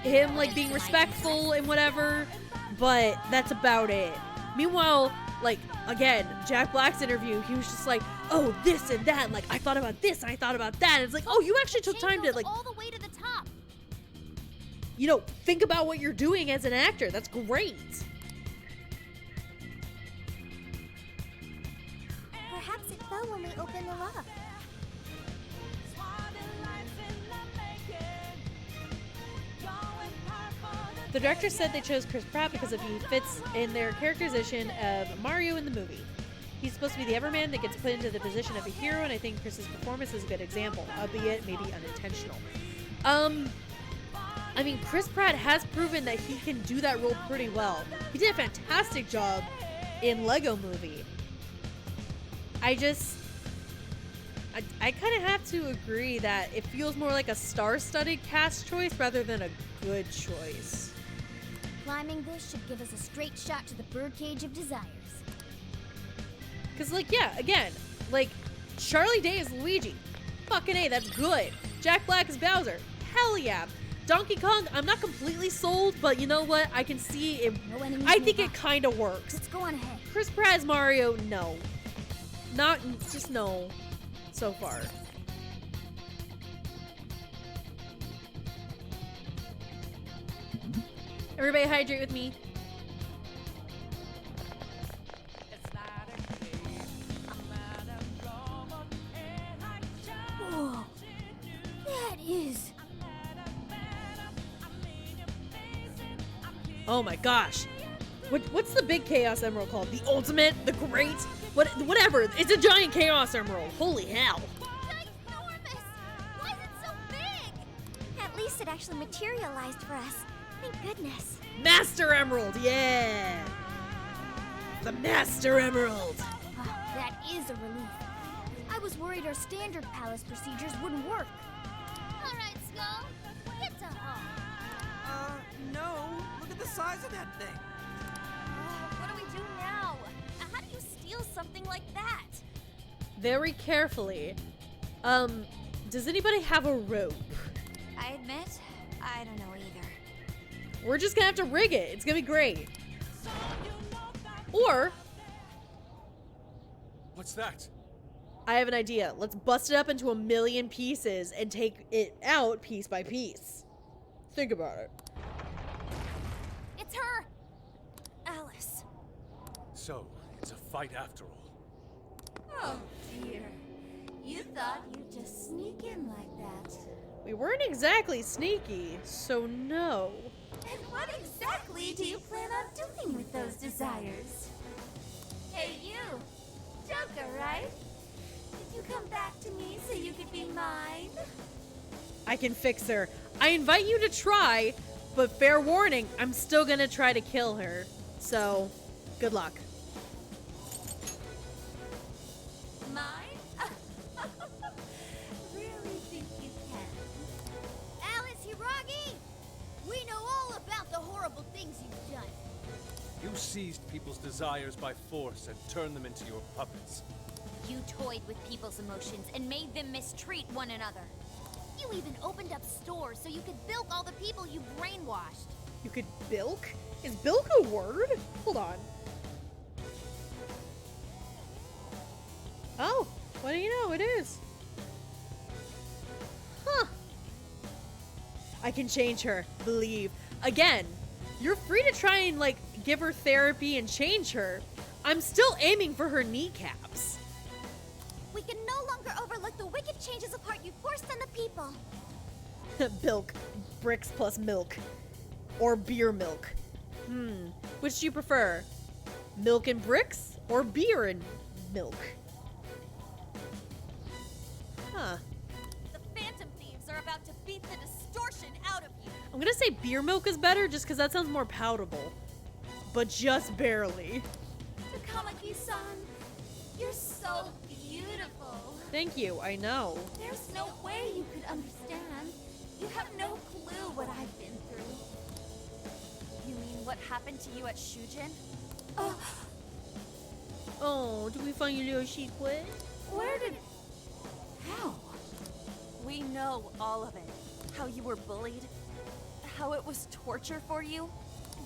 him, like, being respectful and whatever, but that's about it. Meanwhile, like, again, Jack Black's interview, he was just like, oh, this and that, and like, I thought about this, and I thought about that, and it's like, oh, you actually took time to, like, all the way to the top. You know, think about what you're doing as an actor. That's great. Perhaps it fell when we opened the lock. The director said they chose Chris Pratt because of he fits in their characterization of Mario in the movie. He's supposed to be the Everman that gets put into the position of a hero, and I think Chris's performance is a good example, albeit maybe unintentional. I mean, Chris Pratt has proven that he can do that role pretty well. He did a fantastic job in Lego Movie. I kind of have to agree that it feels more like a star-studded cast choice rather than a good choice. Climbing this should give us a straight shot to the birdcage of desires. Cause like, yeah, again, like, Charlie Day is Luigi. Fucking A, that's good. Jack Black is Bowser. Hell yeah. Donkey Kong, I'm not completely sold, but you know what? I can see it. I think it kind of works. Let's go on ahead. Chris Pratt as Mario, no. Just no. So far. Everybody hydrate with me. Whoa. That is... Oh my gosh. What's the big Chaos Emerald called? The Ultimate? The Great? Whatever. It's a giant Chaos Emerald. Holy hell. Ginormous! Why is it so big? At least it actually materialized for us. Thank goodness. Master Emerald, yeah! The Master Emerald! Oh, that is a relief. I was worried our standard palace procedures wouldn't work. All right, Skull. Get to home. No. Look at the size of that thing. What do we do now? How do you steal something like that? Very carefully. Does anybody have a rope? I admit, I don't know either. We're just gonna have to rig it. It's gonna be great. Or... What's that? I have an idea. Let's bust it up into a million pieces and take it out piece by piece. Think about it. It's her! Alice. So, it's a fight after all. Oh, dear. You thought you'd just sneak in like that. We weren't exactly sneaky, so no. And what exactly do you plan on doing with those desires? Hey, you! Joker, right? Did you come back to me so you could be mine? I can fix her. I invite you to try, but fair warning, I'm still gonna try to kill her. So, good luck. Mine? Really think you can? Alice Hiragi! We know all about the horrible things you've done. You seized people's desires by force and turned them into your puppets. You toyed with people's emotions and made them mistreat one another. You even opened up stores so you could bilk all the people you brainwashed. You could bilk? Is bilk a word? Hold on. Oh, what do you know? It is. Huh. I can change her. Believe. Again, you're free to try and, like, give her therapy and change her. I'm still aiming for her kneecaps. We can no longer overlook the wicked changes of heart you forced on the people. Bilk. Bricks plus milk. Or beer milk. Which do you prefer? Milk and bricks? Or beer and milk? Huh. The Phantom Thieves are about to beat the distortion out of you. I'm gonna say beer milk is better just because that sounds more palatable. But just barely. Takamaki-san, you're so beautiful. Thank you, I know. There's no way you could understand. You have no clue what I've been through. You mean what happened to you at Shujin? Oh, did we find your little secret? Where did... How? We know all of it. How you were bullied. How it was torture for you.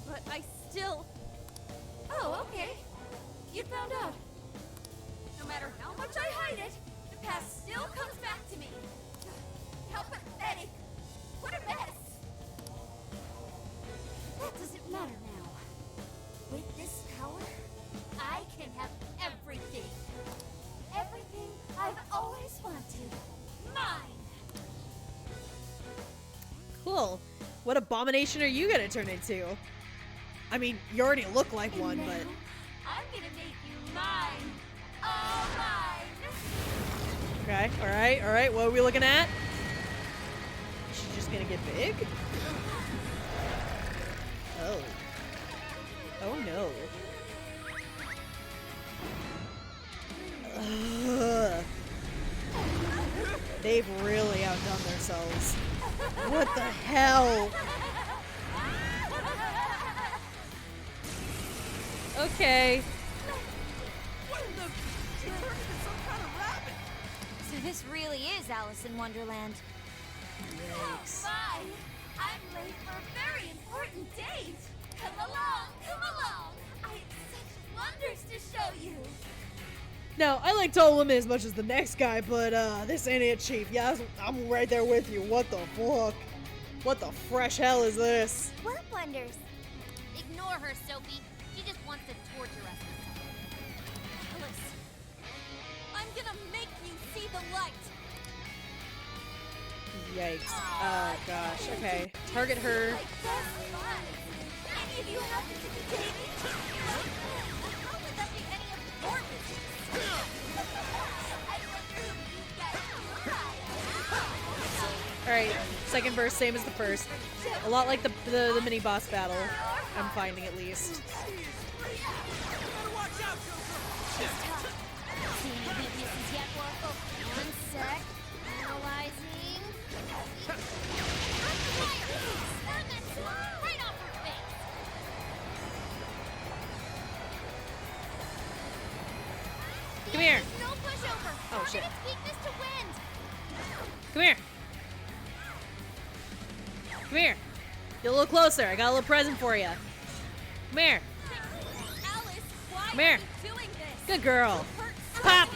But I still... Oh, okay. You found out. No matter how much I hide it, the past still comes back to me. How pathetic. What a mess. That doesn't matter now. With this power, I can have everything. Everything I've always wanted. Mine. Cool. What abomination are you gonna turn into? I mean, you already look like one, but... I'm gonna make you mine. All mine. Okay, alright, what are we looking at? She's just gonna get big? Oh. Oh no. Ugh. They've really outdone themselves. What the hell? Okay. So this really is Alice in Wonderland. Yikes. Bye. I'm late for a very important date. Come along, come along. I have such wonders to show you. Now, I like tall women as much as the next guy, but this ain't it, Chief. Yeah, I'm right there with you. What the fuck? What the fresh hell is this? What wonders? Ignore her, Sophie. She just wants to torture us. Alice, I'm gonna make you see the light. Yikes. Oh, gosh. Okay. Target her. Like that's fun. Any of you happen to be dating? How would that be any importance? I wonder who you guys are. Alright, second verse, same as the first. A lot like the mini boss battle, I'm finding at least. See any weaknesses yet, Warfel? One sec. Analyzing. Right off her face. Come here. No pushover. Oh, shit. Target its weakness to wind. Come here. Come here. Get a little closer. I got a little present for you. Come here. Alice, why Come here. are you doing this? Good girl. Pop.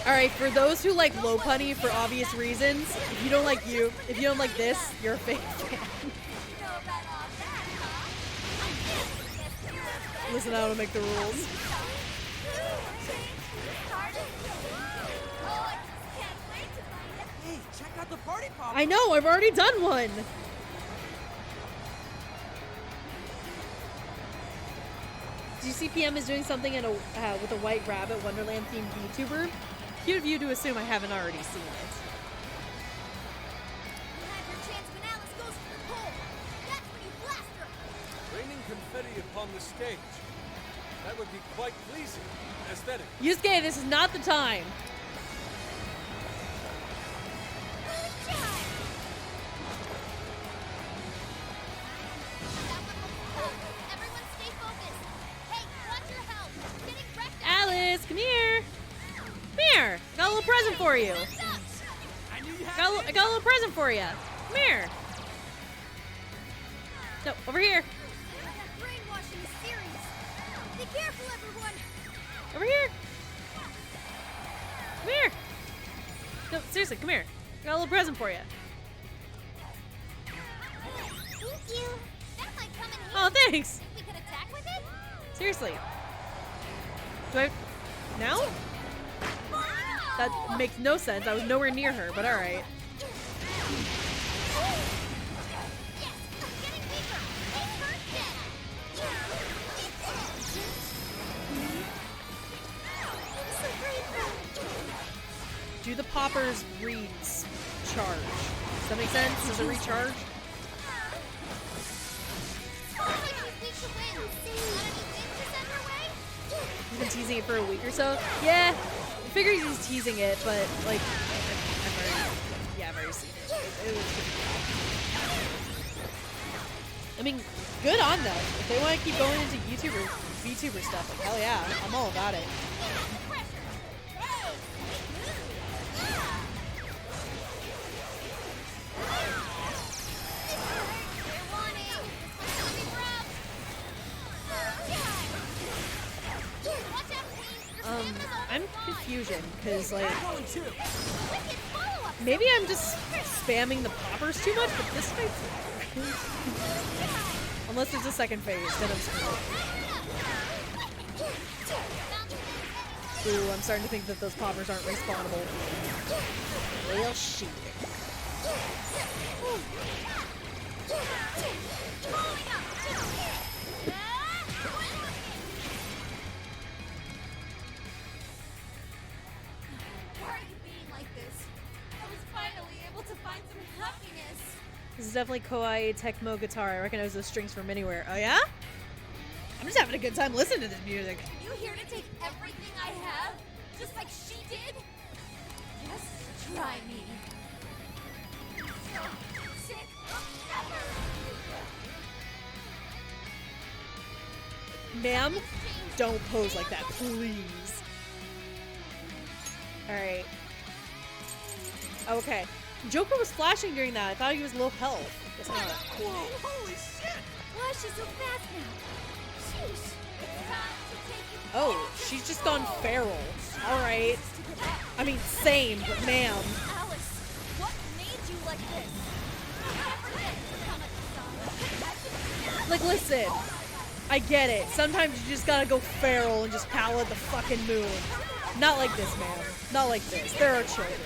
Alright, for those who like Lopunny for obvious reasons, if you don't like this, you're a fake fan. Listen, I don't make the rules. Hey, check out the party pop. I know, I've already done one. GCPM is doing something with a White Rabbit Wonderland themed VTuber. Cute of you to assume I haven't already seen it. You have your chance when Alice goes for the pole. That's when you blast her. Raining confetti upon the stage. That would be quite pleasing. Aesthetic. Yusuke, this is not the time. Everyone stay focused. Hey, watch your health. Getting wrecked. Alice, come here. Come here. Got a little present for you. I got a little present for you. Come here. No, over here. That brainwashing is serious. Be careful, everyone. Over here. Come here. No, seriously, come here. Got a little present for you. Thank you. That might come in handy. Oh, thanks. We could attack with it? Seriously. Do I... Now? That makes no sense. I was nowhere near her, but alright. Do the poppers recharge? Does that make sense? Does it recharge? He's been teasing it for a week or so. Yeah, I figured he's teasing it, but like, I've already seen it. It was I mean, good on them. If they want to keep going into VTuber stuff, like hell yeah, I'm all about it. I'm confusion, because like, maybe I'm just spamming the poppers too much, but this fight's unless there's a second phase, then I'm screwed. Ooh, I'm starting to think that those poppers aren't respawnable. Well, shit. Why are you being like this? I was finally able to find some happiness. This is definitely Koei Tecmo guitar. I recognize those strings from anywhere. Oh yeah? I'm just having a good time listening to this music. You here to take everything I have? Just like she did? Just try me. So sick of Ma'am, don't pose like that, please. Alright. Okay. Joker was flashing during that. I thought he was low health. Guess not. Whoa, holy shit! Why is she so fast now? Sheesh. Oh, she's just gone feral. Alright. I mean, same, but ma'am. Alice, what made you like this? Like, listen. I get it. Sometimes you just gotta go feral and just howl at the fucking moon. Not like this, ma'am. Not like this. There are children.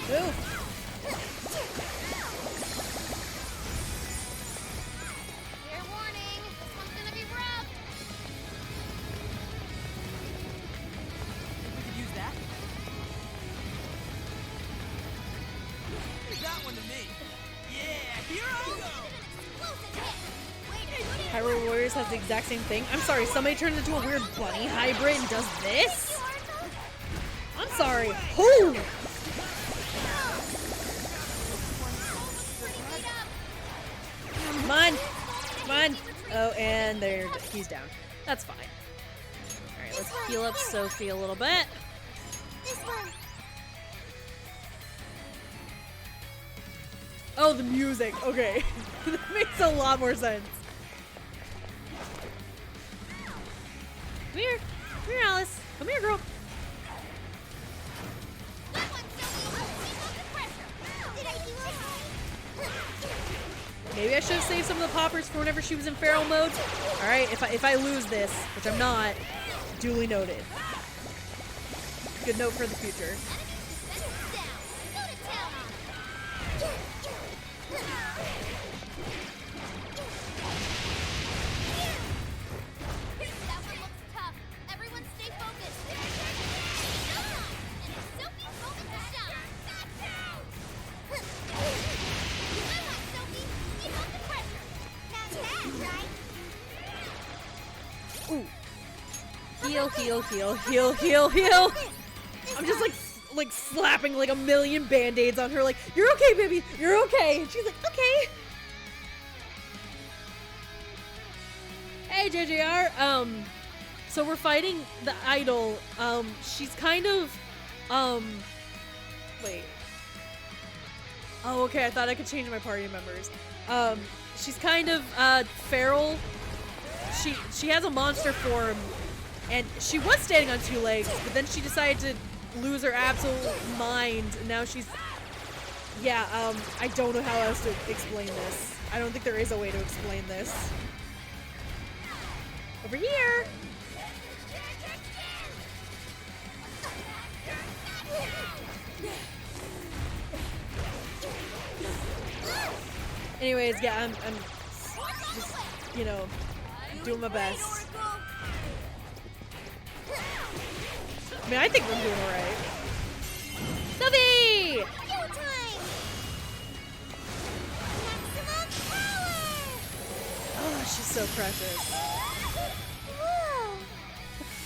Move. Fair warning, this one's gonna be rough. We could use that. Leave that one to me. Yeah, here I go. Hyrule Warriors has the exact same thing. I'm sorry, somebody turns into a weird bunny hybrid and does this? I'm sorry. Who? Come on. Come on. Oh, and there, he's down. That's fine. Alright, let's heal up Sophie a little bit. This one. Oh, the music. Okay. That makes a lot more sense. Come here. Come here, Alice. Come here, girl. Maybe I should have saved some of the poppers for whenever she was in feral mode. Alright, if I lose this, which I'm not, duly noted. Good note for the future. Ooh. Heal, heal, heal, heal, heal, heal. I'm just like slapping like a million band-aids on her like, you're okay, baby, you're okay. And she's like, okay. Hey, JJR. So we're fighting the idol. She's kind of, wait. Oh, okay, I thought I could change my party members. She's kind of, feral. She has a monster form, and she was standing on two legs, but then she decided to lose her absolute mind, and now she's... Yeah, I don't know how else to explain this. I don't think there is a way to explain this. Over here! Anyways, yeah, I'm just, you know, doing my best. I mean, I think we're doing alright. Sophie! Oh, she's so precious. Whoa!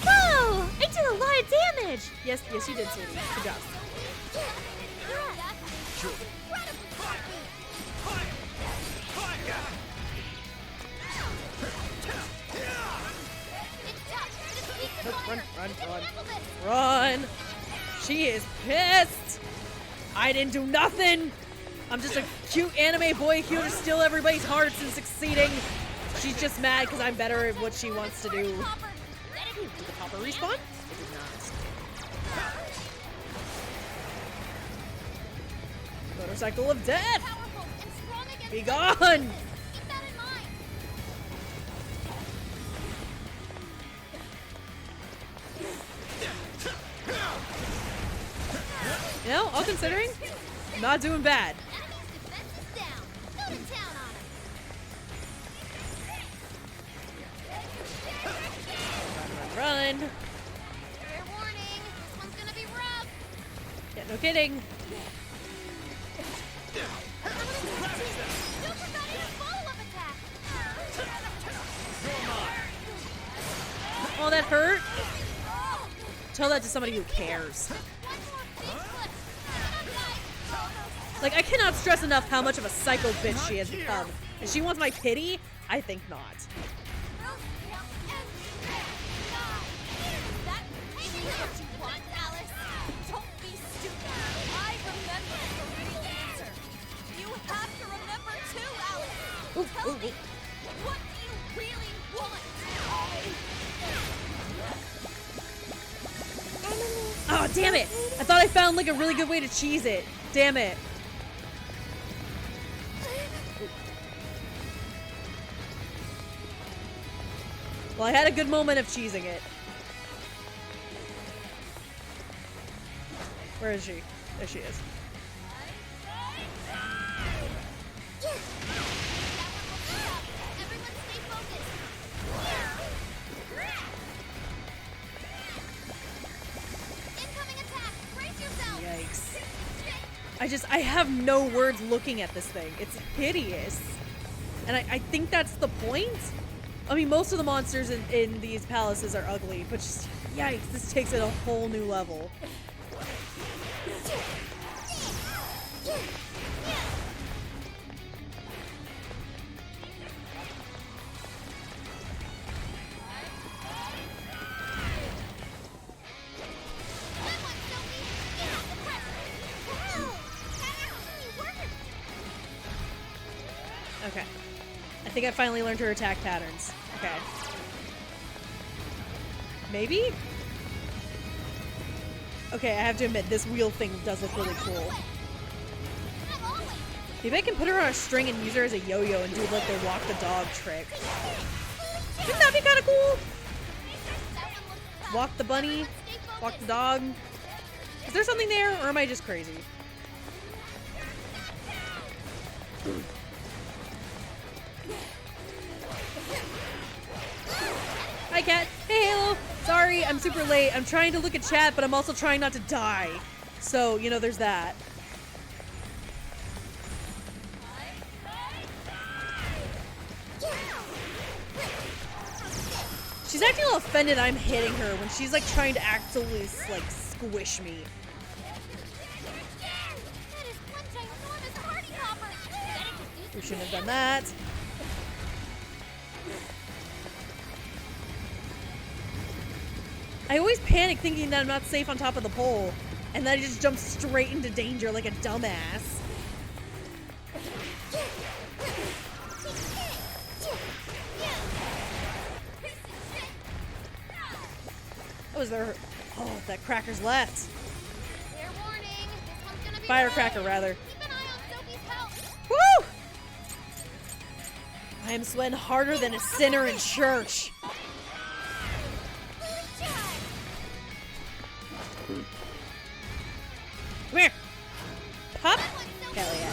Whoa! I did a lot of damage! Yes, you did, sweetie. Good job. Sure. Run, run, run. Run! She is pissed! I didn't do nothing! I'm just a cute anime boy here to steal everybody's hearts and succeeding. She's just mad because I'm better at what she wants to do. Did the popper respawn? It did not. Motorcycle of death! Be gone! You know, all considering, not doing bad. Run! Fair warning, this one's gonna be rough. Yeah, no kidding. Oh, that hurt. Tell that to somebody who cares. Like, I cannot stress enough how much of a psycho bitch she has become. And she wants my pity? I think not. Ooh, ooh, ooh. What do you really want? Oh, damn it! I thought I found like a really good way to cheese it. Damn it. Well, I had a good moment of cheesing it. Where is she? There she is. Yikes. I have no words looking at this thing. It's hideous. And I think that's the point. I mean, most of the monsters in these palaces are ugly, but just, yikes, this takes it a whole new level. Okay. I think I finally learned her attack patterns. Okay. Maybe? Okay, I have to admit, this wheel thing does look really cool. Maybe I can put her on a string and use her as a yo-yo and do like the walk the dog trick. Wouldn't that be kind of cool? Walk the bunny, walk the dog. Is there something there, or am I just crazy? Hi, Cat. Hey, Halo. Sorry, I'm super late. I'm trying to look at chat, but I'm also trying not to die. So, you know, there's that. She's acting a little offended I'm hitting her when she's like trying to actually like squish me. We shouldn't have done that. I always panic thinking that I'm not safe on top of the pole, and then I just jump straight into danger like a dumbass. What was there? Oh, that cracker's left. Firecracker, rather. Woo! I am sweating harder than a sinner in church. Come here. Pop. Hell yeah.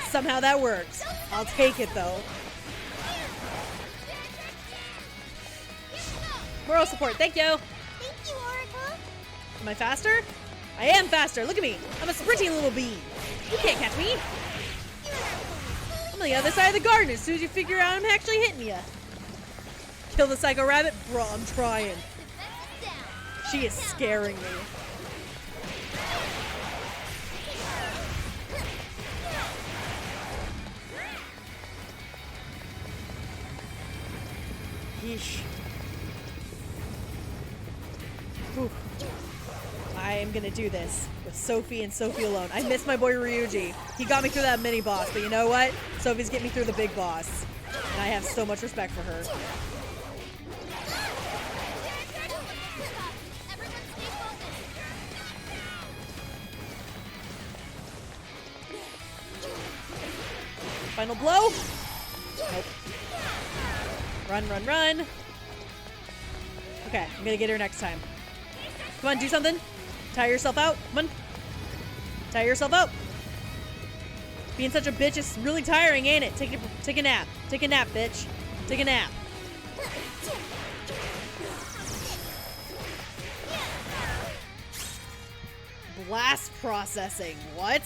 Somehow that works. I'll take it, though. Moral support. Thank you. Thank you, Oracle. Am I faster? I am faster. Look at me. I'm a sprinting little bee. You can't catch me. I'm on the other side of the garden as soon as you figure out I'm actually hitting you. Kill the psycho rabbit? Bro, I'm trying. She is scaring me. Yeesh. Whew. I am gonna do this with Sophie and Sophie alone. I miss my boy Ryuji. He got me through that mini boss, but you know what? Sophie's getting me through the big boss. And I have so much respect for her. Final blow. Nope. Run, run, run. Okay, I'm gonna get her next time. Come on, do something. Tire yourself out. Come on. Tire yourself out. Being such a bitch is really tiring, ain't it? Take a nap. Take a nap, bitch. Take a nap. Blast processing. What?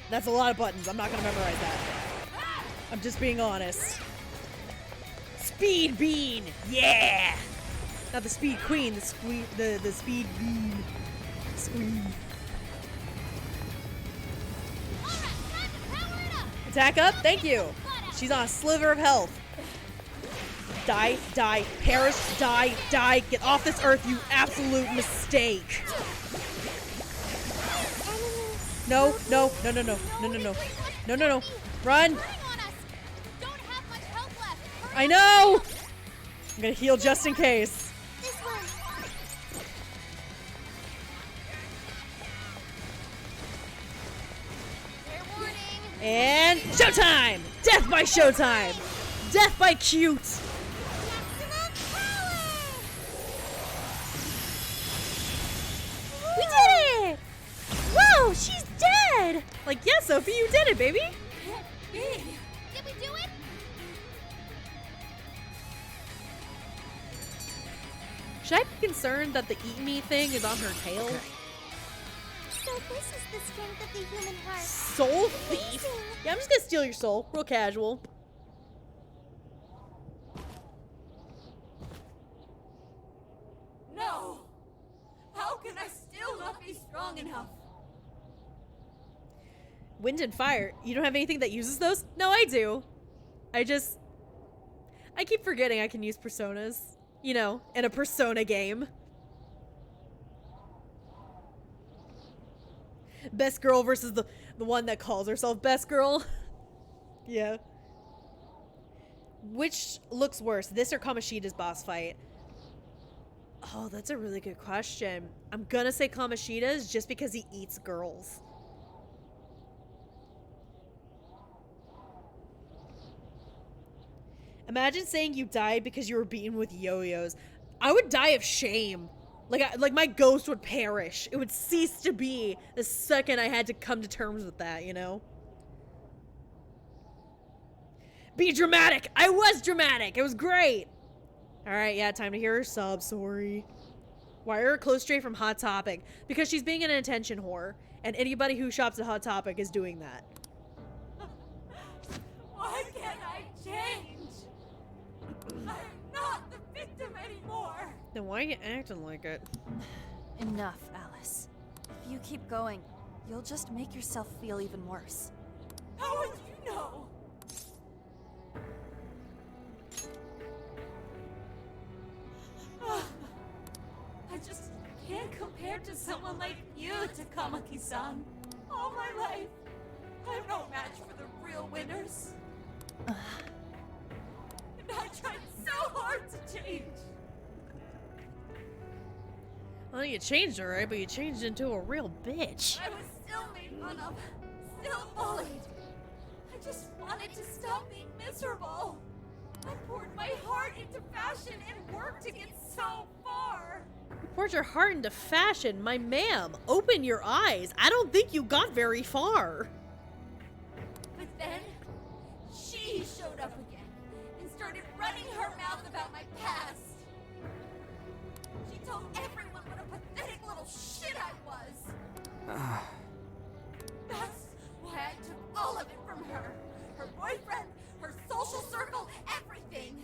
That's a lot of buttons. I'm not gonna memorize that. I'm just being honest. Speed bean. Yeah. Not the speed queen. The speed bean. Squeeze. Attack up. Thank you. She's on a sliver of health. Die, die, perish, die, die. Get off this earth, you absolute mistake. No, no, no, no, no, no, no, no, no, no, no. Run. I know. I'm gonna heal just in case. And showtime! Death by showtime! Death by cute! We did it! Whoa, she's dead! Like, yeah, Sophie, you did it, baby! Did we do it? Should I be concerned that the eat me thing is on her tail? So this is the strength of the human heart. Soul thief? Yeah, I'm just gonna steal your soul. Real casual. No! How can I still not be strong enough? Wind and fire. You don't have anything that uses those? No, I do. I keep forgetting I can use personas. You know, in a Persona game. Best girl versus the one that calls herself best girl. Yeah. Which looks worse, this or Kamoshida's boss fight? Oh, that's a really good question. I'm gonna say Kamoshida's just because he eats girls. Imagine saying you died because you were beaten with yo-yos. I would die of shame. Like my ghost would perish. It would cease to be the second I had to come to terms with that, you know? Be dramatic! I was dramatic! It was great! Alright, yeah, time to hear her sob, sorry. Why are her clothes straight from Hot Topic? Because she's being an attention whore. And anybody who shops at Hot Topic is doing that. Why can't I change? I'm not the victim anymore! Then why are you acting like it? Enough, Alice. If you keep going, you'll just make yourself feel even worse. How would you know? I just can't compare to someone like you, Takamaki-san. All my life, I'm no match for the real winners. And I tried so hard to change. Well, you changed, alright, but you changed into a real bitch. I was still made fun of, still bullied. I just wanted to stop being miserable. I poured my heart into fashion and worked to get so far. You poured your heart into fashion, my ma'am. Open your eyes. I don't think you got very far. But then, she showed up again and started running her mouth about my past. She told everyone what a pathetic little shit I was. That's why I took all of it from her. Her boyfriend, her social circle, everything.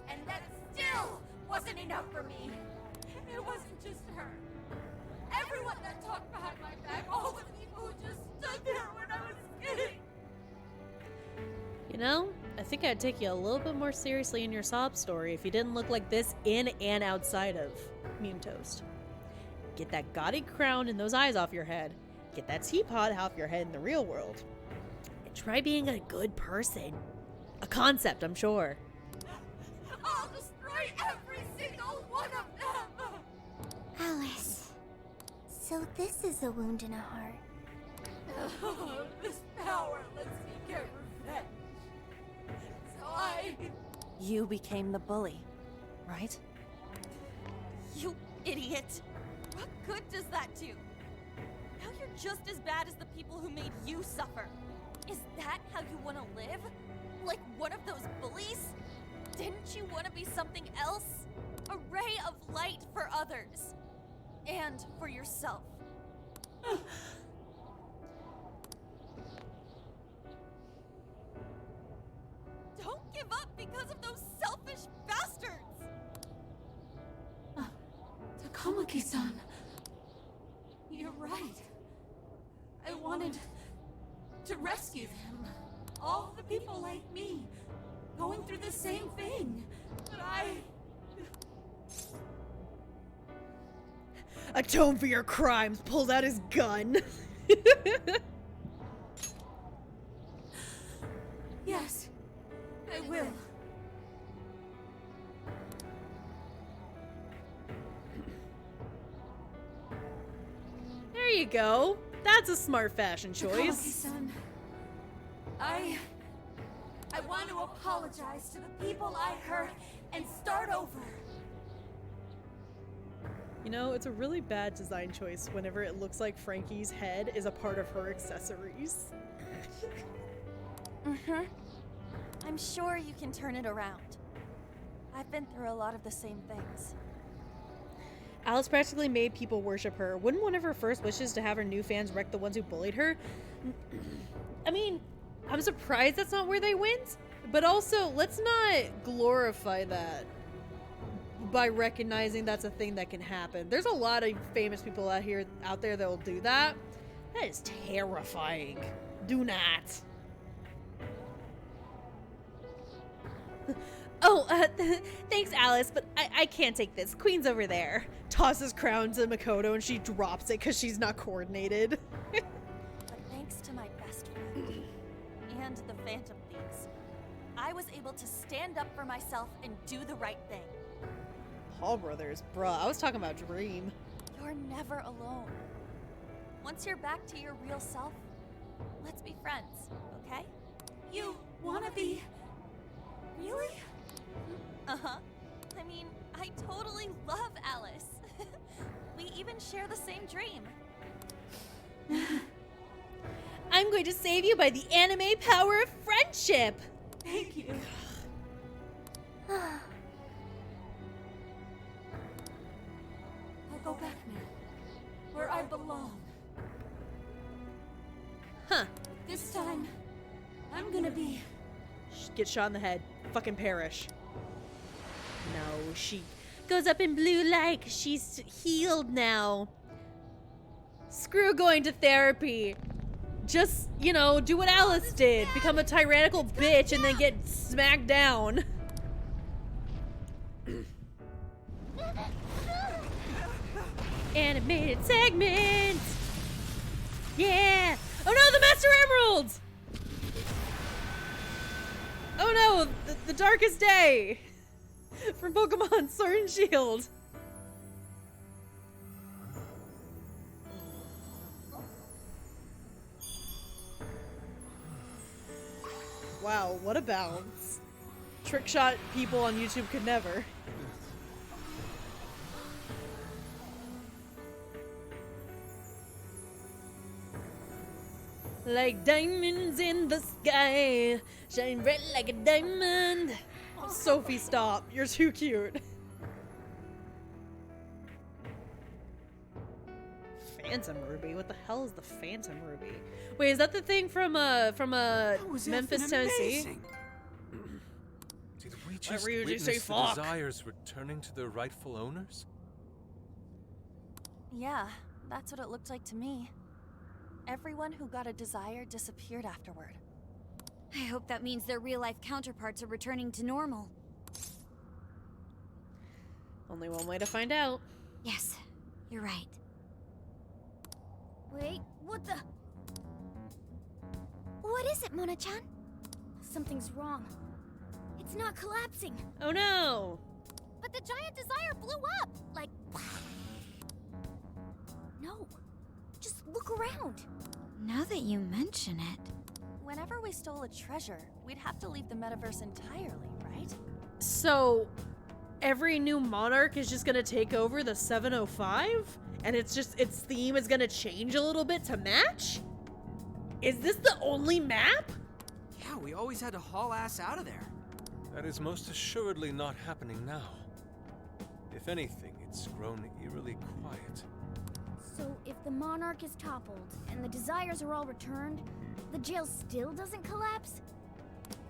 And that still wasn't enough for me. It wasn't just her. Everyone that talked behind my back, all the people who just stood there when I was kidding. You know, I think I'd take you a little bit more seriously in your sob story if you didn't look like this in and outside of Meme Toast. Get that gaudy crown and those eyes off your head. Get that teapot off your head in the real world. And try being a good person. A concept, I'm sure. I'll destroy every single one of them! Alice. So this is a wound in a heart. This power lets me get revenge. So You became the bully, right? You idiot! What good does that do? Now you're just as bad as the people who made you suffer. Is that how you want to live? Like one of those bullies? Didn't you want to be something else? A ray of light for others. And for yourself. Don't give up because of those selfish bastards! Takamaki-san. You're right. I wanted to rescue them. All the people like me, going through the same thing. But Atone for your crimes. Pulls out his gun. Yes, I will. There you go. That's a smart fashion choice. Takamaki-san, I want to apologize to the people I hurt and start over. You know, it's a really bad design choice whenever it looks like Frankie's head is a part of her accessories. Mm-hmm. I'm sure you can turn it around. I've been through a lot of the same things. Alice practically made people worship her. Wouldn't one of her first wishes to have her new fans wreck the ones who bullied her? I mean, I'm surprised that's not where they went, but also, let's not glorify that by recognizing that's a thing that can happen. There's a lot of famous people out there that will do that. That is terrifying. Do not. Oh, thanks, Alice, but I can't take this. Queen's over there. Tosses crown to Makoto and she drops it because she's not coordinated. But thanks to my best friend and the Phantom Thieves, I was able to stand up for myself and do the right thing. Paul Brothers, bruh, I was talking about Dream. You're never alone. Once you're back to your real self, let's be friends, okay? You wanna be... Really? Uh-huh. I mean, I totally love Alice. We even share the same dream. I'm going to save you by the anime power of friendship. Thank you. I'll go back now, where I belong. Huh. This time, I'm gonna be... Get shot in the head. Fucking perish. No, she goes up in blue like she's healed now. Screw going to therapy. Just, you know, do what Alice did. Become a tyrannical bitch and then get smacked down. Animated segment! Yeah! Oh no, the Master Emerald! Oh no, the darkest day! From Pokemon Sword and Shield. Wow, what a bounce. Trick shot people on YouTube could never. Like diamonds in the sky, shine red like a diamond. Oh, Sophie, stop. You're too cute. Phantom Ruby? What the hell is the Phantom Ruby? Wait, is that the thing from Memphis, Tennessee? Did we just Whatever you witness say, the fuck. Desires returning to their rightful owners? Yeah, that's what it looked like to me. Everyone who got a desire disappeared afterward. I hope that means their real-life counterparts are returning to normal. Only one way to find out. Yes, you're right. Wait, what the? What is it, Mona-chan? Something's wrong. It's not collapsing. Oh no! But the giant desire blew up! Like, No. Just look around. Now that you mention it. Whenever we stole a treasure, we'd have to leave the metaverse entirely, right? So, every new monarch is just gonna take over the 705? And its theme is gonna change a little bit to match? Is this the only map? Yeah, we always had to haul ass out of there. That is most assuredly not happening now. If anything, it's grown eerily quiet. So if the monarch is toppled and the desires are all returned, the jail still doesn't collapse?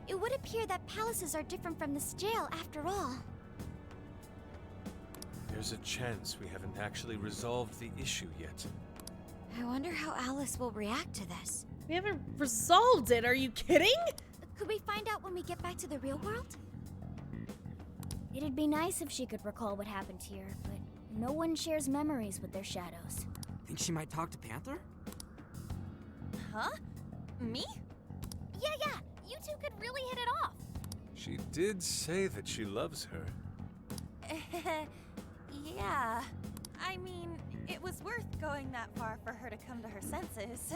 It would appear that palaces are different from this jail after all. There's a chance we haven't actually resolved the issue yet. I wonder how Alice will react to this. We haven't resolved it, are you kidding? Could we find out when we get back to the real world? It'd be nice if she could recall what happened here, but no one shares memories with their shadows. Think she might talk to Panther? Huh? Me? yeah, you two could really hit it off. She did say that she loves her. Yeah. I mean, it was worth going that far for her to come to her senses.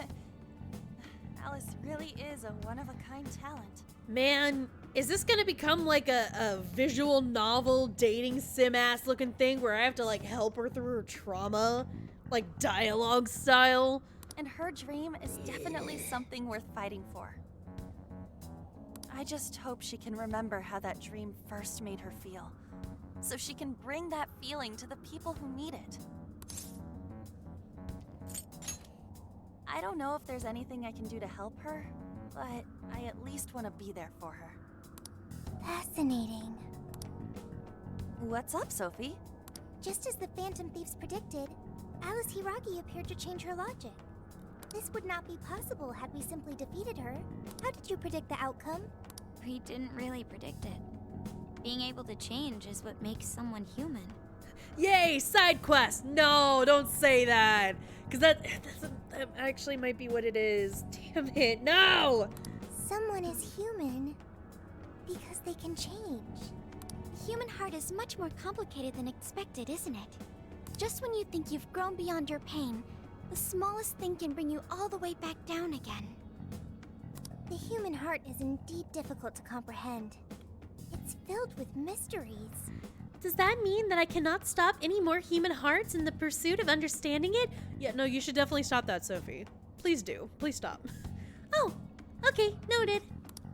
Alice really is a one-of-a-kind talent. Man, is this gonna become like a visual novel dating sim-ass looking thing where I have to like help her through her trauma? Like dialogue style? And her dream is definitely something worth fighting for. I just hope she can remember how that dream first made her feel, so she can bring that feeling to the people who need it. I don't know if there's anything I can do to help her, but I at least want to be there for her. Fascinating. What's up, Sophie? Just as the Phantom Thieves predicted, Alice Hiragi appeared to change her logic. This would not be possible had we simply defeated her. How did you predict the outcome? We didn't really predict it. Being able to change is what makes someone human. Yay, side quest! No, don't say that! Because that actually might be what it is. Damn it, no! Someone is human because they can change. The human heart is much more complicated than expected, isn't it? Just when you think you've grown beyond your pain, the smallest thing can bring you all the way back down again. The human heart is indeed difficult to comprehend. It's filled with mysteries. Does that mean that I cannot stop any more human hearts in the pursuit of understanding it? Yeah, no, you should definitely stop that, Sophie. Please do. Please stop. Oh, okay, noted.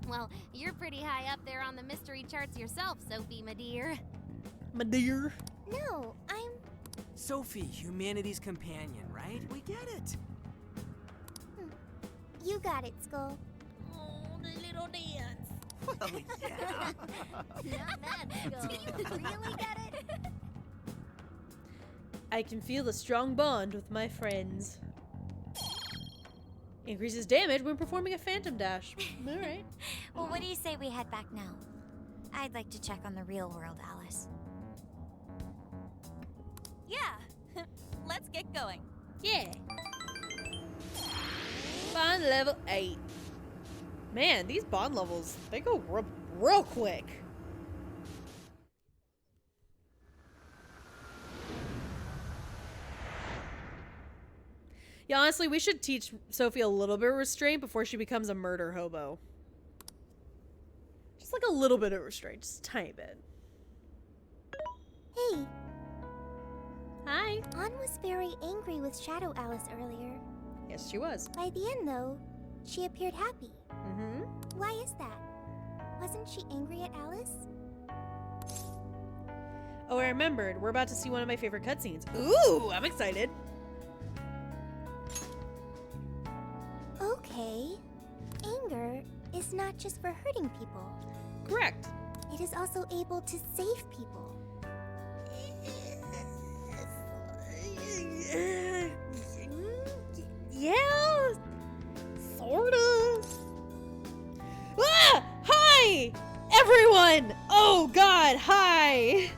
Well, you're pretty high up there on the mystery charts yourself, Sophie, my dear. My dear. No, I'm... Sophie, humanity's companion, right? We get it. You got it, Skull. Oh, the little dance. Well, yeah. Not bad, Skull. Do you really get it? I can feel a strong bond with my friends. Increases damage when performing a phantom dash. Alright. Well, what do you say we head back now? I'd like to check on the real world, Alice. Yeah. Let's get going. Yeah. Bond level 8. Man, these bond levels, they go real quick. Yeah, honestly, we should teach Sophie a little bit of restraint before she becomes a murder hobo. Just like a little bit of restraint, just a tiny bit. Hey. Hi. Ann was very angry with Shadow Alice earlier. Yes, she was. By the end, though, she appeared happy. Mm-hmm. Why is that? Wasn't she angry at Alice? Oh, I remembered. We're about to see one of my favorite cutscenes. Ooh, I'm excited. Okay. Anger is not just for hurting people. Correct. It is also able to save people. Yeah, sort of. Ah! Hi, everyone! Oh God, hi!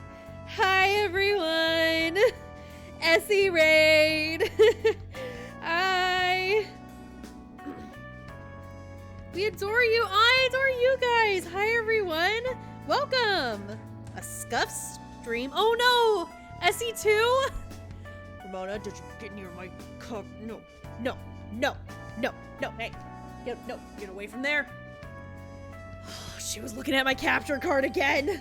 Hi, everyone! Essie Raid! guys? Hi, everyone. Welcome. A Scuff stream. Oh, no. SE2? Ramona, did you get near my cup? No. No. No. No. No. Hey. No. Get away from there. She was looking at my capture card again.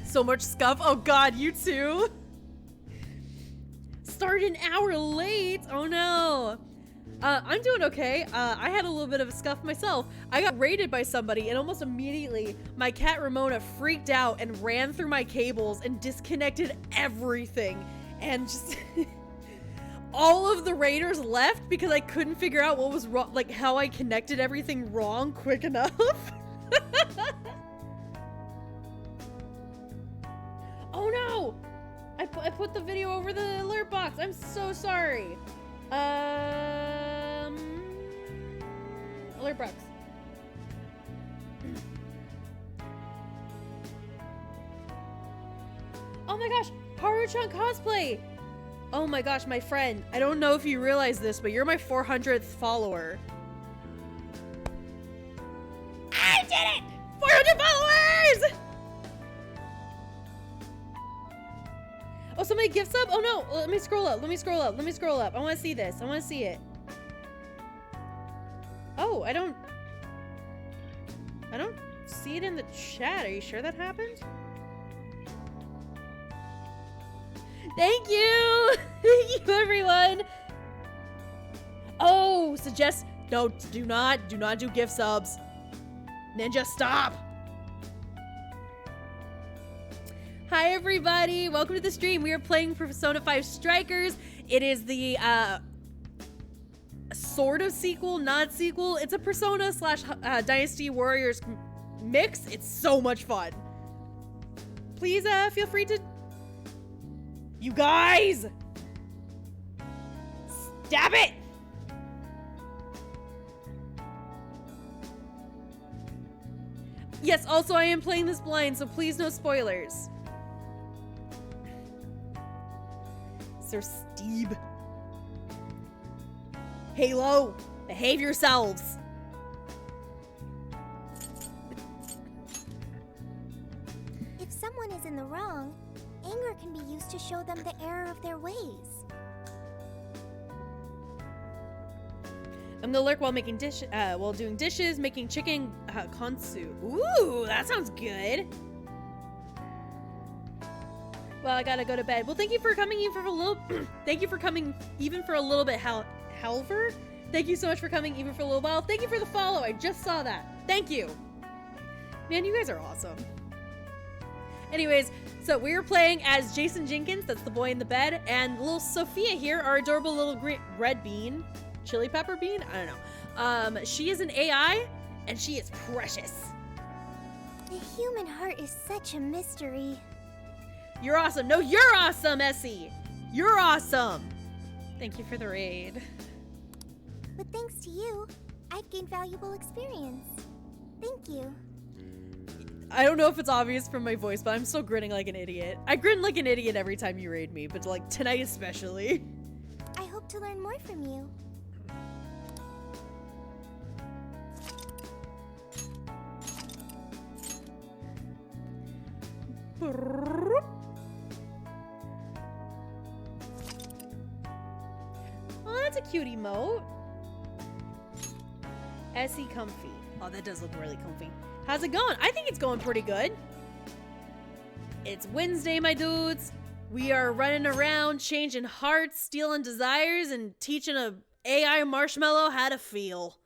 So much Scuff. Oh, God. You too? Started an hour late. Oh, no. I'm doing okay. I had a little bit of a scuff myself. I got raided by somebody and almost immediately my cat Ramona freaked out and ran through my cables and disconnected everything. And just all of the raiders left because I couldn't figure out what was wrong, like how I connected everything wrong quick enough. Oh no! I put the video over the alert box. I'm so sorry. Alert box. Oh my gosh, Haru-chan cosplay. Oh my gosh, my friend. I don't know if you realize this, but you're my 400th follower. I did it! 400 followers! Oh, somebody gifts up? Oh no, let me scroll up. I want to see this. I want to see it. Oh, I don't see it in the chat. Are you sure that happened? Thank you! Thank you, everyone! Oh, no, do not do gift subs. Ninja, stop! Hi, everybody! Welcome to the stream. We are playing Persona 5 Strikers. It is the, sort of sequel, not sequel. It's a Persona / Dynasty Warriors mix. It's so much fun. Please, feel free to... You guys! Stab it! Yes, also I am playing this blind, so please no spoilers. Sir Steve. Halo, behave yourselves. If someone is in the wrong, anger can be used to show them the error of their ways. I'm gonna lurk while making while doing dishes, making chicken konsu. Ooh, that sounds good. Well, I gotta go to bed. Well, thank you for coming even for a little. Thank you for coming even for a little bit, Halver. Thank you so much for coming even for a little while. Thank you for the follow. I just saw that. Thank you. Man, you guys are awesome. Anyways, so we were playing as Jason Jenkins, that's the boy in the bed, and little Sophia here, our adorable little red bean, chili pepper bean. I don't know. She is an AI, and she is precious. The human heart is such a mystery. You're awesome. No, you're awesome, Essie. You're awesome. Thank you for the raid. But thanks to you, I've gained valuable experience. Thank you. I don't know if it's obvious from my voice, but I'm still grinning like an idiot. I grin like an idiot every time you raid me, but like tonight especially. I hope to learn more from you. Oh, that's a cute emote. Essie comfy. Oh, that does look really comfy. How's it going? I think it's going pretty good. It's Wednesday, my dudes. We are running around, changing hearts, stealing desires, and teaching a AI marshmallow how to feel.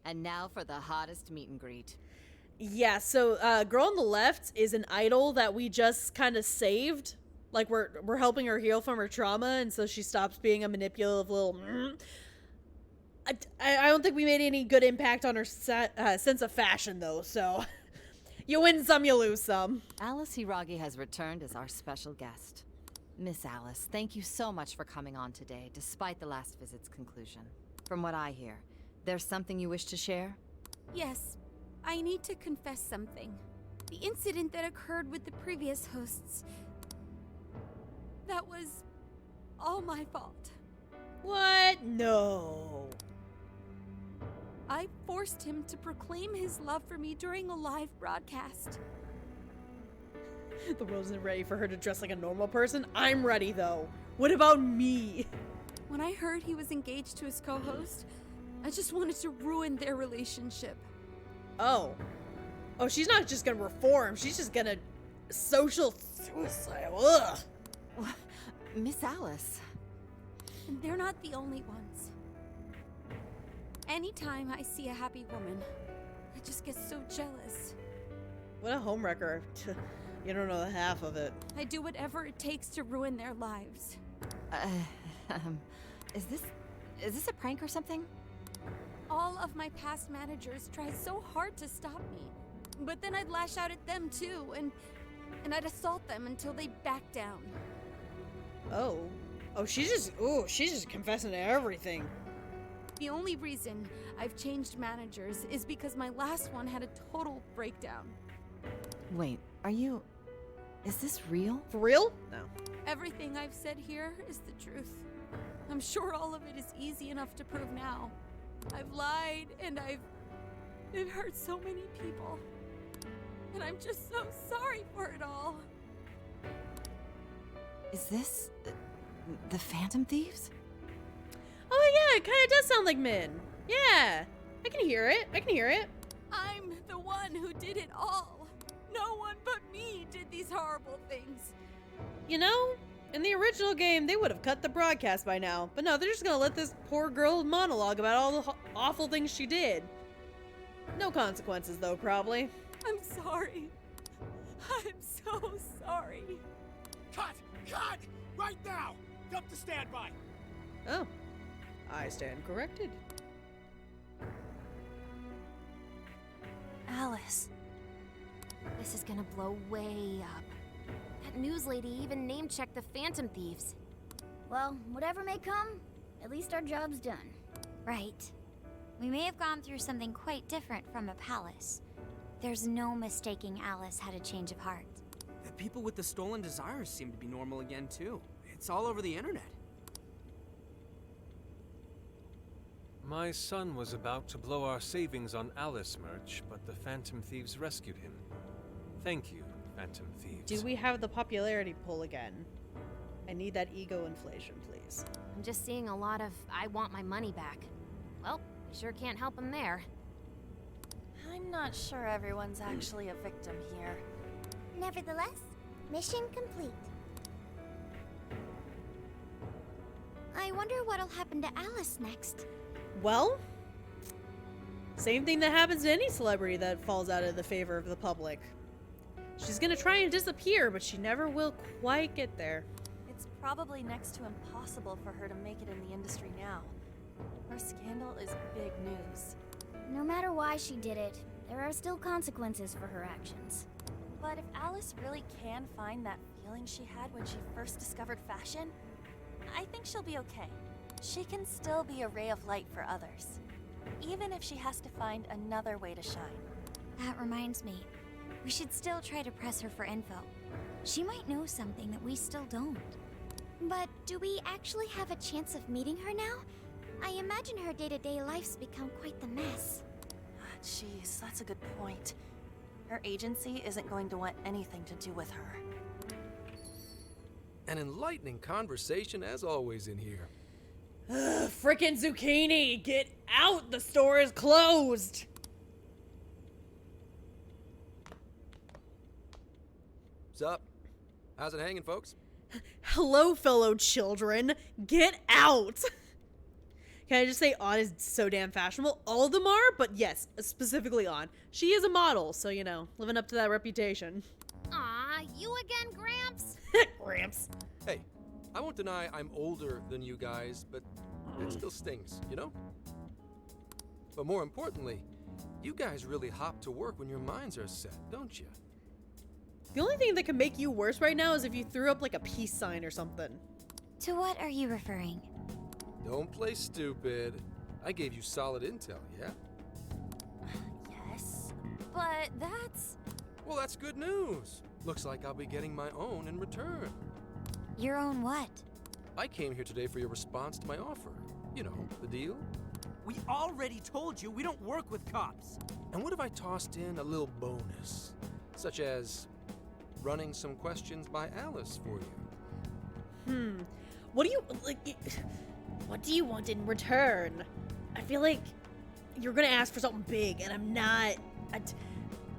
And now for the hottest meet and greet. Yeah, so girl on the left is an idol that we just kind of saved. Like we're helping her heal from her trauma, and so she stops being a manipulative little. I don't think we made any good impact on her sense of fashion, though, so you win some, you lose some. Alice Hiragi has returned as our special guest. Miss Alice, thank you so much for coming on today, despite the last visit's conclusion. From what I hear, there's something you wish to share? Yes, I need to confess something. The incident that occurred with the previous hosts, that was all my fault. What? No. I forced him to proclaim his love for me during a live broadcast. The world isn't ready for her to dress like a normal person. I'm ready, though. What about me? When I heard he was engaged to his co-host, I just wanted to ruin their relationship. Oh. Oh, she's not just gonna reform. She's just gonna social suicide. Ugh. Miss Alice. And they're not the only ones. Anytime I see a happy woman, I just get so jealous. What a homewrecker. You don't know the half of it. I do whatever it takes to ruin their lives. Is this a prank or something? All of my past managers try so hard to stop me. But then I'd lash out at them too, and I'd assault them until they back down. Oh. Oh, she's just confessing to everything. The only reason I've changed managers is because my last one had a total breakdown. Wait, is this real? For real? No. Everything I've said here is the truth. I'm sure all of it is easy enough to prove now. I've lied and it hurt so many people. And I'm just so sorry for it all. Is this the Phantom Thieves? Oh yeah, it kind of does sound like Min. Yeah, I can hear it. I'm the one who did it all. No one but me did these horrible things. You know, in the original game, they would have cut the broadcast by now. But no, they're just gonna let this poor girl monologue about all the awful things she did. No consequences, though, probably. I'm sorry. I'm so sorry. Cut! Cut! Right now! Dump to standby! Oh. I stand corrected. Alice. This is gonna blow way up. That news lady even name-checked the Phantom Thieves. Well, whatever may come, at least our job's done. Right. We may have gone through something quite different from a palace. There's no mistaking Alice had a change of heart. The people with the stolen desires seem to be normal again, too. It's all over the internet. My son was about to blow our savings on Alice merch, but the Phantom Thieves rescued him. Thank you, Phantom Thieves. Do we have the popularity poll again? I need that ego inflation, please. I'm just seeing a lot of I want my money back. Well, we sure can't help him there. I'm not sure everyone's actually a victim here. Nevertheless, mission complete. I wonder what'll happen to Alice next. Well, same thing that happens to any celebrity that falls out of the favor of the public. She's gonna try and disappear, but she never will quite get there. It's probably next to impossible for her to make it in the industry now. Her scandal is big news. No matter why she did it, there are still consequences for her actions. But if Alice really can find that feeling she had when she first discovered fashion, I think she'll be okay. She can still be a ray of light for others, even if she has to find another way to shine. That reminds me, we should still try to press her for info. She might know something that we still don't. But do we actually have a chance of meeting her now? I imagine her day-to-day life's become quite the mess. Jeez, that's a good point. Her agency isn't going to want anything to do with her. An enlightening conversation as always in here. Ugh, frickin' Zucchini! Get out! The store is closed! Sup? How's it hanging, folks? Hello, fellow children. Get out! Can I just say On is so damn fashionable? All of them are, but yes, specifically On. She is a model, so you know, living up to that reputation. Aw, you again, Gramps? Gramps. Hey, I won't deny I'm older than you guys, but it still stings, you know? But more importantly, you guys really hop to work when your minds are set, don't you? The only thing that can make you worse right now is if you threw up like a peace sign or something. To what are you referring? Don't play stupid. I gave you solid intel, yeah? Yes, but that's... Well, that's good news. Looks like I'll be getting my own in return. Your own what? I came here today for your response to my offer. You know, the deal. We already told you we don't work with cops. And what if I tossed in a little bonus? Such as running some questions by Alice for you. What do you, like, what do you want in return? I feel like you're gonna ask for something big, and I'm not.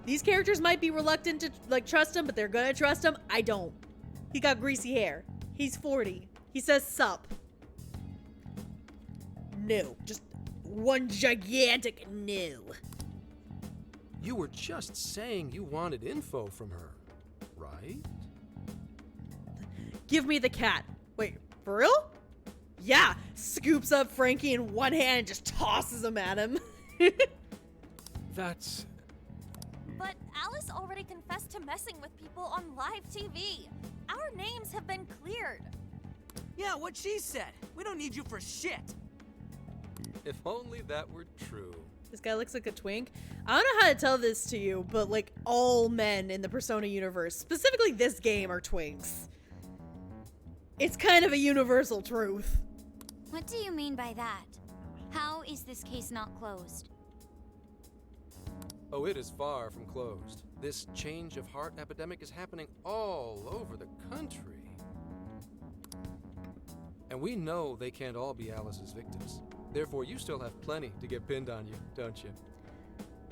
These characters might be reluctant to, like, trust him, but they're gonna trust him. I don't. He got greasy hair. He's 40. He says sup. No. Just one gigantic no. You were just saying you wanted info from her, right? Give me the cat. Wait, for real? Yeah. Scoops up Frankie in one hand and just tosses him at him. That's... But Alice already confessed to messing with people on live TV. Our names have been cleared. Yeah, what she said. We don't need you for shit. If only that were true. This guy looks like a twink. I don't know how to tell this to you, but like all men in the Persona universe, specifically this game, are twinks. It's kind of a universal truth. What do you mean by that? How is this case not closed? Oh, it is far from closed. This change of heart epidemic is happening all over the country. And we know they can't all be Alice's victims. Therefore, you still have plenty to get pinned on you, don't you?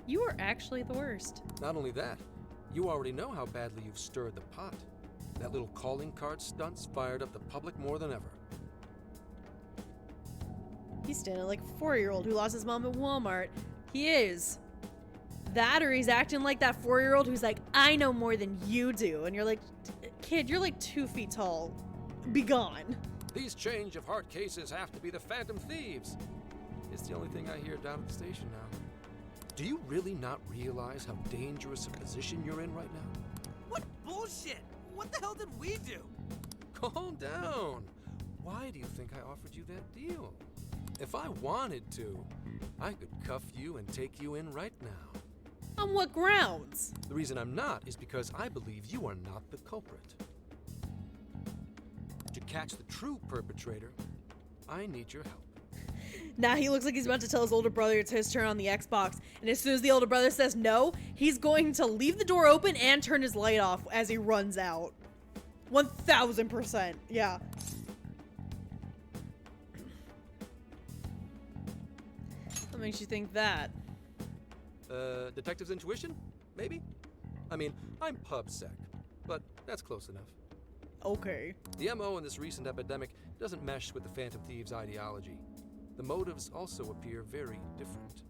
You are actually the worst. Not only that, you already know how badly you've stirred the pot. That little calling card stunt's fired up the public more than ever. He's standing like a 4-year-old who lost his mom at Walmart. He is. That, or he's acting like that 4-year-old who's like, I know more than you do. And you're like, kid, you're like 2 feet tall. Be gone. These change of heart cases have to be the Phantom Thieves. It's the only thing I hear down at the station now. Do you really not realize how dangerous a position you're in right now? What bullshit? What the hell did we do? Calm down. Why do you think I offered you that deal? If I wanted to, I could cuff you and take you in right now. On what grounds? The reason I'm not is because I believe you are not the culprit. To catch the true perpetrator, I need your help. Now he looks like he's about to tell his older brother it's his turn on the Xbox, and as soon as the older brother says no, he's going to leave the door open and turn his light off as he runs out. 1000%, yeah. What makes you think that? Detective's intuition? Maybe? I mean, I'm PubSec, but that's close enough. Okay. The MO in this recent epidemic doesn't mesh with the Phantom Thieves' ideology. The motives also appear very different.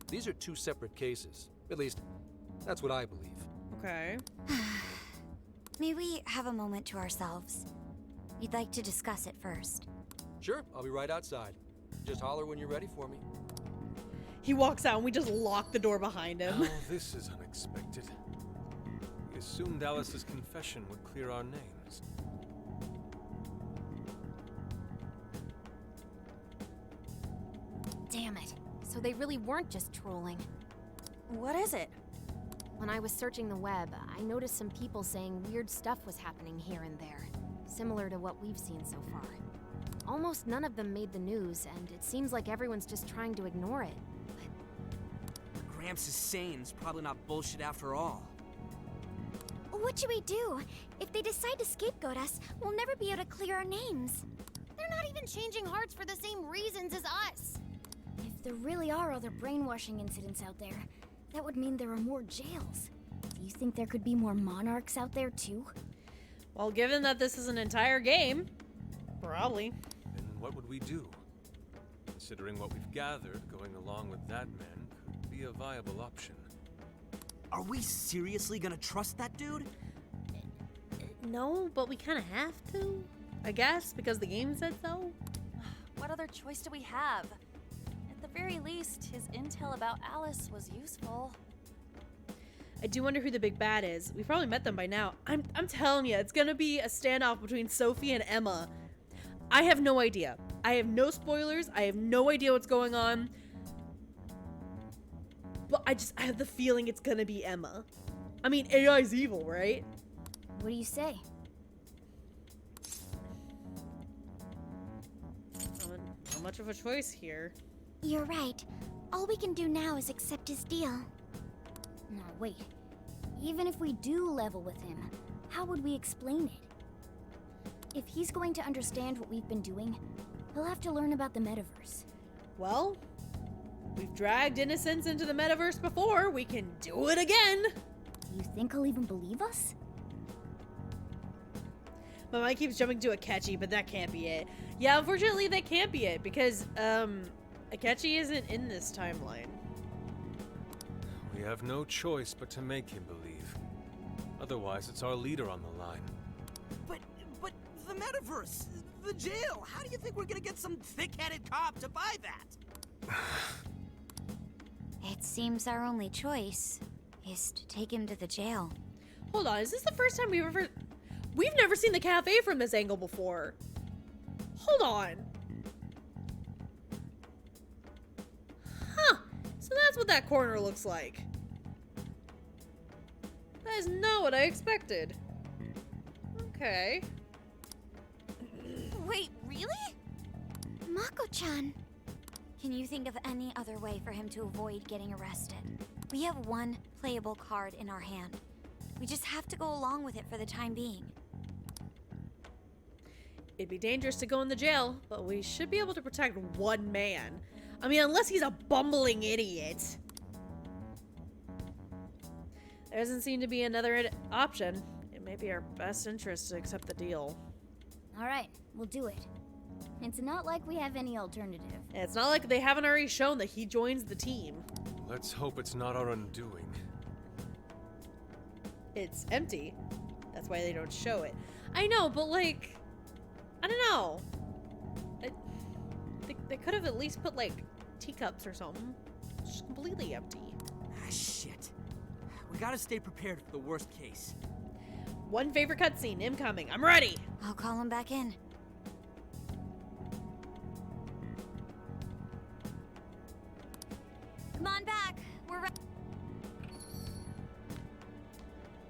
These are 2 separate cases. At least, that's what I believe. Okay. May we have a moment to ourselves? We'd like to discuss it first. Sure, I'll be right outside. Just holler when you're ready for me. He walks out and we just lock the door behind him. Oh, this is unexpected. We assumed Alice's confession would clear our names. Damn it. So they really weren't just trolling. What is it? When I was searching the web, I noticed some people saying weird stuff was happening here and there, similar to what we've seen so far. Almost none of them made the news, and it seems like everyone's just trying to ignore it. What Gramps is saying is probably not bullshit after all. What should we do? If they decide to scapegoat us, we'll never be able to clear our names. They're not even changing hearts for the same reasons as us. If there really are other brainwashing incidents out there, that would mean there are more jails. Do you think there could be more monarchs out there too? Well, given that this is an entire game, probably. Then what would we do? Considering what we've gathered, going along with that man could be a viable option. Are we seriously gonna trust that dude? No, but we kind of have to, I guess, because the game said so. What other choice do we have? At the very least, his intel about Alice was useful. I do wonder who the big bad is. We've probably met them by now. I'm telling you, it's gonna be a standoff between Sophie and Emma. I have no idea. I have no spoilers. I have no idea what's going on. But I have the feeling it's gonna be Emma. I mean, AI's evil, right? What do you say? Not much of a choice here. You're right. All we can do now is accept his deal. No, wait. Even if we do level with him, how would we explain it? If he's going to understand what we've been doing, he'll have to learn about the metaverse. Well, we've dragged innocents into the metaverse before. We can do it again. Do you think he'll even believe us? My mind keeps jumping to Akechi, but that can't be it. Yeah, unfortunately, that can't be it because Akechi isn't in this timeline. We have no choice but to make him believe. Otherwise, it's our leader on the line. But the metaverse, the jail. How do you think we're gonna get some thick-headed cop to buy that? It seems our only choice is to take him to the jail. Hold on, is this the first time we've never seen the cafe from this angle before? Hold on. Huh. So that's what that corner looks like. That is not what I expected. Okay. Wait, really? Mako-chan. Can you think of any other way for him to avoid getting arrested? We have one playable card in our hand. We just have to go along with it for the time being. It'd be dangerous to go in the jail, but we should be able to protect one man. I mean, unless he's a bumbling idiot. There doesn't seem to be another option. It may be our best interest to accept the deal. Alright, we'll do it. It's not like we have any alternative. It's not like they haven't already shown that he joins the team. Let's hope it's not our undoing. It's empty. That's why they don't show it. I know, but like, I don't know. They could have at least put like teacups or something. It's just completely empty. Ah, shit. We gotta stay prepared for the worst case. One favorite cutscene incoming. I'm ready. I'll call him back in. Come on back. We're ready.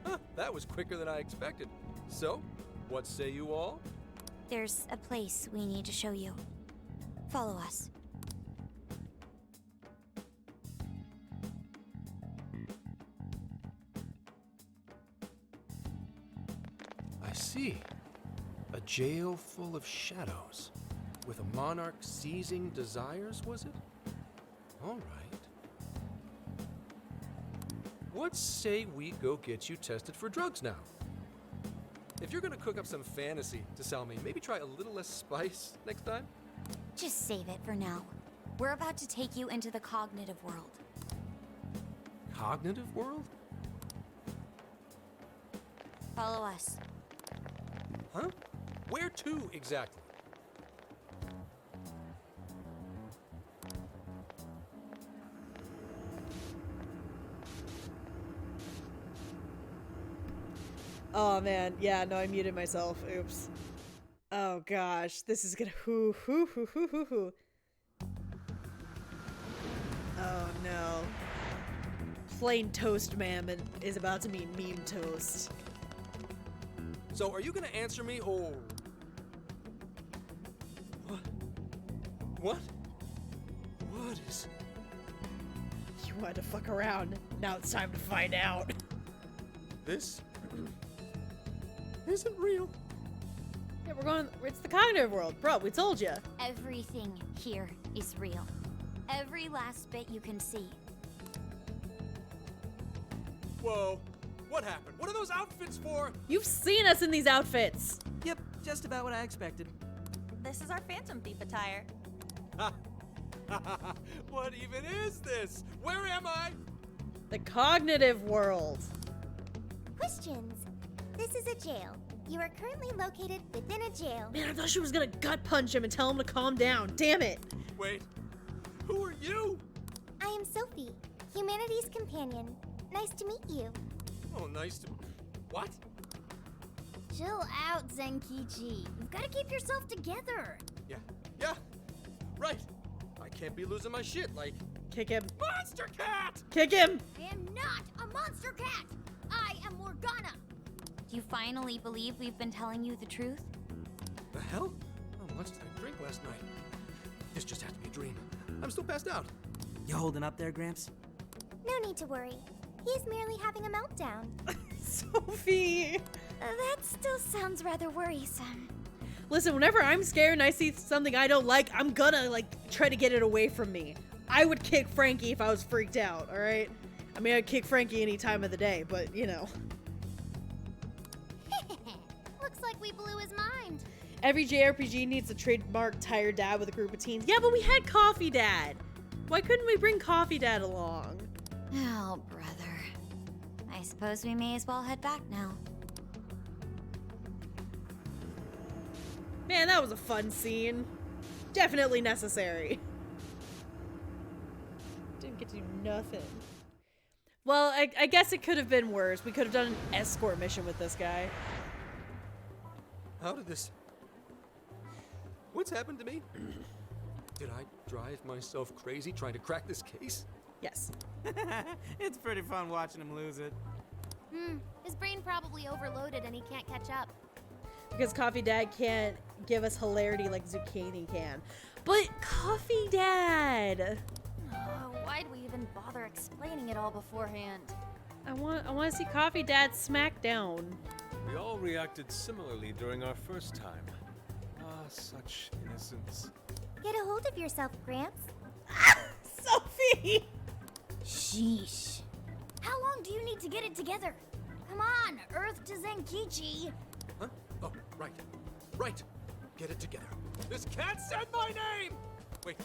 Huh, that was quicker than I expected. So, what say you all? There's a place we need to show you. Follow us. I see. A jail full of shadows. With a monarch seizing desires, was it? All right. What say we go get you tested for drugs now? If you're gonna cook up some fantasy to sell me, maybe try a little less spice next time? Just save it for now. We're about to take you into the cognitive world. Cognitive world? Follow us. Huh? Where to exactly? Oh man, yeah, no, I muted myself. Oops. Oh gosh, this is gonna hoo. Oh no. Plain toast man is about to mean meme toast. So are you gonna answer me or... What? What? What is... You wanted to fuck around. Now it's time to find out. This... isn't real. Yeah, it's the cognitive world. Bro, we told you. Everything here is real. Every last bit you can see. Whoa. What happened? What are those outfits for? You've seen us in these outfits. Yep, just about what I expected. This is our Phantom Thief attire. What even is this? Where am I? The cognitive world. Questions. This is a jail. You are currently located within a jail. Man, I thought she was gonna gut punch him and tell him to calm down. Damn it. Wait. Who are you? I am Sophie, humanity's companion. Nice to meet you. Oh, nice to... What? Chill out, Zenkichi. You've got to keep yourself together. Yeah. Right. I can't be losing my shit like... Kick him. Monster Cat! Kick him! I am not a monster cat. I am Morgana. Do you finally believe we've been telling you the truth? The hell? How much did I drink last night? This just has to be a dream. I'm still passed out. You holding up there, Gramps? No need to worry. He's merely having a meltdown. Sophie! That still sounds rather worrisome. Listen, whenever I'm scared and I see something I don't like, I'm gonna, like, try to get it away from me. I would kick Frankie if I was freaked out, alright? I mean, I'd kick Frankie any time of the day, but, you know. Looks like we blew his mind. Every JRPG needs a trademark tired dad with a group of teens. Yeah, but we had Coffee Dad. Why couldn't we bring Coffee Dad along? Oh, brother. I suppose we may as well head back now. Man, that was a fun scene. Definitely necessary. Didn't get to do nothing. Well, I guess it could have been worse. We could have done an escort mission with this guy. How did this... What's happened to me? Did I drive myself crazy trying to crack this case? Yes. It's pretty fun watching him lose it. His brain probably overloaded and he can't catch up. Because Coffee Dad can't give us hilarity like Zucchini can. But Coffee Dad! Why'd we even bother explaining it all beforehand? I want to see Coffee Dad smack down. We all reacted similarly during our first time. Ah, such innocence. Get a hold of yourself, Gramps. Sophie! Sheesh. How long do you need to get it together? Come on, Earth to Zenkichi. Huh? Oh, right. Right. Get it together. This cat said my name! Wait,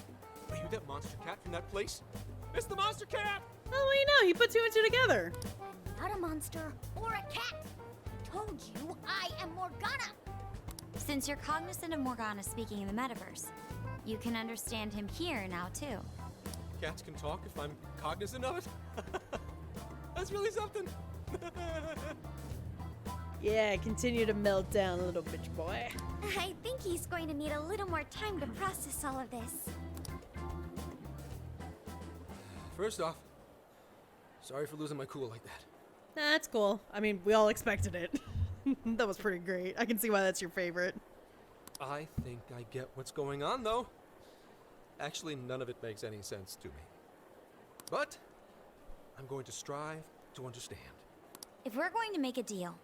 are you that monster cat from that place? It's the monster cat! Oh, well, you know, he put two and two together. Not a monster or a cat. I told you I am Morgana. Since you're cognizant of Morgana speaking in the metaverse, you can understand him here now, too. Cats can talk if I'm cognizant of it? That's really something. Yeah, continue to melt down, little bitch boy. I think he's going to need a little more time to process all of this. First off, sorry for losing my cool like that. That's cool. I mean, we all expected it. That was pretty great. I can see why that's your favorite. I think I get what's going on, though. Actually, none of it makes any sense to me. But I'm going to strive to understand. If we're going to make a deal,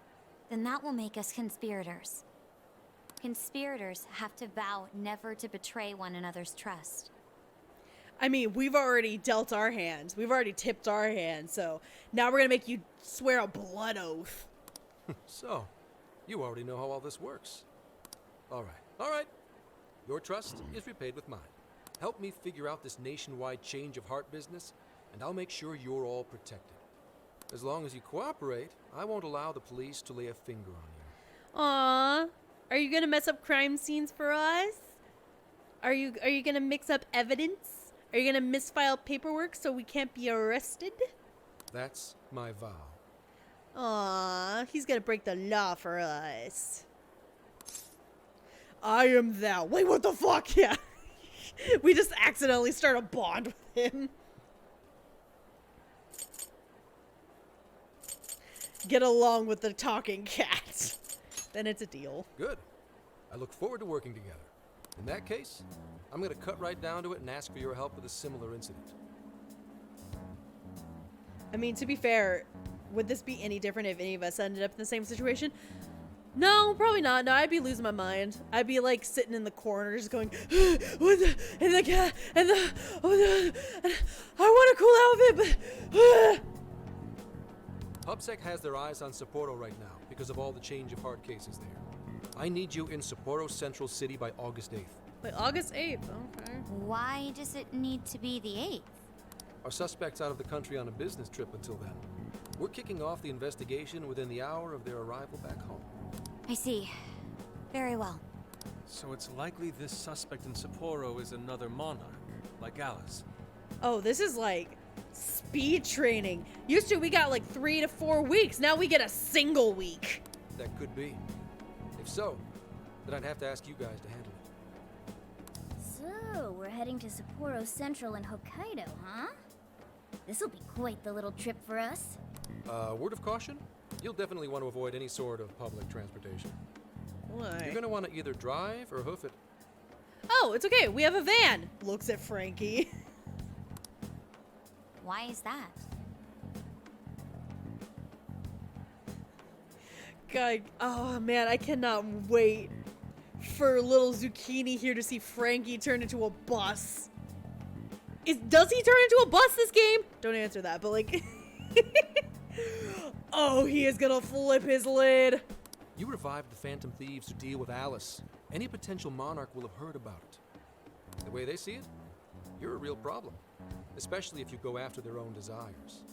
then that will make us conspirators. Conspirators have to vow never to betray one another's trust. I mean, we've already dealt our hands. We've already tipped our hand, so now we're gonna make you swear a blood oath. So, you already know how all this works. All right. Your trust is repaid with mine. Help me figure out this nationwide change of heart business, and I'll make sure you're all protected. As long as you cooperate, I won't allow the police to lay a finger on you. Aww. Are you gonna mess up crime scenes for us? Are you gonna mix up evidence? Are you gonna misfile paperwork so we can't be arrested? That's my vow. Aww, he's gonna break the law for us. I am thou. Wait, what the fuck? Yeah. We just accidentally start a bond with him. Get along with the talking cat. Then it's a deal. Good. I look forward to working together. In that case, I'm gonna cut right down to it and ask for your help with a similar incident. I mean, to be fair, would this be any different if any of us ended up in the same situation? No, probably not. No, I'd be losing my mind. I'd be like sitting in the corner just going, what the, and the cat, and the, oh, the, I want a cool outfit, but, PubSec has their eyes on Sapporo right now because of all the change of heart cases there. I need you in Sapporo Central City by August 8th. Wait, August 8th, okay. Why does it need to be the 8th? Our suspect's out of the country on a business trip until then. We're kicking off the investigation within the hour of their arrival back home. I see. Very well. So it's likely this suspect in Sapporo is another monarch, like Alice. Oh, this is like speed training. Used to we got like 3 to 4 weeks. Now we get a single week. That could be. If so, then I'd have to ask you guys to handle it. So, we're heading to Sapporo Central in Hokkaido, huh? This'll be quite the little trip for us. Word of caution? You'll definitely want to avoid any sort of public transportation. Why? You're gonna want to either drive or hoof it. Oh, it's okay. We have a van. Looks at Frankie. Why is that? God, oh man, I cannot wait for little Zucchini here to see Frankie turn into a bus. Does he turn into a bus this game? Don't answer that, but like... Oh, he is gonna flip his lid. You revived the Phantom Thieves to deal with Alice. Any potential monarch will have heard about it. The way they see it, you're a real problem. Especially if you go after their own desires.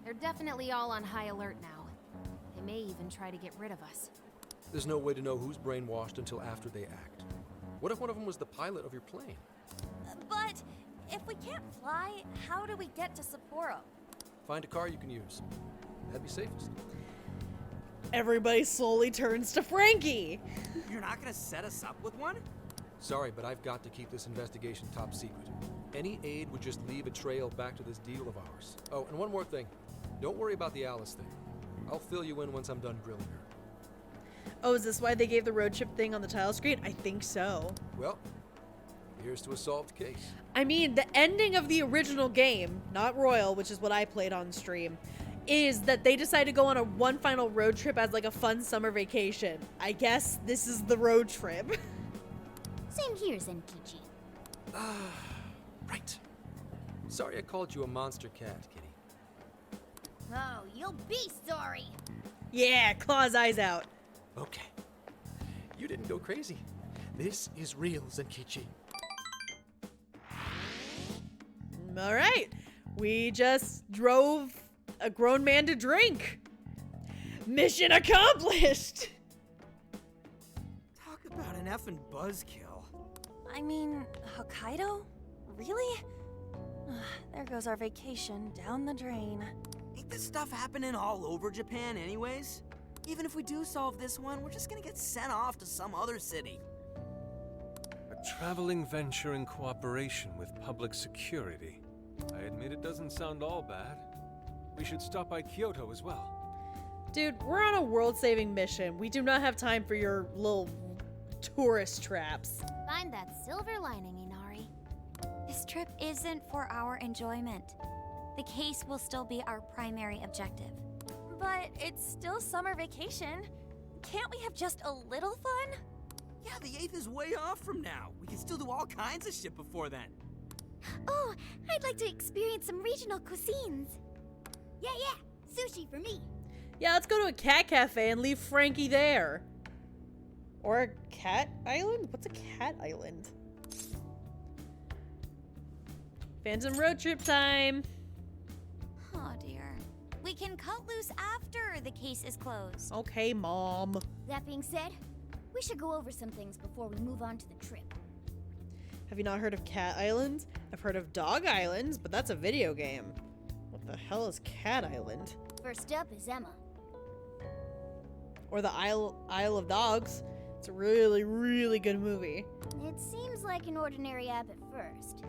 They're definitely all on high alert now. They may even try to get rid of us. There's no way to know who's brainwashed until after they act. What if one of them was the pilot of your plane? But if we can't fly, how do we get to Sapporo? Find a car you can use. That'd be safest. Everybody slowly turns to Frankie. You're not gonna set us up with one? Sorry, but I've got to keep this investigation top secret. Any aid would just leave a trail back to this deal of ours. Oh, and one more thing. Don't worry about the Alice thing. I'll fill you in once I'm done grilling her. Oh, is this why they gave the road trip thing on the title screen? I think so. Well, here's to a solved case. I mean, the ending of the original game, not Royal, which is what I played on stream, is that they decided to go on a one final road trip as like a fun summer vacation. I guess this is the road trip. Same here, Zenkichi. Right. Sorry I called you a monster cat, Kitty. Oh, you'll be sorry. Yeah, claw his eyes out. Okay. You didn't go crazy. This is real, Zenkichi. All right. We just drove a grown man to drink. Mission accomplished. Talk about an effing buzzkill. I mean, Hokkaido? Really? There goes our vacation down the drain. Ain't this stuff happening all over Japan anyways? Even if we do solve this one, we're just gonna get sent off to some other city. A traveling venture in cooperation with public security. I admit it doesn't sound all bad. We should stop by Kyoto as well. Dude, we're on a world-saving mission. We do not have time for your little tourist traps. Find that silver lining, Inari. This trip isn't for our enjoyment. The case will still be our primary objective. But it's still summer vacation. Can't we have just a little fun? Yeah, the 8th is way off from now. We can still do all kinds of shit before then. Oh, I'd like to experience some regional cuisines. Yeah, sushi for me. Yeah, let's go to a cat cafe and leave Frankie there. Or a cat island? What's a cat island? Phantom road trip time. Oh dear. We can cut loose after the case is closed. Okay, Mom. That being said, we should go over some things before we move on to the trip. Have you not heard of Cat Island? I've heard of Dog Islands, but that's a video game. What the hell is Cat Island? First up is Emma. Or the Isle of Dogs. It's a really, really good movie. It seems like an ordinary app at first,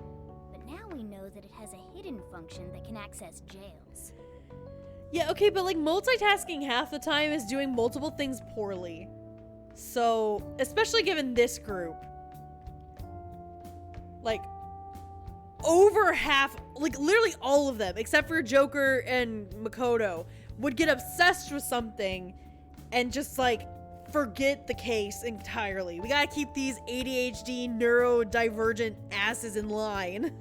but now we know that it has a hidden function that can access jails. Yeah, okay, but like multitasking half the time is doing multiple things poorly. So, especially given this group. Like, over half, like literally all of them, except for Joker and Makoto, would get obsessed with something and just like forget the case entirely. We gotta keep these ADHD neurodivergent asses in line.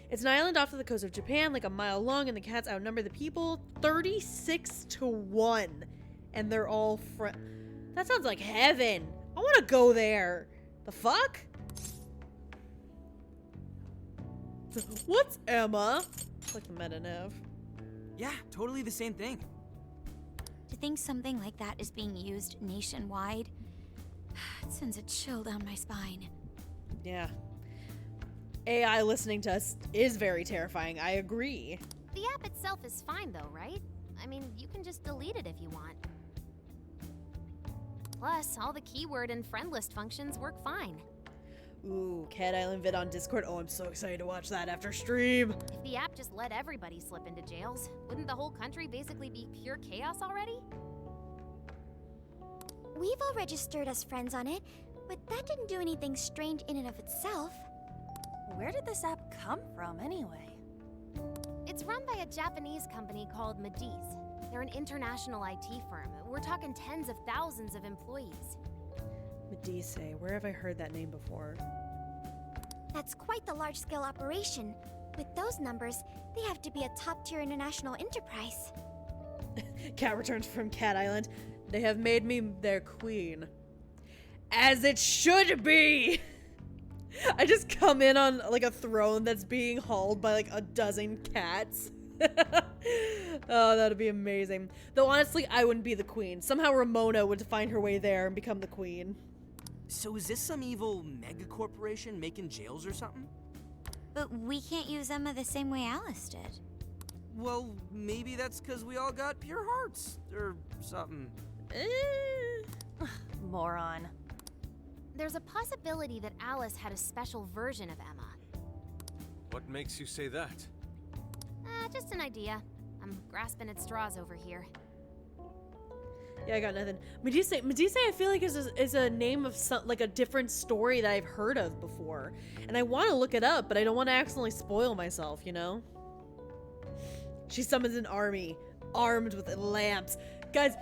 It's an island off to the coast of Japan, like a mile long, and the cats outnumber the people 36-1. And they're all that sounds like heaven. I want to go there. The fuck? What's Emma? It's like the meta-nav. Yeah, totally the same thing. To think something like that is being used nationwide, it sends a chill down my spine. Yeah. AI listening to us is very terrifying. I agree. The app itself is fine though, right? I mean, you can just delete it if you want. Plus, all the keyword and friend list functions work fine. Ooh, Cat Island vid on Discord. Oh, I'm so excited to watch that after stream. If the app just let everybody slip into jails, wouldn't the whole country basically be pure chaos already? We've all registered as friends on it, But that didn't do anything strange in and of itself. Where did this app come from, anyway? It's run by a Japanese company called Mediz. They're an international IT firm. We're talking tens of thousands of employees. Mediz, where have I heard that name before? That's quite the large-scale operation. With those numbers, they have to be a top-tier international enterprise. Cat returns from Cat Island. They have made me their queen. As it should be! I just come in on like a throne that's being hauled by like a dozen cats. Oh, that'd be amazing. Though honestly, I wouldn't be the queen. Somehow Ramona would find her way there and become the queen. So is this some evil mega corporation making jails or something? But we can't use Emma the same way Alice did. Well, maybe that's because we all got pure hearts, or something. Moron. There's a possibility that Alice had a special version of Emma. What makes you say that? Just an idea. I'm grasping at straws over here. Yeah, I got nothing. Mediz, I feel like is a name of some, like a different story that I've heard of before. And I want to look it up, but I don't want to accidentally spoil myself, you know? She summons an army, armed with lamps. Guys,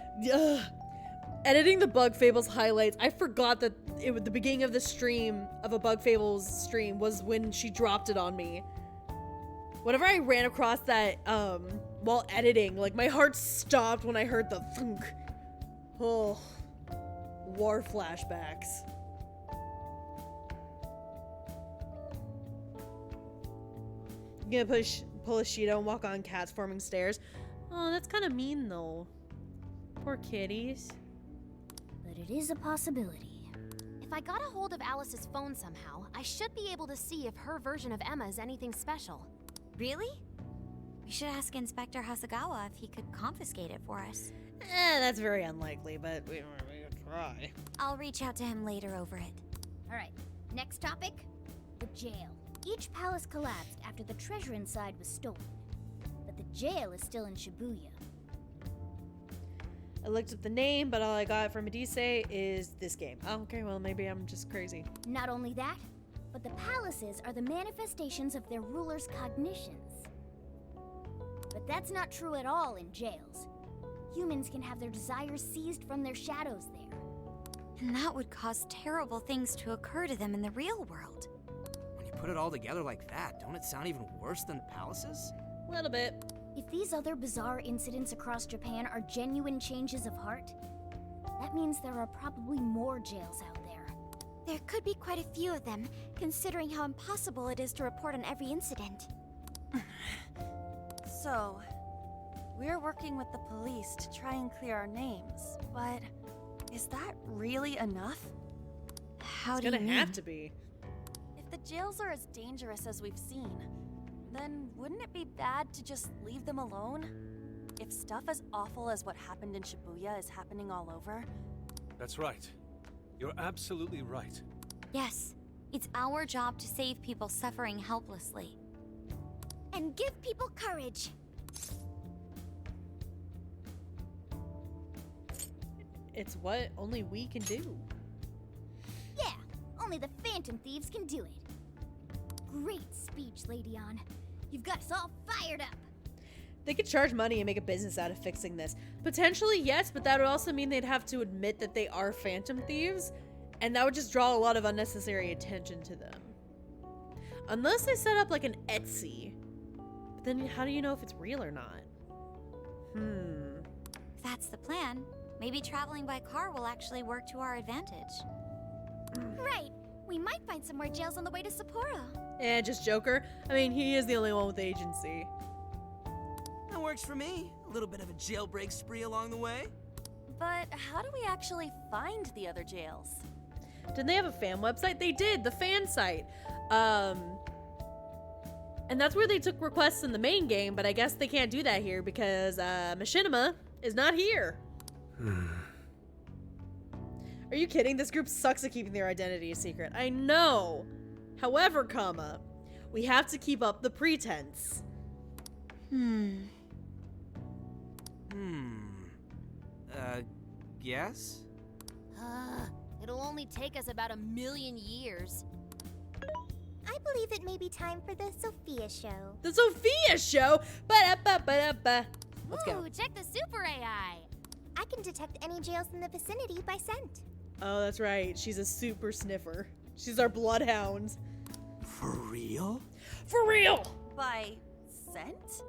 editing the Bug Fables highlights, I forgot that the beginning of the stream, of a Bug Fables stream, was when she dropped it on me. Whenever I ran across that while editing, like my heart stopped when I heard the thunk. Oh, war flashbacks. I'm gonna pull a Shido and walk on cats forming stairs. Oh, that's kind of mean though. Poor kitties. But it is a possibility. If I got a hold of Alice's phone somehow, I should be able to see if her version of Emma is anything special. Really? We should ask Inspector Hasagawa if he could confiscate it for us. That's very unlikely, but we could try. I'll reach out to him later over it. Alright, next topic. The jail. Each palace collapsed after the treasure inside was stolen. But the jail is still in Shibuya. I looked up the name, but all I got from Mediz is this game. Oh, okay, well maybe I'm just crazy. Not only that, but the palaces are the manifestations of their rulers' cognitions. But that's not true at all in jails. Humans can have their desires seized from their shadows there. And that would cause terrible things to occur to them in the real world. When you put it all together like that, don't it sound even worse than palaces? A little bit. If these other bizarre incidents across Japan are genuine changes of heart, that means there are probably more jails out there. There could be quite a few of them, considering how impossible it is to report on every incident. So, we're working with the police to try and clear our names, but is that really enough? How do you mean? It's gonna have to be. If the jails are as dangerous as we've seen, then wouldn't it be bad to just leave them alone? If stuff as awful as what happened in Shibuya is happening all over? That's right. You're absolutely right. Yes, it's our job to save people suffering helplessly. And give people courage. It's what only we can do. Yeah, only the Phantom Thieves can do it. Great speech, Lady Ann. You've got us all fired up. They could charge money and make a business out of fixing this. Potentially, yes, but that would also mean they'd have to admit that they are Phantom Thieves, and that would just draw a lot of unnecessary attention to them. Unless they set up like an Etsy. But then how do you know if it's real or not? If that's the plan, maybe traveling by car will actually work to our advantage. Right. We might find some more jails on the way to Sapporo. Just Joker. I mean, he is the only one with agency. That works for me. A little bit of a jailbreak spree along the way. But how do we actually find the other jails? Didn't they have a fan website? They did, the fan site. And that's where they took requests in the main game, but I guess they can't do that here because Machinima is not here. Are you kidding? This group sucks at keeping their identity a secret. I know. However, we have to keep up the pretense. Yes? It'll only take us about 1,000,000 years. I believe it may be time for the Sophia show. The Sophia show? Ba-da-ba-ba-da-ba. Let's go. Ooh, check the super AI. I can detect any jails in the vicinity by scent. Oh, that's right. She's a super sniffer. She's our bloodhound. For real? For real! By scent?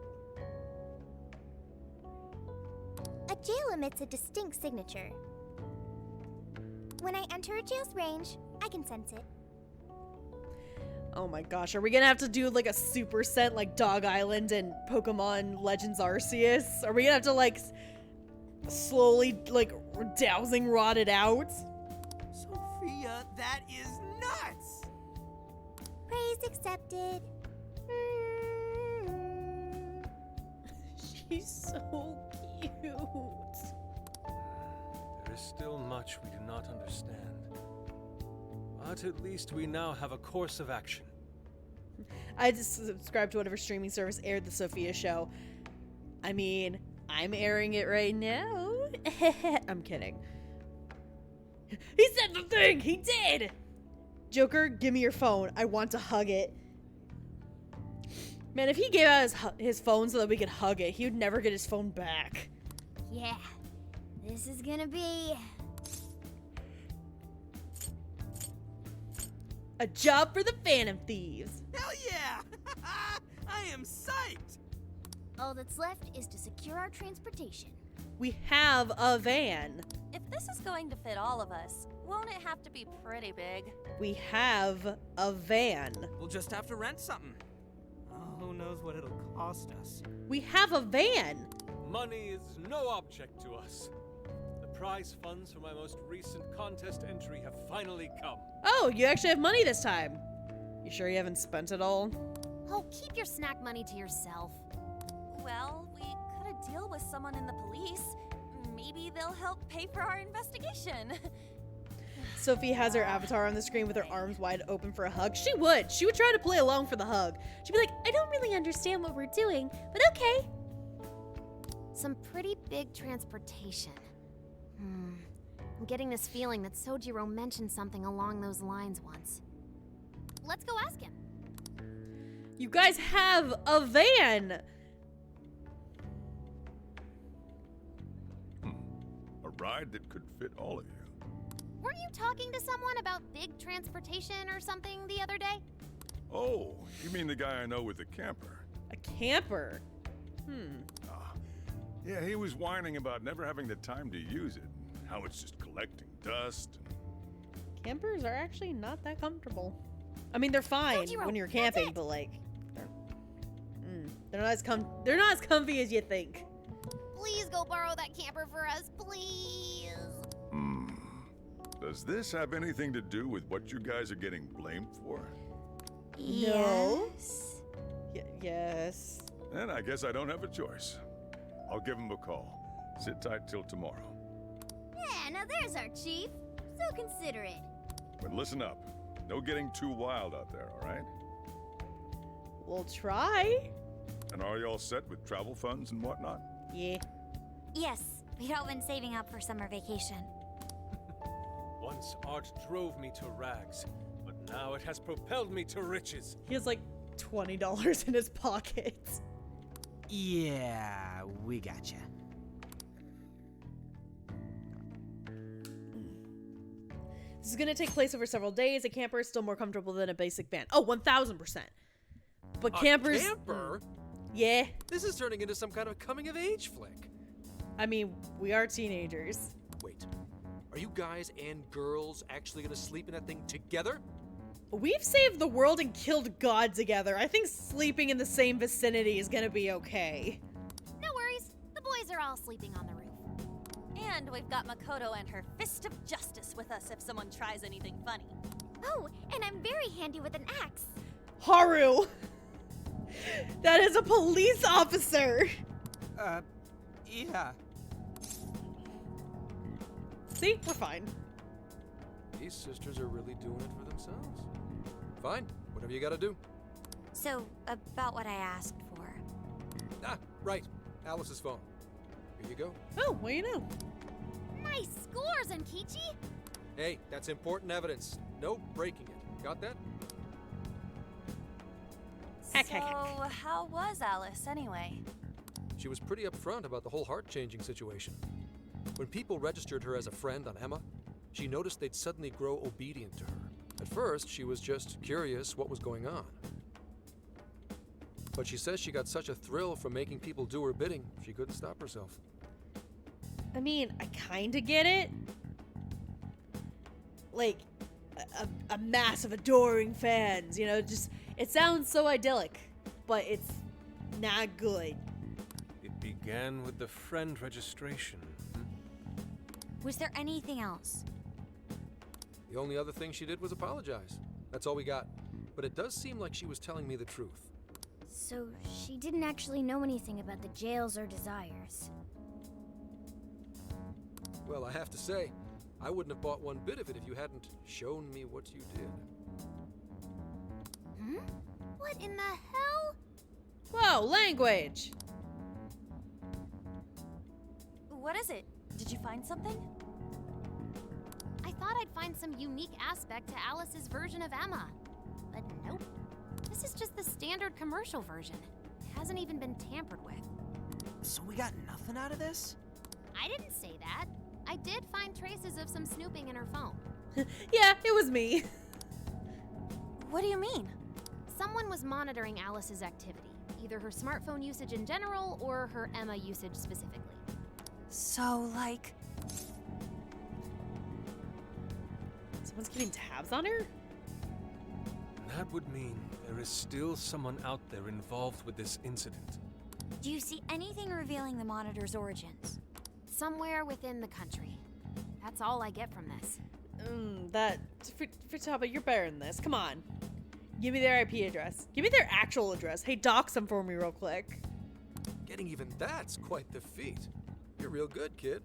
A jail emits a distinct signature. When I enter a jail's range, I can sense it. Oh my gosh, are we gonna have to do like a super scent like Dog Island and Pokemon Legends Arceus? Are we gonna have to like slowly like dowsing rot it out? Sophia, that is nuts! Praise accepted. She's so cute. There is still much we do not understand. But at least we now have a course of action. I just subscribed to whatever streaming service aired the Sophia show. I mean, I'm airing it right now. I'm kidding. He said the thing! He did! Joker, give me your phone. I want to hug it. Man, if he gave out his phone so that we could hug it, he would never get his phone back. Yeah, this is gonna be... a job for the Phantom Thieves. Hell yeah! I am psyched! All that's left is to secure our transportation. We have a van. If this is going to fit all of us, won't it have to be pretty big? We have a van. We'll just have to rent something. Oh, who knows what it'll cost us. We have a van. Money is no object to us. The prize funds for my most recent contest entry have finally come. Oh, you actually have money this time. You sure you haven't spent it all? Oh, keep your snack money to yourself. Well, we cut a deal with someone in the police. Maybe they'll help pay for our investigation. Sophie has her avatar on the screen with her arms wide open for a hug. She would try to play along for the hug. She'd be like, I don't really understand what we're doing, but okay. Some pretty big transportation. I'm getting this feeling that Sojiro mentioned something along those lines once. Let's go ask him. You guys have a van. A ride that could fit all of you. Weren't you talking to someone about big transportation or something the other day? Oh, you mean the guy I know with the camper? A camper? Yeah, he was whining about never having the time to use it. How it's just collecting dust. Campers are actually not that comfortable. I mean, they're fine when you're camping, but like, they're not as comfy as you think. Please go borrow that camper for us, please. Does this have anything to do with what you guys are getting blamed for? Yes. Yes. Then I guess I don't have a choice. I'll give him a call. Sit tight till tomorrow. Yeah, now there's our chief. So considerate. But listen up. No getting too wild out there, all right? We'll try. And are you all set with travel funds and whatnot? Yeah. Yes, we'd all been saving up for summer vacation. Once art drove me to rags, but now it has propelled me to riches. He has like $20 in his pocket. Yeah, we gotcha. This is gonna take place over several days. A camper is still more comfortable than a basic van. Oh, 1000%. But campers. Camper? Yeah. This is turning into some kind of coming-of-age flick. I mean, we are teenagers. Wait, are you guys and girls actually gonna sleep in that thing together? We've saved the world and killed God together. I think sleeping in the same vicinity is gonna be okay. No worries. The boys are all sleeping on the roof. And we've got Makoto and her fist of justice with us if someone tries anything funny. Oh, and I'm very handy with an axe. Haru! That is a police officer! Yeah. See? We're fine. These sisters are really doing it for themselves. Fine, whatever you gotta do. So, about what I asked for. Ah, right. Alice's phone. Here you go. Oh, well, you know. Nice scores, Enkichi! Hey, that's important evidence. No breaking it. Got that? So, how was Alice anyway? She was pretty upfront about the whole heart-changing situation. When people registered her as a friend on Emma, she noticed they'd suddenly grow obedient to her. At first, she was just curious what was going on. But she says she got such a thrill from making people do her bidding, she couldn't stop herself. I mean, I kinda get it. Like, a mass of adoring fans, you know, just, it sounds so idyllic, but it's not good. It began with the friend registration. Was there anything else? The only other thing she did was apologize. That's all we got. But it does seem like she was telling me the truth. So she didn't actually know anything about the jails or desires. Well, I have to say, I wouldn't have bought one bit of it if you hadn't shown me what you did. Hmm? What in the hell? Whoa, language! What is it? Did you find something? I thought I'd find some unique aspect to Alice's version of Emma. But nope. This is just the standard commercial version. It hasn't even been tampered with. So we got nothing out of this? I didn't say that. I did find traces of some snooping in her phone. Yeah, it was me. What do you mean? Someone was monitoring Alice's activity, either her smartphone usage in general or her Emma usage specifically. So, like... Someone's keeping tabs on her? That would mean there is still someone out there involved with this incident. Do you see anything revealing the Monitor's origins? Somewhere within the country. That's all I get from this. Futaba, you're better than this. Come on. Give me their IP address. Give me their actual address. Hey, dox them for me real quick. Getting even that's quite the feat. You're real good, kid.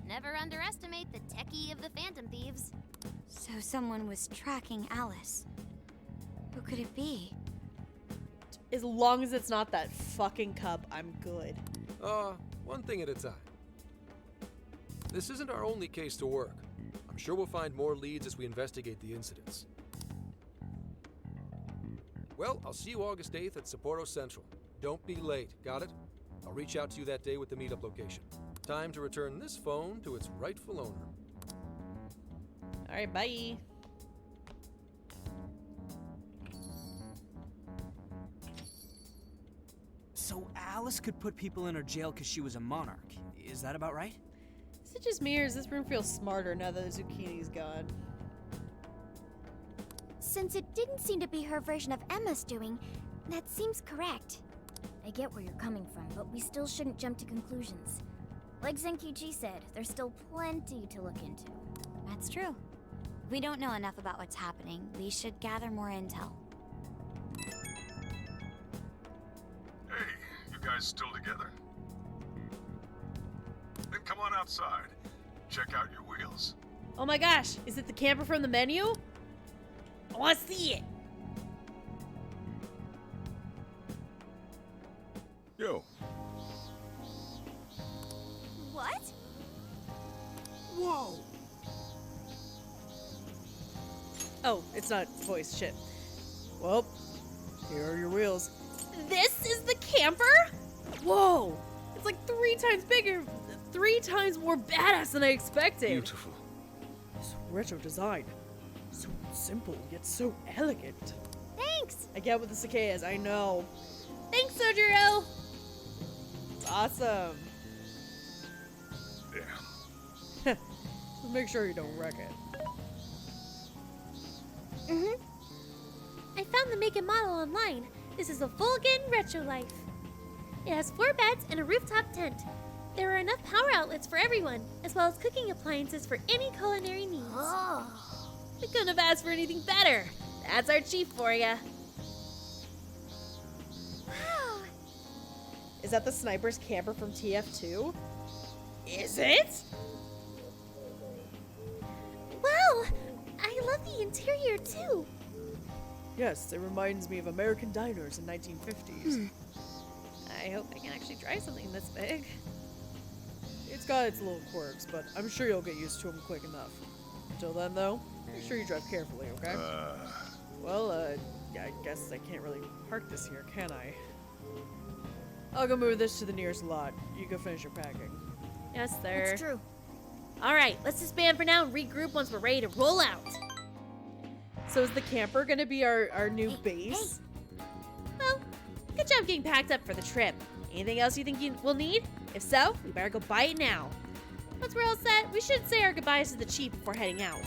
Never underestimate the techie of the Phantom Thieves. So someone was tracking Alice. Who could it be? As long as it's not that fucking cub, I'm good. One thing at a time. This isn't our only case to work. I'm sure we'll find more leads as we investigate the incidents. Well, I'll see you August 8th at Sapporo Central. Don't be late, got it? I'll reach out to you that day with the meetup location. Time to return this phone to its rightful owner. Alright, bye. So Alice could put people in her jail because she was a monarch. Is that about right? Is it just me or does this room feel smarter now that the zucchini's gone? Since it didn't seem to be her version of Emma's doing, that seems correct. I get where you're coming from, but we still shouldn't jump to conclusions. Like Zenkichi said, there's still plenty to look into. That's true. We don't know enough about what's happening. We should gather more intel. Hey, you guys still together? Then come on outside. Check out your wheels. Oh my gosh, is it the camper from the menu? I want to see it. Yo. What? Whoa! Oh, it's not voice. Shit. Well, here are your wheels. This is the camper? Whoa! It's like 3 times bigger, 3 times more badass than I expected. Beautiful. This retro design. So simple, yet so elegant. Thanks! I get what the Sake is, I know. Thanks, Sojiro! It's awesome. Yeah. Just make sure you don't wreck it. I found the make and model online. This is a Vulcan Retro Life. It has 4 beds and a rooftop tent. There are enough power outlets for everyone, as well as cooking appliances for any culinary needs. Oh. We couldn't have asked for anything better. That's our chief for ya. Wow. Is that the sniper's camper from TF2? Is it? Wow! I love the interior too. Yes, it reminds me of American diners in 1950s. I hope I can actually drive something this big. It's got its little quirks, but I'm sure you'll get used to them quick enough. Until then, though, make sure you drive carefully, okay? Well, I guess I can't really park this here, can I? I'll go move this to the nearest lot. You go finish your packing. Yes, sir. That's true. All right, let's disband for now and regroup once we're ready to roll out. So is the camper gonna be our new base? Well, good job getting packed up for the trip. Anything else you think we'll need? If so, we better go buy it now. Once we're all set, we should say our goodbyes to the Chief before heading out.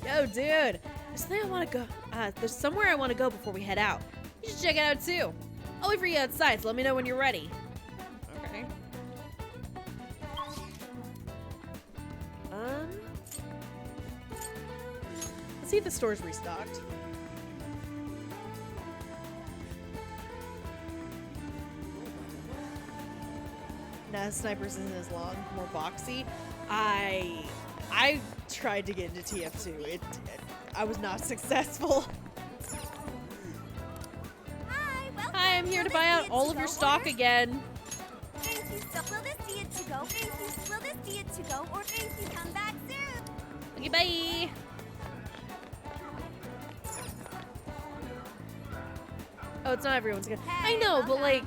Yo, dude, there's somewhere I want to go before we head out. You should check it out too. I'll wait for you outside, so let me know when you're ready. Okay. Let's see if the store's restocked. Nah, Snipers isn't as long, more boxy. I tried to get into TF2. I was not successful. Hi, I'm here to buy out all of your stock again. Thank you. So will this be it to go? Thank you. Will this be it to go? Or thank you. Come back soon. Okay, bye. Oh, it's not everyone's good. Hey, I know, but like,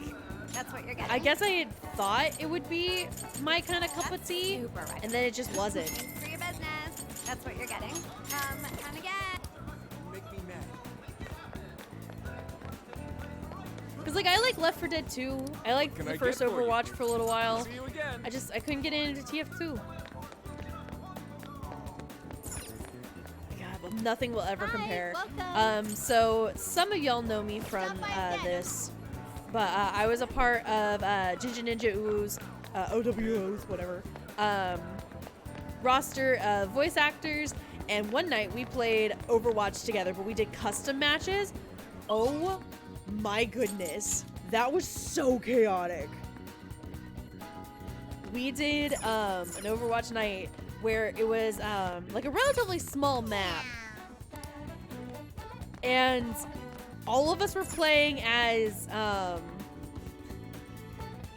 that's what you're getting. I guess I had thought it would be my kind of cup of tea, and then it just wasn't. Thanks for your business. That's what you're getting. Come again. Make me mad. Cause like I like Left 4 Dead 2. I liked Can the I first get for you? Overwatch for a little while. See you again. I couldn't get into TF2. God, but nothing will ever compare. So some of y'all know me from this, but I was a part of Ginger Ninja Oo's, OWO's, whatever, roster of voice actors, and one night we played Overwatch together, but we did custom matches. Oh my goodness, that was so chaotic. We did an Overwatch night where it was like a relatively small map, and all of us were playing as I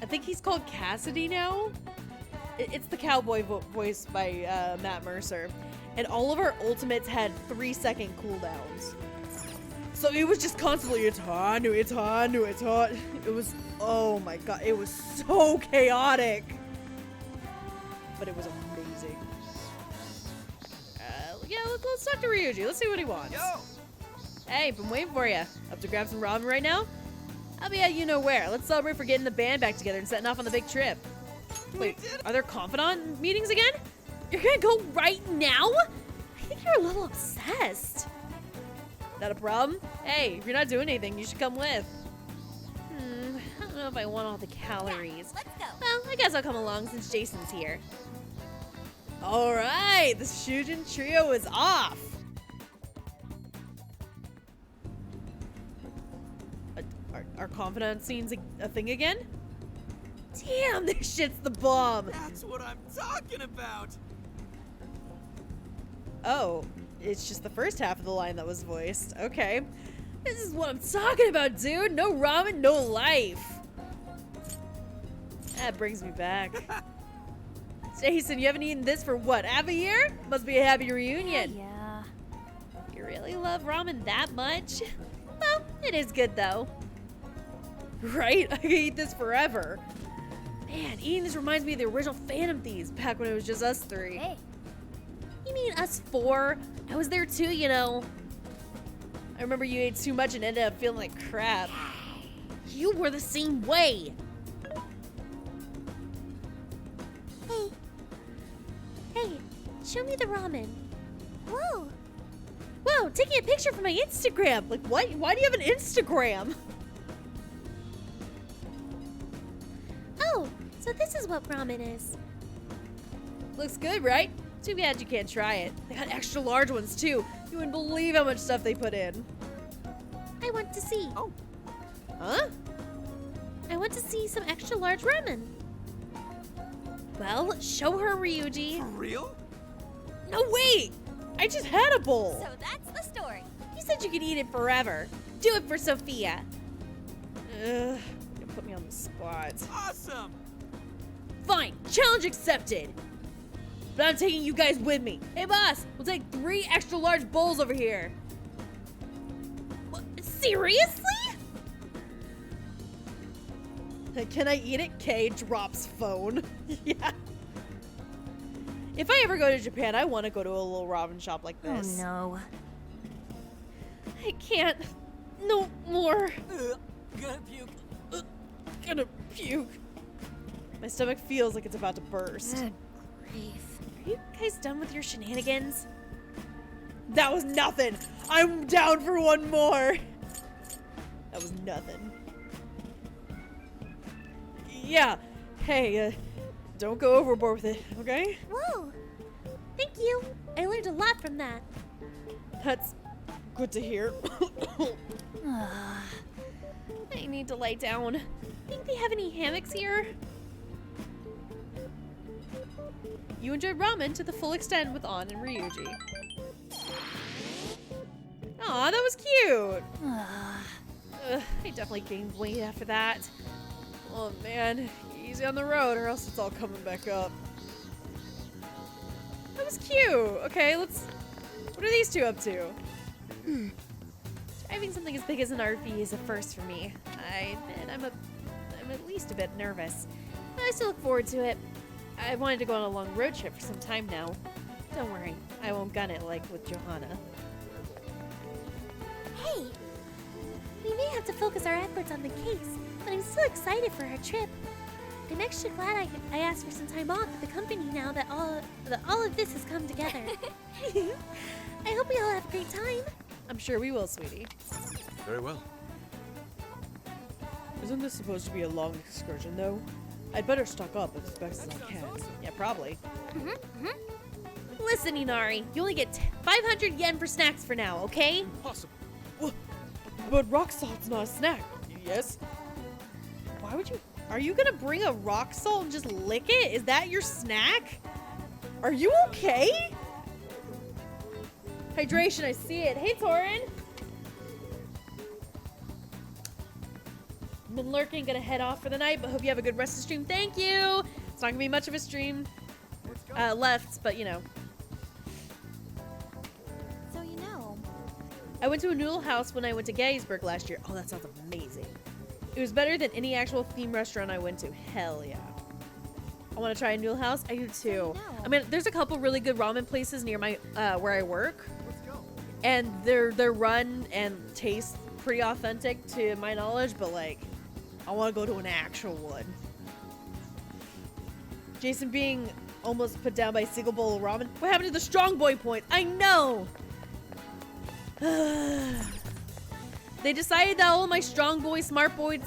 think he's called Cassidy now. It's the cowboy voiced by Matt Mercer, and all of our ultimates had 3-second cooldowns. So it was just constantly, it's hot, it's hot, it's hot. It was, oh my god, it was so chaotic. But it was amazing. Yeah, let's talk to Ryuji. Let's see what he wants. Yo! Hey, been waiting for you. Up to grab some ramen right now? I'll be at you-know-where. Let's celebrate for getting the band back together and setting off on the big trip. Wait, are there confidant meetings again? You're gonna go right now? I think you're a little obsessed. That a problem? Hey, if you're not doing anything, you should come with. I don't know if I want all the calories. Let's go. Well, I guess I'll come along since Jason's here. All right, the Shujin trio is off. Are confidant scenes a thing again? Damn, this shit's the bomb. That's what I'm talking about. Oh, it's just the first half of the line that was voiced. Okay. This is what I'm talking about, dude. No ramen, no life. That brings me back. Jason, you haven't eaten this for what, half a year? Must be a happy reunion. Yeah. You really love ramen that much? Well, it is good though. Right? I could eat this forever. Man, eating this reminds me of the original Phantom Thieves back when it was just us 3. Hey. You mean us 4? I was there too, you know. I remember you ate too much and ended up feeling like crap. You were the same way. Hey, show me the ramen. Whoa. Whoa, taking a picture for my Instagram. Like, what? Why do you have an Instagram? Oh, so this is what ramen is. Looks good, right? Too bad you can't try it. They got extra large ones too. You wouldn't believe how much stuff they put in. I want to see. Oh. Huh? I want to see some extra large ramen. Well, show her, Ryuji. For real? No, wait! I just had a bowl. So that's the story. You said you could eat it forever. Do it for Sophia. Ugh, you put me on the spot. Awesome! Fine, challenge accepted. but I'm taking you guys with me. Hey, boss, we'll take 3 extra large bowls over here. What? Seriously? Can I eat it? Kay drops phone. Yeah. If I ever go to Japan, I want to go to a little ramen shop like this. Oh no. I can't. No more. Gonna puke. Gonna puke. My stomach feels like it's about to burst. Good grief. Are you guys done with your shenanigans? That was nothing. I'm down for one more. That was nothing. Yeah. Hey, don't go overboard with it, okay? Whoa! Thank you. I learned a lot from that. That's good to hear. I need to lie down. Think they have any hammocks here? You enjoyed ramen to the full extent with An and Ryuji. Aw, that was cute. I definitely gained weight after that. Oh man, easy on the road or else it's all coming back up. That was cute. Okay, let's... What are these two up to? Driving something as big as an RV is a first for me. I admit I'm at least a bit nervous. I still look forward to it. I've wanted to go on a long road trip for some time now. Don't worry, I won't gun it like with Johanna. Hey, we may have to focus our efforts on the case, but I'm still excited for our trip. I'm extra glad I asked for some time off at the company now that all of this has come together. I hope we all have a great time. I'm sure we will, sweetie. Very well. Isn't this supposed to be a long excursion, though? I'd better stock up as best as I can. Yeah, probably. Listen, Inari, you only get 500 yen for snacks for now, okay? Impossible. But rock salt's not a snack. Yes? Why would you... Are you gonna bring a rock salt and just lick it? Is that your snack? Are you okay? Hydration, I see it. Hey, Torin. Been lurking, gonna head off for the night, but hope you have a good rest of the stream. Thank you. It's not gonna be much of a stream left, but you know. So you know. I went to a noodle house when I went to Gettysburg last year. Oh, that sounds amazing. It was better than any actual theme restaurant I went to. Hell yeah. I want to try a noodle house. I do too. I mean, there's a couple really good ramen places near my where I work, and they're run and taste pretty authentic to my knowledge. But like, I want to go to an actual one. Jason being almost put down by a single bowl of ramen. What happened to the strong boy point? I know. They decided that all of my strong boy, smart boy,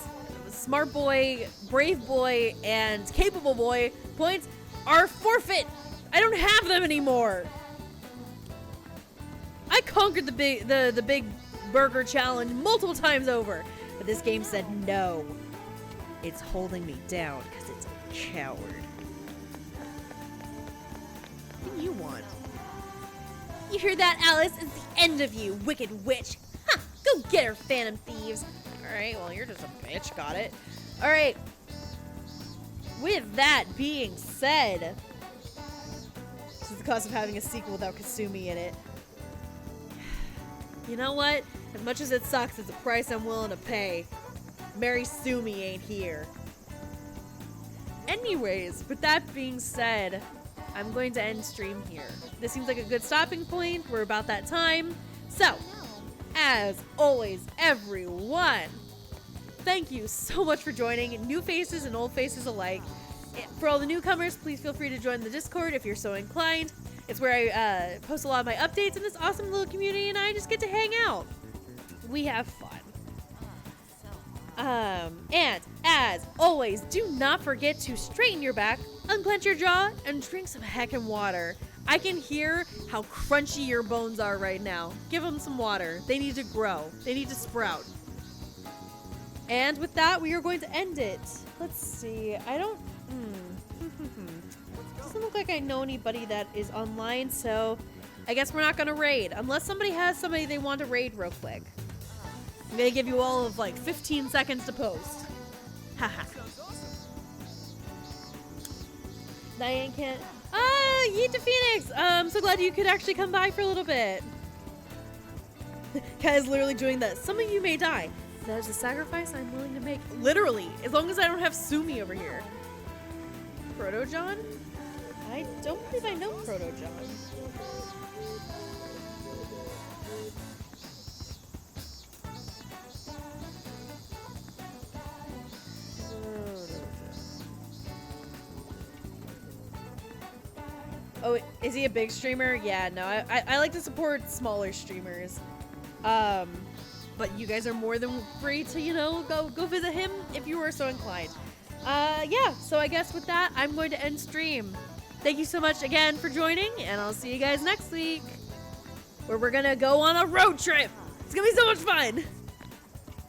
brave boy, and capable boy points are forfeit. I don't have them anymore. I conquered the big burger challenge multiple times over, but this game said no. It's holding me down because it's a coward. What do you want? You hear that, Alice? It's the end of you, wicked witch. Ha! Go get her, Phantom Thieves. Alright, well, you're just a bitch. Got it. Alright. With that being said, this is the cost of having a sequel without Kasumi in it. You know what? As much as it sucks, it's a price I'm willing to pay. Mary Sumi ain't here. Anyways, with that being said, I'm going to end stream here. This seems like a good stopping point. We're about that time. So, as always, everyone, thank you so much for joining, new faces and old faces alike. For all the newcomers, please feel free to join the Discord if you're so inclined. It's where I post a lot of my updates in this awesome little community, and I just get to hang out. We have fun. And as always, do not forget to straighten your back, unclench your jaw, and drink some heckin' water. I can hear how crunchy your bones are right now. Give them some water. They need to grow. They need to sprout. And with that, we are going to end it. Let's see. I don't... Doesn't look like I know anybody that is online, so I guess we're not going to raid. Unless somebody has somebody they want to raid real quick. I'm going to give you all of like 15 seconds to post. Haha. Diane can't... Yeet to Phoenix! I'm so glad you could actually come by for a little bit. Kai is literally doing this. Some of you may die. That is a sacrifice I'm willing to make. Literally, as long as I don't have Sumi over here. Proto-John? I don't believe I know Proto-John. Oh, is he a big streamer? Yeah, no, I like to support smaller streamers. But you guys are more than free to, you know, go visit him if you were so inclined. Yeah, so I guess with that, I'm going to end stream. Thank you so much again for joining, and I'll see you guys next week, where we're gonna go on a road trip. It's gonna be so much fun.